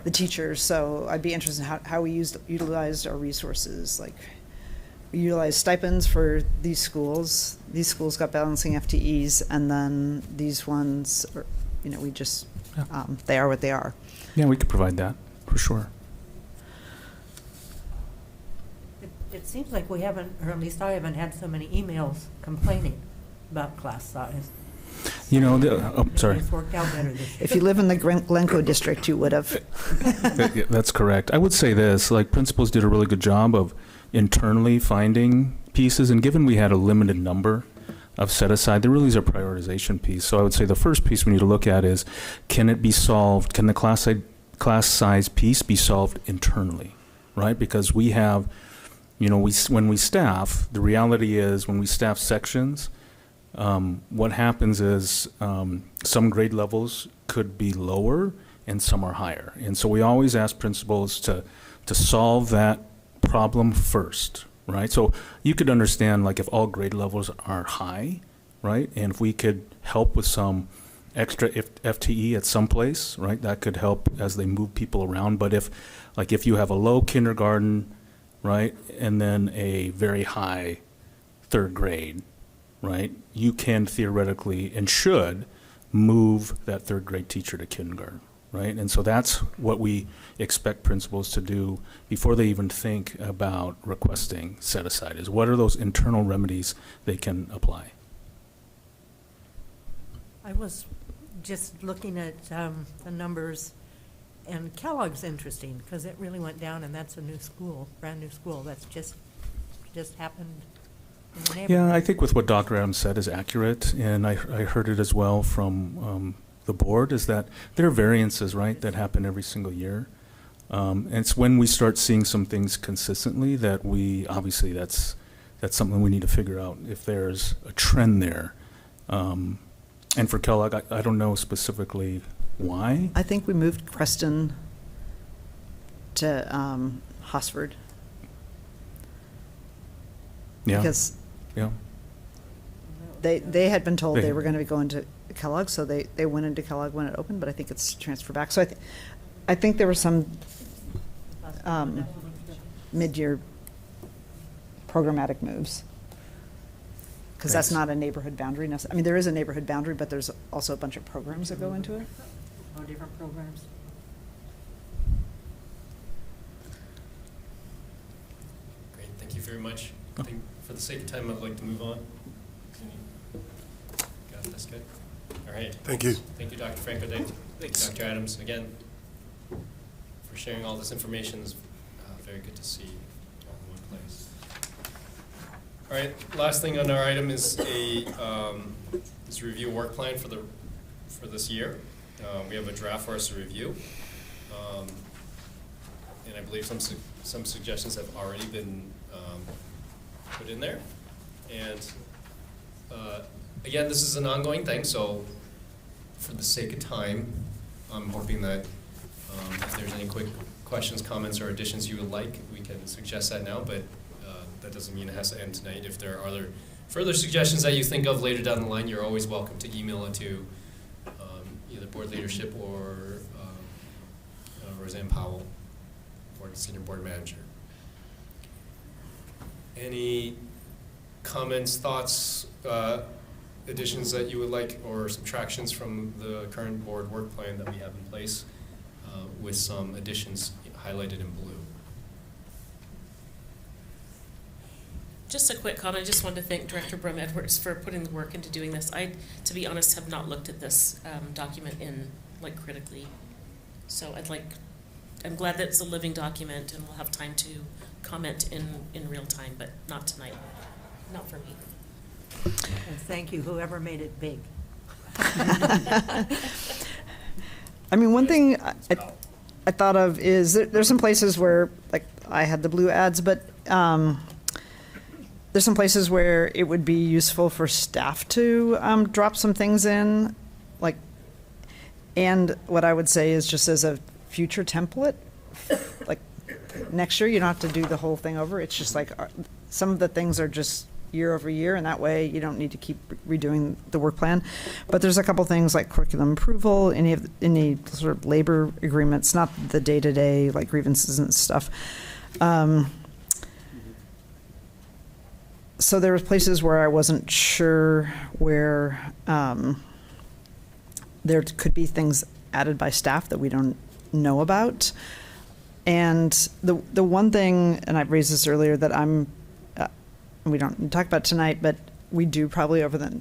the teachers. So I'd be interested in how we utilized our resources. Like we utilized stipends for these schools. These schools got balancing FTEs, and then these ones, we just, they are what they are. Yeah, we could provide that for sure. It seems like we haven't, or at least I haven't had so many emails complaining about class size. You know, sorry. It's worked out better this year. If you live in the Glencoe district, you would have. Yeah, that's correct. I would say this, like principals did a really good job of internally finding pieces, and given we had a limited number of set aside, there really is a prioritization piece. So I would say the first piece we need to look at is, can it be solved? Can the class size piece be solved internally, right? Because we have, you know, when we staff, the reality is when we staff sections, what happens is some grade levels could be lower and some are higher. And so we always ask principals to solve that problem first, right? So you could understand, like, if all grade levels are high, right? And if we could help with some extra FTE at some place, right? That could help as they move people around. But if you have a low kindergarten, right, and then a very high third grade, right, you can theoretically and should move that third grade teacher to kindergarten, right? And so that's what we expect principals to do before they even think about requesting set aside, is what are those internal remedies they can apply. I was just looking at the numbers, and Kellogg's interesting because it really went down, and that's a new school, brand new school. That's just happened in the neighborhood. Yeah, I think with what Dr. Adams said is accurate, and I heard it as well from the board, is that there are variances, right, that happen every single year. And it's when we start seeing some things consistently that we, obviously that's something we need to figure out if there's a trend there. And for Kellogg, I don't know specifically why. I think we moved Creston to Hosford. Yeah. Because yeah. they had been told They- they were going to be going to Kellogg, so they went into Kellogg when it opened, but I think it's transferred back. So I think there were some mid-year programmatic moves. Because that's Thanks. not a neighborhood boundary. I mean, there is a neighborhood boundary, but there's also a bunch of programs that go into it. Or different programs. Great, thank you very much. I think for the sake of time, I'd like to move on. Got this good? All right. Thank you. Thank you, Dr. Franco. Thank you, Dr. Adams, again, for sharing all this information. It's very good to see all in one place. All right, last thing on our item is is review work plan for this year. We have a draft for us to review, and I believe some suggestions have already been put in there. And again, this is an ongoing thing, so for the sake of time, I'm hoping that if there's any quick questions, comments, or additions you would like, we can suggest that now, but that doesn't mean it has to end tonight. If there are other further suggestions that you think of later down the line, you're always welcome to email it to either board leadership or Roseanne Powell, Senior Board Manager. Any comments, thoughts, additions that you would like, or subtractions from the current board work plan that we have in place, with some additions highlighted in blue? Just a quick comment. I just wanted to thank Director Brum Edwards for putting the work into doing this. I, to be honest, have not looked at this document critically. So I'm glad that it's a living document and we'll have time to comment in real time, but not tonight. Not for me. And thank you, whoever made it big. I mean, one thing I thought of is there's some places where, like, I had the blue ads, but there's some places where it would be useful for staff to drop some things in, like, and what I would say is just as a future template, like, next year you don't have to do the whole thing over. It's just like some of the things are just year over year, and that way you don't need to keep redoing the work plan. But there's a couple things like curriculum approval, any sort of labor agreements, not the day-to-day like grievances and stuff. So there was places where I wasn't sure where there could be things added by staff that we don't know about. And the one thing, and I've raised this earlier, that we don't talk about tonight, but we do probably over the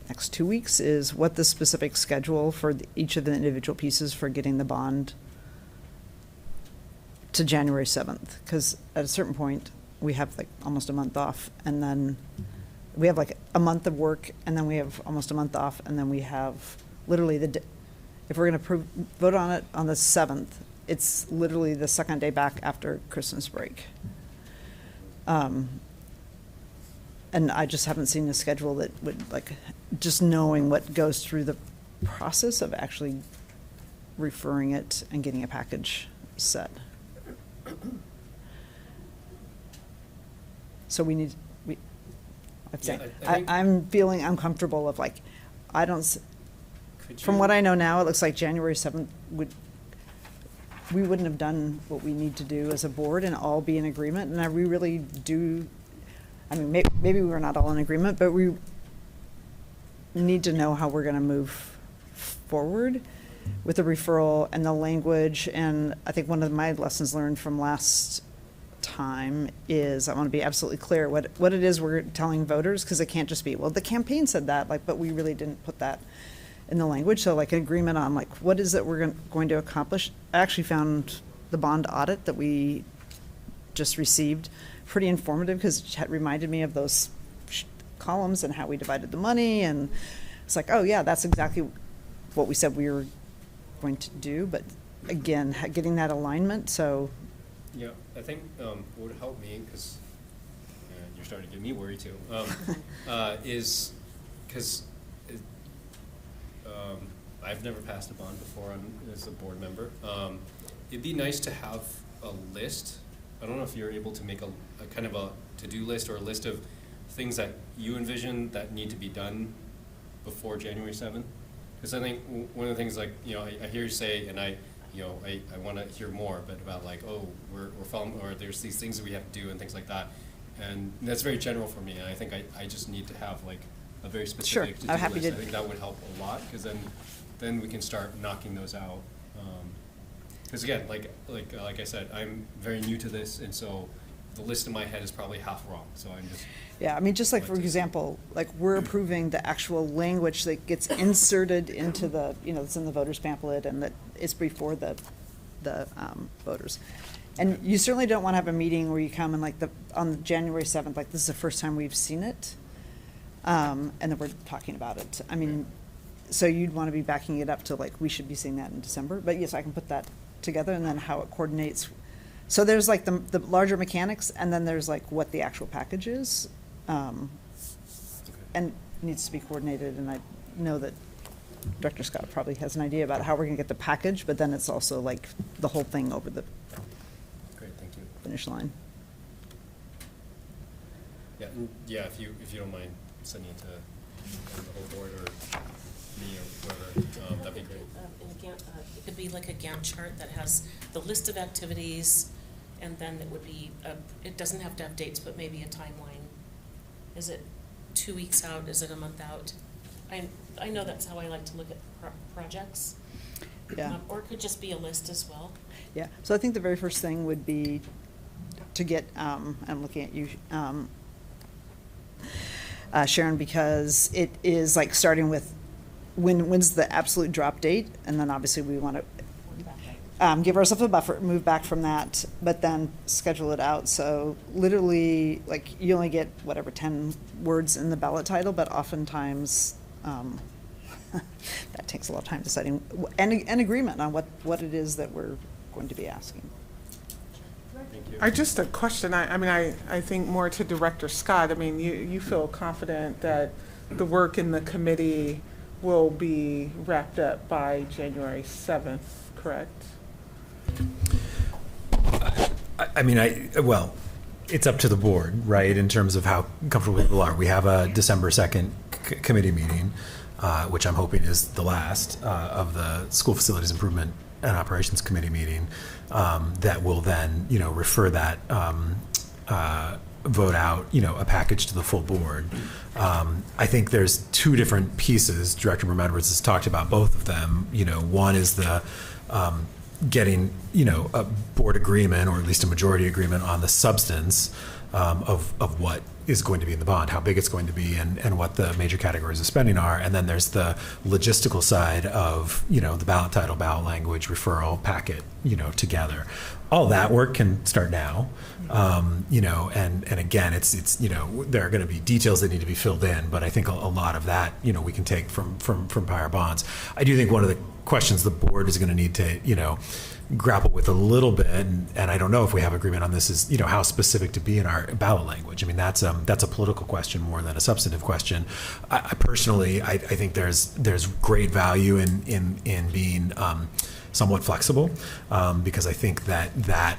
next 2 weeks, is what the specific schedule for each of the individual pieces for getting the bond to January 7th. Because at a certain point, we have like almost a month off, and then we have like a month of work, and then we have almost a month off, and then we have literally if we're going to vote on it on the 7th, it's literally the second day back after Christmas break. And I just haven't seen a schedule that would, like, just knowing what goes through the process of actually referring it and getting a package set. So I'm feeling uncomfortable of like, from what I know now, it looks like January 7th we wouldn't have done what we need to do as a board and all be in agreement. And we really do, I mean, maybe we're not all in agreement, but we need to know how we're going to move forward with the referral and the language. And I think one of my lessons learned from last time is I want to be absolutely clear what it is we're telling voters, because it can't just be, well, the campaign said that, like, but we really didn't put that in the language. So like an agreement on like what is it we're going to accomplish. I actually found the bond audit that we just received pretty informative, because it reminded me of those columns and how we divided the money, and it's like, oh yeah, that's exactly what we said we were going to do. But again, getting that alignment. So yeah, I think what would help me, because you're starting to get me worried too, is because I've never passed a bond before as a board member. It'd be nice to have a list. I don't know if you're able to make a kind of a to-do list or a list of things that you envision that need to be done before January 7th. Because I think one of the things, like, you know, I hear you say, and I want to hear more, but about like, oh, we're following, or there's these things that we have to do and things like that. And that's very general for me. And I think I just need to have like a very specific to-do list. I think that would help a lot, because then we can start knocking those out. Because again, like I said, I'm very new to this, and so the list in my head is probably half wrong. So I'm just yeah. I mean, just like for example, like we're approving the actual language that gets inserted into the it's in the voters pamphlet, and that is before the voters. And you certainly don't want to have a meeting where you come and like on January 7th, like this is the first time we've seen it, and then we're talking about it. I mean, so you'd want to be backing it up to like we should be seeing that in December. But yes, I can put that together, and then how it coordinates. So there's like the larger mechanics, and then there's like what the actual package is, and needs to be coordinated. And I know that Director Scott probably has an idea about how we're going to get the package, but then it's also like the whole thing over the finish line. Yeah, if you don't mind sending it to the whole board or me or whoever, that'd be great. It could be like a Gantt chart that has the list of activities, and then it would be, it doesn't have to have dates, but maybe a timeline. Is it 2 weeks out? Is it a month out? I know that's how I like to look at projects. Yeah. Or it could just be a list as well. Yeah. So I think the very first thing would be to get, I'm looking at you, Sharon, because it is like starting with when's the absolute drop date, and then obviously we want to give ourselves a buffer, move back from that, but then schedule it out. So literally, like, you only get whatever 10 words in the ballot title, but oftentimes that takes a lot of time deciding and agreement on what it is that we're going to be asking. Just a question. I think more to Director Scott. I mean, you feel confident that the work in the committee will be wrapped up by January 7th, correct? Well, it's up to the board, right, in terms of how comfortable people are. We have a December 2nd committee meeting, which I'm hoping is the last of the School Facilities Improvement and Operations Committee meeting, that will then, refer that, vote out, a package to the full board. I think there's two different pieces. Director Edwards has talked about both of them. One is the getting, a board agreement, or at least a majority agreement on the substance of what is going to be in the bond, how big it's going to be, and what the major categories of spending are. And then there's the logistical side of, the ballot title, ballot language, referral packet, together. All that work can start now. And again, it's there are going to be details that need to be filled in, but I think a lot of that, we can take from prior bonds. I do think one of the questions the board is going to need to, grapple with a little bit, and I don't know if we have agreement on this, is, how specific to be in our ballot language. I mean, that's a political question more than a substantive question. I personally think there's great value in being somewhat flexible, because I think that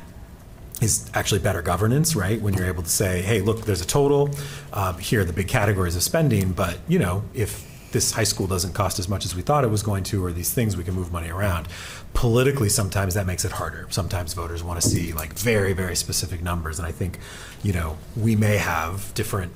is actually better governance, right? When you're able to say, hey, look, there's a total, here are the big categories of spending, but if this high school doesn't cost as much as we thought it was going to, or these things, we can move money around. Politically, sometimes that makes it harder. Sometimes voters want to see like very, very specific numbers, and I think, we may have different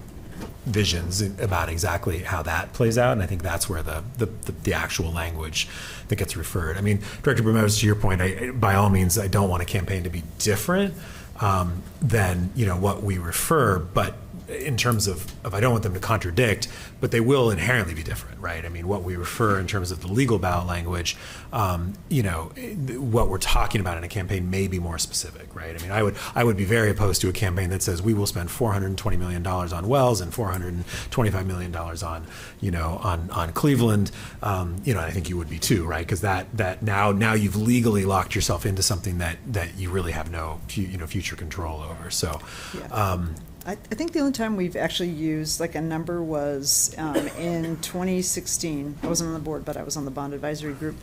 visions about exactly how that plays out, and I think that's where the actual language that gets referred. I mean, Director Bermez, to your point, by all means, I don't want a campaign to be different than what we refer, but in terms of I don't want them to contradict, but they will inherently be different, right? I mean, what we refer in terms of the legal ballot language, what we're talking about in a campaign may be more specific, right? I mean, I would be very opposed to a campaign that says we will spend $420 million on Wells and $425 million on Cleveland. And I think you would be too, right? Because that now you've legally locked yourself into something that you really have no future control over. So. Yeah. I think the only time we've actually used like a number was in 2016. I wasn't on the board, but I was on the bond advisory group.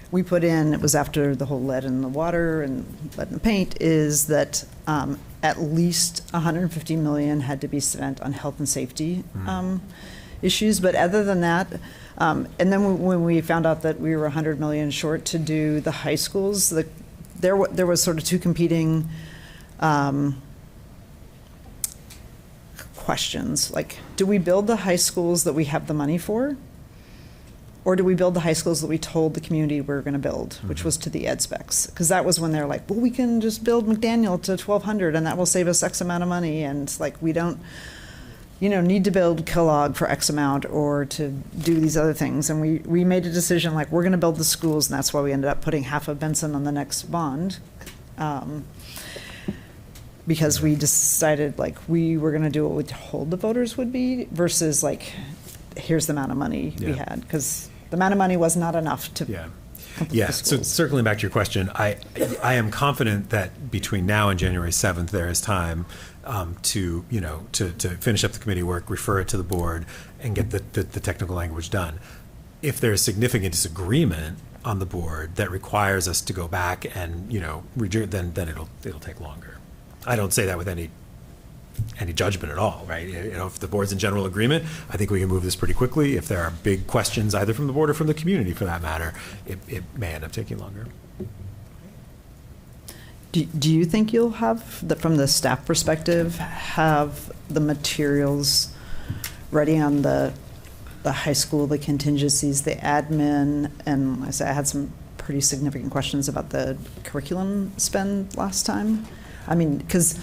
We put in, it was after the whole lead in the water and lead in the paint, is that at least $150 million had to be spent on health and safety issues. But other than that, and then when we found out that we were $100 million short to do the high schools, there was sort of two competing questions. Like, do we build the high schools that we have the money for? Or do we build the high schools that we told the community we were going to build, which was to the ed specs? Because that was when they're like, well, we can just build McDaniel to 1,200 and that will save us X amount of money. And like, we don't, need to build Kellogg for X amount or to do these other things. And we made a decision, like, we're going to build the schools, and that's why we ended up putting half of Benson on the next bond. Because we decided like we were going to do what we told the voters would be versus like, here's the amount of money we had, because the amount of money was not enough to. Yeah. So circling back to your question, I am confident that between now and January 7th, there is time to finish up the committee work, refer it to the board, and get the technical language done. If there is significant disagreement on the board that requires us to go back and then it'll take longer. I don't say that with any judgment at all, right? If the board's in general agreement, I think we can move this pretty quickly. If there are big questions, either from the board or from the community for that matter, it may end up taking longer. Do you think you'll have, from the staff perspective, have the materials ready on the high school, the contingencies, the admin, and I had some pretty significant questions about the curriculum spend last time? I mean, because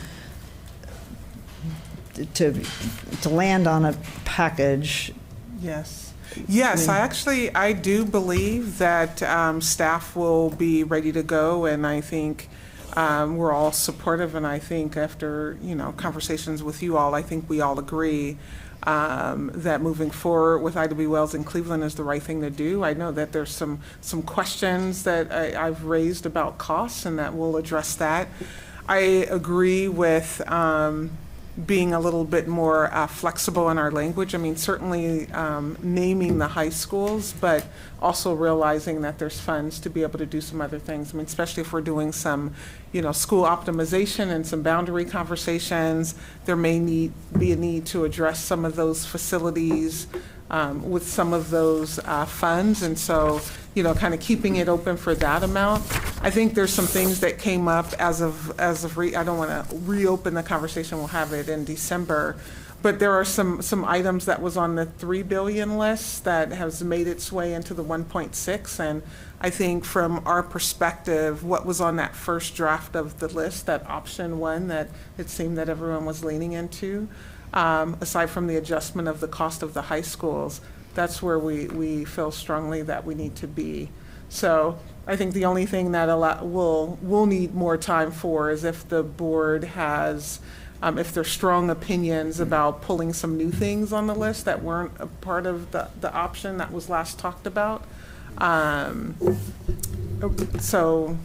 to land on a package. Yes, I do believe that staff will be ready to go, and I think we're all supportive, and I think after conversations with you all, I think we all agree that moving forward with Ida B. Wells in Cleveland is the right thing to do. I know that there's some questions that I've raised about costs, and that we'll address that. I agree with being a little bit more flexible in our language. I mean, certainly naming the high schools, but also realizing that there's funds to be able to do some other things. I mean, especially if we're doing some, school optimization and some boundary conversations, there may be a need to address some of those facilities with some of those funds. And so, kind of keeping it open for that amount. I think there's some things that came up I don't want to reopen the conversation, we'll have it in December, But there are some items that was on the 3 billion list that has made its way into the 1.6. And I think from our perspective, what was on that first draft of the list, that option 1 that it seemed that everyone was leaning into, aside from the adjustment of the cost of the high schools, that's where we feel strongly that we need to be. So I think the only thing that we'll need more time for is if the board has, if there's strong opinions about pulling some new things on the list that weren't a part of the option that was last talked about. So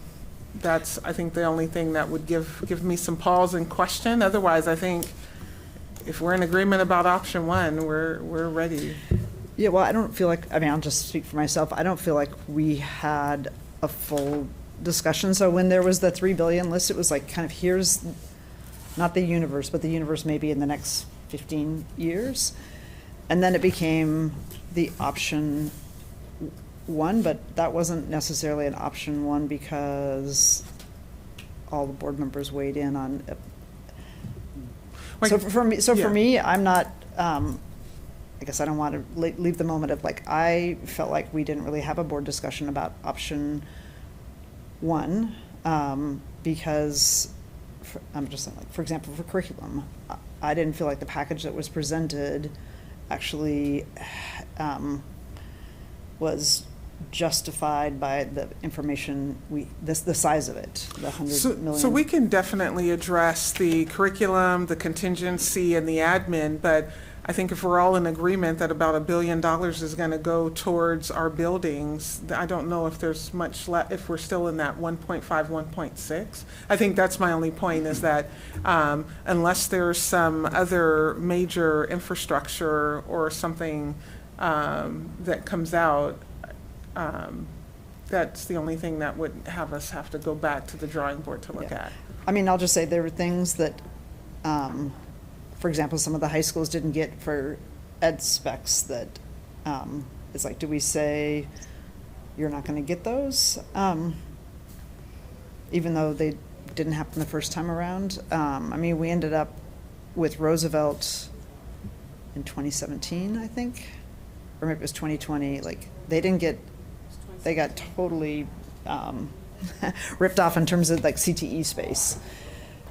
that's, I think, the only thing that would give me some pause and question. Otherwise, I think if we're in agreement about option 1, we're ready. Yeah, well, I don't feel like, I mean, I'll just speak for myself. I don't feel like we had a full discussion. So when there was the 3 billion list, it was like kind of here's not the universe, but the universe maybe in the next 15 years. And then it became the option 1, but that wasn't necessarily an option 1 because all the board members weighed in on it. So for me, I'm not, I guess I don't want to leave the moment of like, I felt like we didn't really have a board discussion about option 1 because I'm just saying, like, for example, for curriculum, I didn't feel like the package that was presented actually was justified by the information the size of it, the 100 million. So we can definitely address the curriculum, the contingency, and the admin, but I think if we're all in agreement that about $1 billion is going to go towards our buildings, I don't know if there's much left, if we're still in that 1.5, 1.6. I think that's my only point is that unless there's some other major infrastructure or something that comes out, that's the only thing that would have us have to go back to the drawing board to look at. I mean, I'll just say there were things that, for example, some of the high schools didn't get for ed specs that it's like, do we say you're not going to get those? Even though they didn't happen the first time around. I mean, we ended up with Roosevelt in 2017, I think, or maybe it was 2020. Like, they got totally ripped off in terms of like CTE space.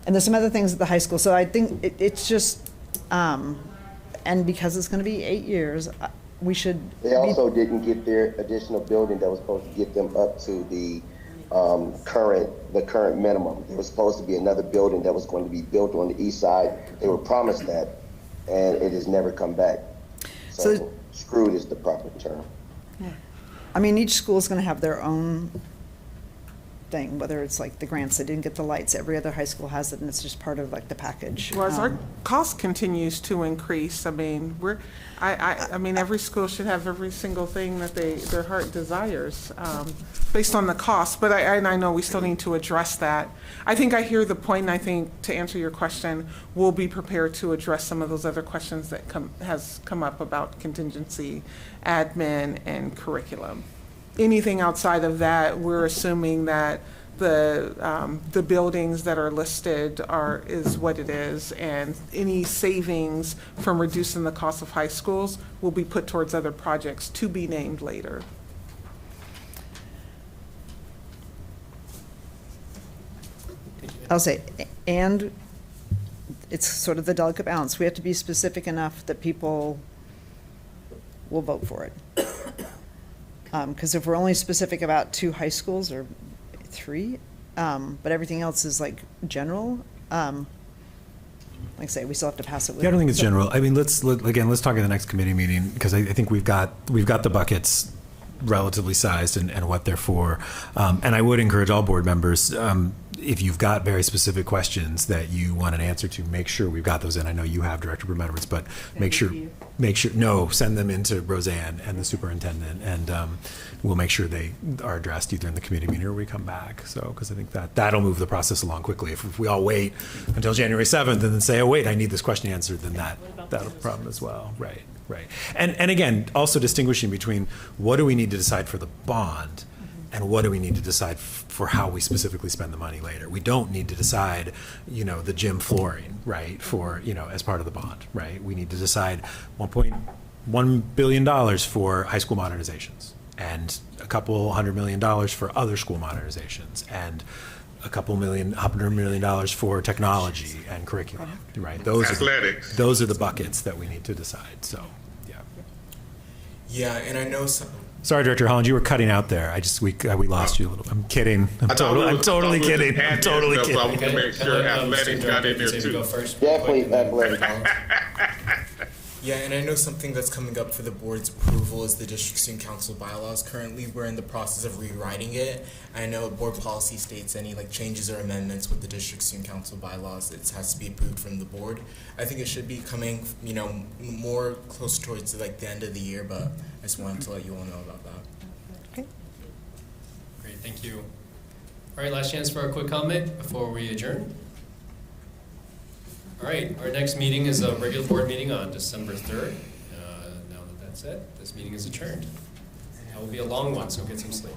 And there's some other things at the high school. So I think it's just, and because it's going to be 8 years, we should. They also didn't get their additional building that was supposed to get them up to the current minimum. There was supposed to be another building that was going to be built on the east side. They were promised that, and it has never come back. So screwed is the proper term. Yeah. I mean, each school is going to have their own thing, whether it's like the grants, they didn't get the lights, every other high school has it, and it's just part of like the package. Well, as our cost continues to increase, I mean, I mean, every school should have every single thing that their heart desires, based on the cost, but I know we still need to address that. I think I hear the point, and I think to answer your question, we'll be prepared to address some of those other questions that has come up about contingency, admin, and curriculum. Anything outside of that, we're assuming that the buildings that are listed is what it is, and any savings from reducing the cost of high schools will be put towards other projects to be named later. I'll say, and it's sort of the delicate balance. We have to be specific enough that people will vote for it. Because if we're only specific about 2 high schools or 3, but everything else is like general, like I say, we still have to pass it with. Yeah, I don't think it's general. I mean, let's talk at the next committee meeting, because I think we've got the buckets relatively sized and what they're for. And I would encourage all board members, if you've got very specific questions that you want an answer to, make sure we've got those in. I know you have, Director Broome Edwards, but send them into Roseanne and the superintendent, and we'll make sure they are addressed either in the committee meeting or we come back. So, because I think that'll move the process along quickly. If we all wait until January 7th and then say, oh wait, I need this question answered, then that'll problem as well. Right. And again, also distinguishing between what do we need to decide for the bond And what do we need to decide for how we specifically spend the money later? We don't need to decide, the gym flooring, right, for, as part of the bond, right? We need to decide $1.1 billion for high school modernizations, and a couple $100 million for other school modernizations, and a couple $100 million for technology and curriculum, right? Athletics. Those are the buckets that we need to decide, so, yeah. Yeah, and I know some. Sorry, Director Holland, you were cutting out there. We lost you a little. I'm kidding. I'm totally kidding. I'm totally kidding. So I want to make sure athletics got in there too. Definitely athletic. Yeah, and I know something that's coming up for the board's approval is the district student council bylaws. Currently, we're in the process of rewriting it. I know board policy states any changes or amendments with the district student council bylaws. It has to be approved from the board. I think it should be coming, more close towards the end of the year, but I just wanted to let you all know about that. Great, thank you. All right, last chance for a quick comment before we adjourn. All right, our next meeting is a regular board meeting on December 3rd. Now that that's it, this meeting is adjourned. That will be a long one, so get some sleep.